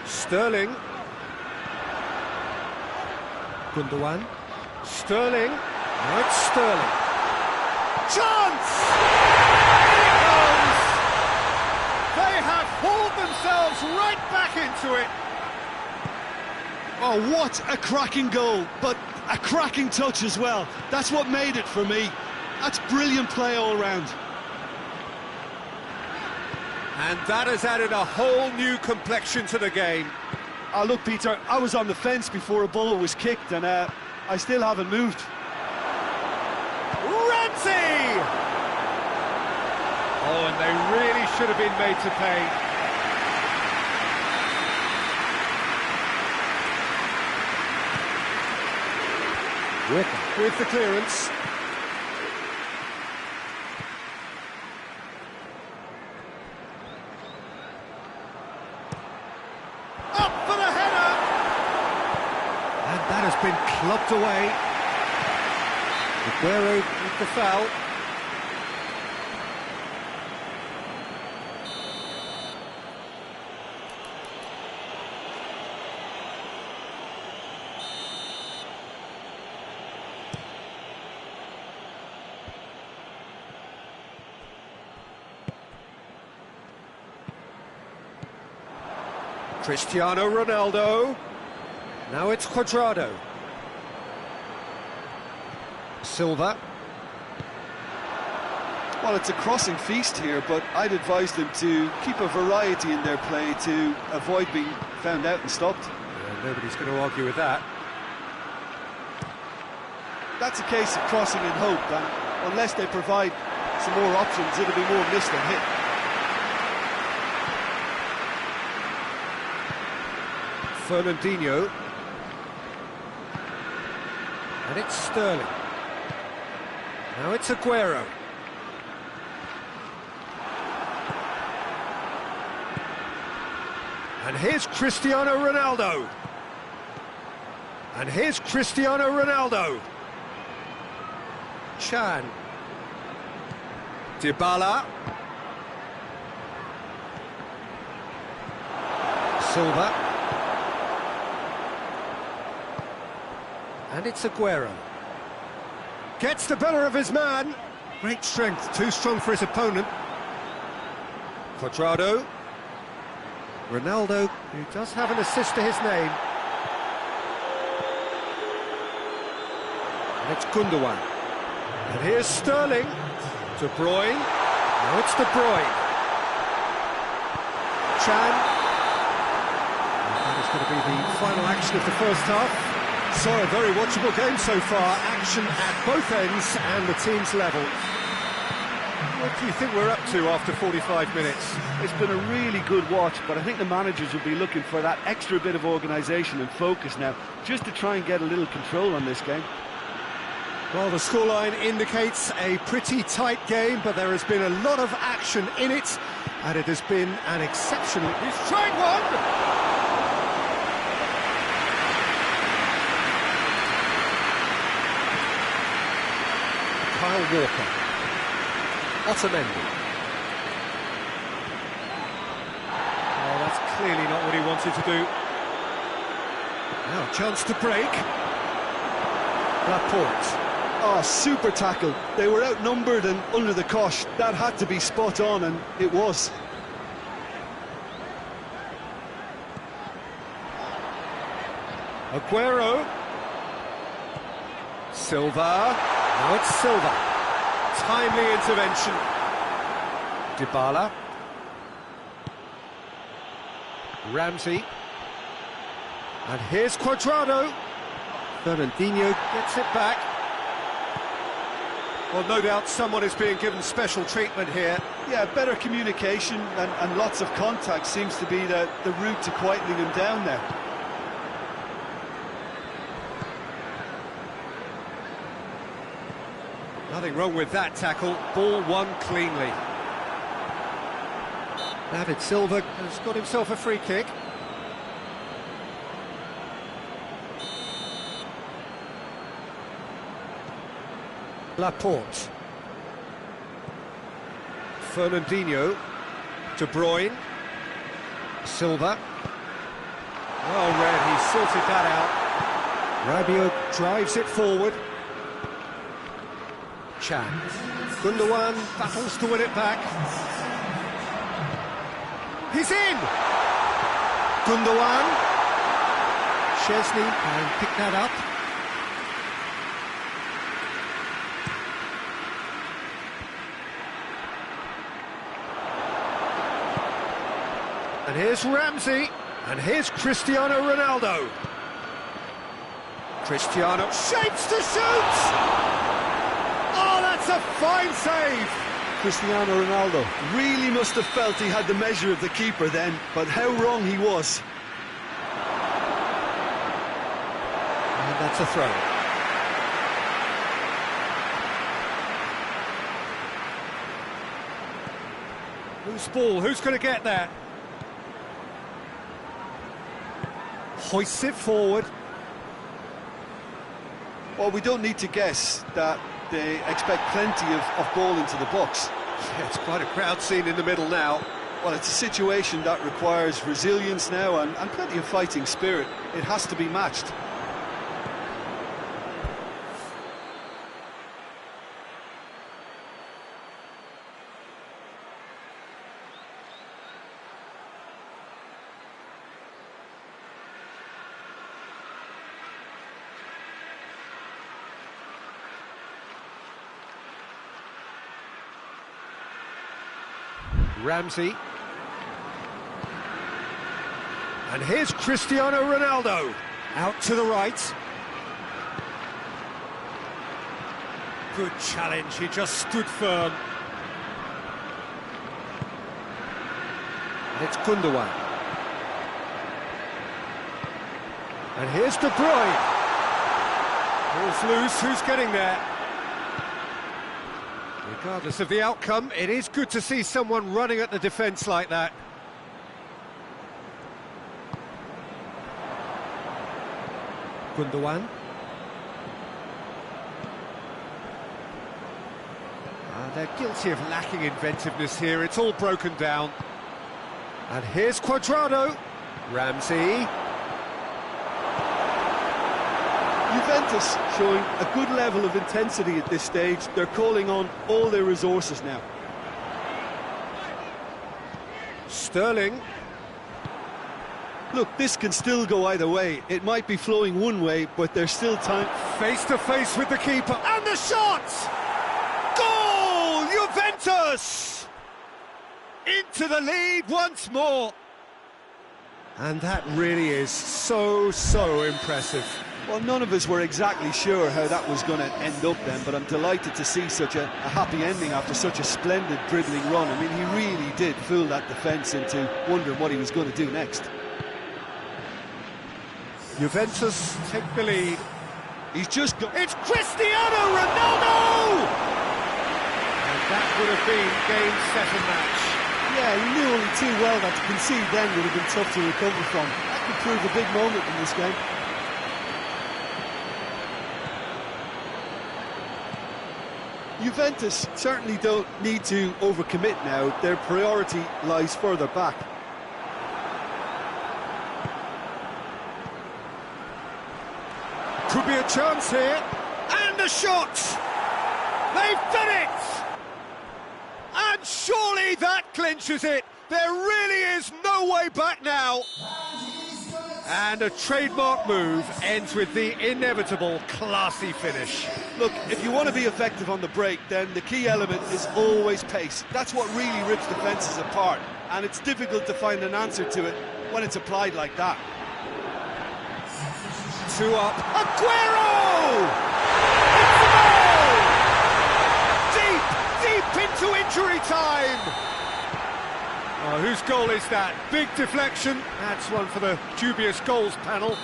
Sterling. Gundogan. Sterling. Now it's Sterling. Chance! In it goes! They have hauled themselves right back into it. Oh, what a cracking goal, but a cracking touch as well. That's what made it for me. That's brilliant play all round. And that has added a whole new complexion to the game. Oh, look, Peter, I was on the fence before a bullet was kicked, and I still haven't moved. Ramsey! Oh, and they really should have been made to pay. With the clearance. Up for the header! And that has been clubbed away. Aguero with the foul. Cristiano Ronaldo. Now it's Cuadrado. Silva. Well, it's a crossing feast here, but I'd advise them to keep a variety in their play to avoid being found out and stopped. Yeah, nobody's going to argue with that. That's a case of crossing in hope, and unless they provide some more options, it'll be more missed than hit. Fernandinho. And it's Sterling. Now it's Aguero. And here's Cristiano Ronaldo. And here's Cristiano Ronaldo. Chan. Dybala. Silva. And it's Aguero. Gets the better of his man. Great strength, too strong for his opponent. Cuadrado. Ronaldo, who does have an assist to his name. And it's Gundogan. And here's Sterling. De Bruyne. Now it's De Bruyne. Chan. And that is going to be the final action of the first half. So a very watchable game so far. Action at both ends and the team's level. What do you think we're up to after 45 minutes? It's been a really good watch, but I think the managers will be looking for that extra bit of organisation and focus now, just to try and get a little control on this game. Well, the scoreline indicates a pretty tight game, but there has been a lot of action in it, and it has been an exceptional... He's trying one! Kyle Walker. Otamendi. Oh, that's clearly not what he wanted to do. Now, chance to break. Laporte. Oh, super tackle. They were outnumbered and under the cosh. That had to be spot on, and it was. Aguero. Silva. Now it's Silva. Timely intervention. Dybala. Ramsey. And here's Cuadrado. Fernandinho gets it back. Well, no doubt someone is being given special treatment here. Yeah, better communication and lots of contact seems to be the route to quietening him down there. Nothing wrong with that tackle. Ball won cleanly. David Silva has got himself a free kick. Laporte. Fernandinho. De Bruyne. Silva. Well read, he sorted that out. Rabiot drives it forward. Chan. Gundogan battles to win it back. He's in! Gundogan. Chesney can pick that up. And here's Ramsey. And here's Cristiano Ronaldo. Cristiano shapes to shoot! Oh, that's a fine save! Cristiano Ronaldo really must have felt he had the measure of the keeper then, but how wrong he was. And that's a throw. Whose ball? Who's going to get that? Hoists it forward. Well, we don't need to guess that they expect plenty of ball into the box. Yeah, it's quite a crowd scene in the middle now. Well, it's a situation that requires resilience now and plenty of fighting spirit. It has to be matched. Ramsey. And here's Cristiano Ronaldo. Out to the right. Good challenge, he just stood firm. And it's Gundogan. And here's De Bruyne. Ball's loose, who's getting there? Regardless of the outcome, it is good to see someone running at the defence like that. Gundogan. They're guilty of lacking inventiveness here, it's all broken down. And here's Cuadrado. Ramsey. Juventus showing a good level of intensity at this stage. They're calling on all their resources now. Sterling. Look, this can still go either way. It might be flowing one way, but there's still time. Face to face with the keeper. And the shot! Goal! Juventus! Into the lead once more. And that really is so impressive. Well, none of us were exactly sure how that was going to end up then, but I'm delighted to see such a happy ending after such a splendid dribbling run. I mean, he really did fool that defence into wondering what he was going to do next. Juventus take the lead. He's just got... It's Cristiano Ronaldo! And that would have been game, set and match. Yeah, he knew only too well that to concede then would have been tough to recover from. That could prove a big moment in this game. Juventus certainly don't need to overcommit now. Their priority lies further back. Could be a chance here. And a shot! They've done it! And surely that clinches it. There really is no way back now. And a trademark move ends with the inevitable classy finish. Look, if you want to be effective on the break, then the key element is always pace. That's what really rips defences apart, and it's difficult to find an answer to it when it's applied like that. Two up. Aguero! It's a goal! Deep into injury time! Oh, whose goal is that? Big deflection. That's one for the dubious goals panel.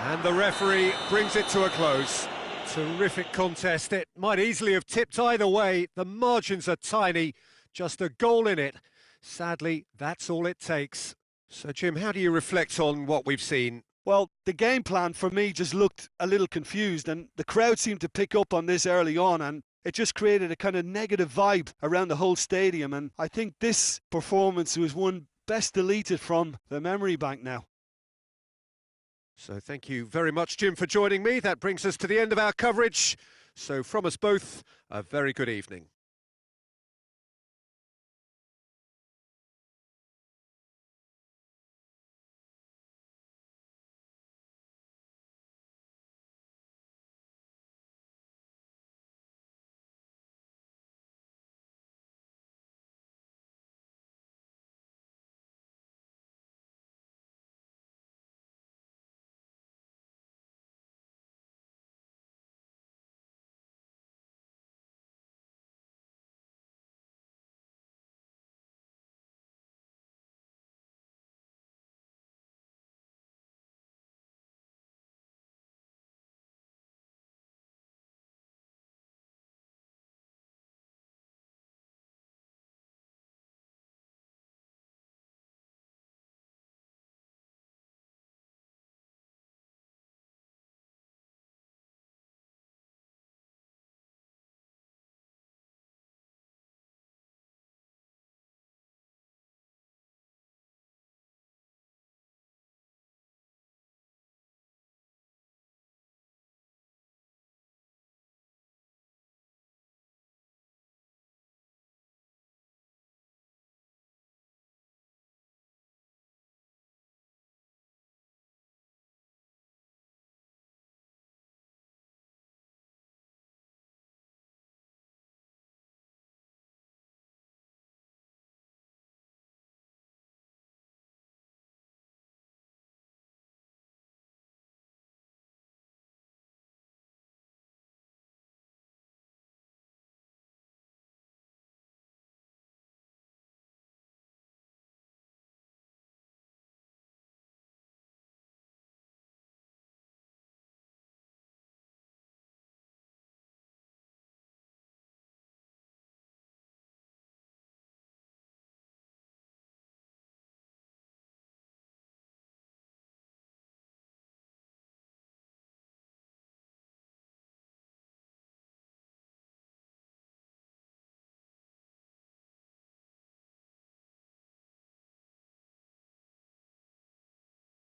And the referee brings it to a close. Terrific contest. It might easily have tipped either way. The margins are tiny. Just a goal in it. Sadly, that's all it takes. So, Jim, how do you reflect on what we've seen? Well, the game plan for me just looked a little confused, and the crowd seemed to pick up on this early on, and it just created a kind of negative vibe around the whole stadium, and I think this performance was one best deleted from the memory bank now. So thank you very much, Jim, for joining me. That brings us to the end of our coverage. So from us both, a very good evening.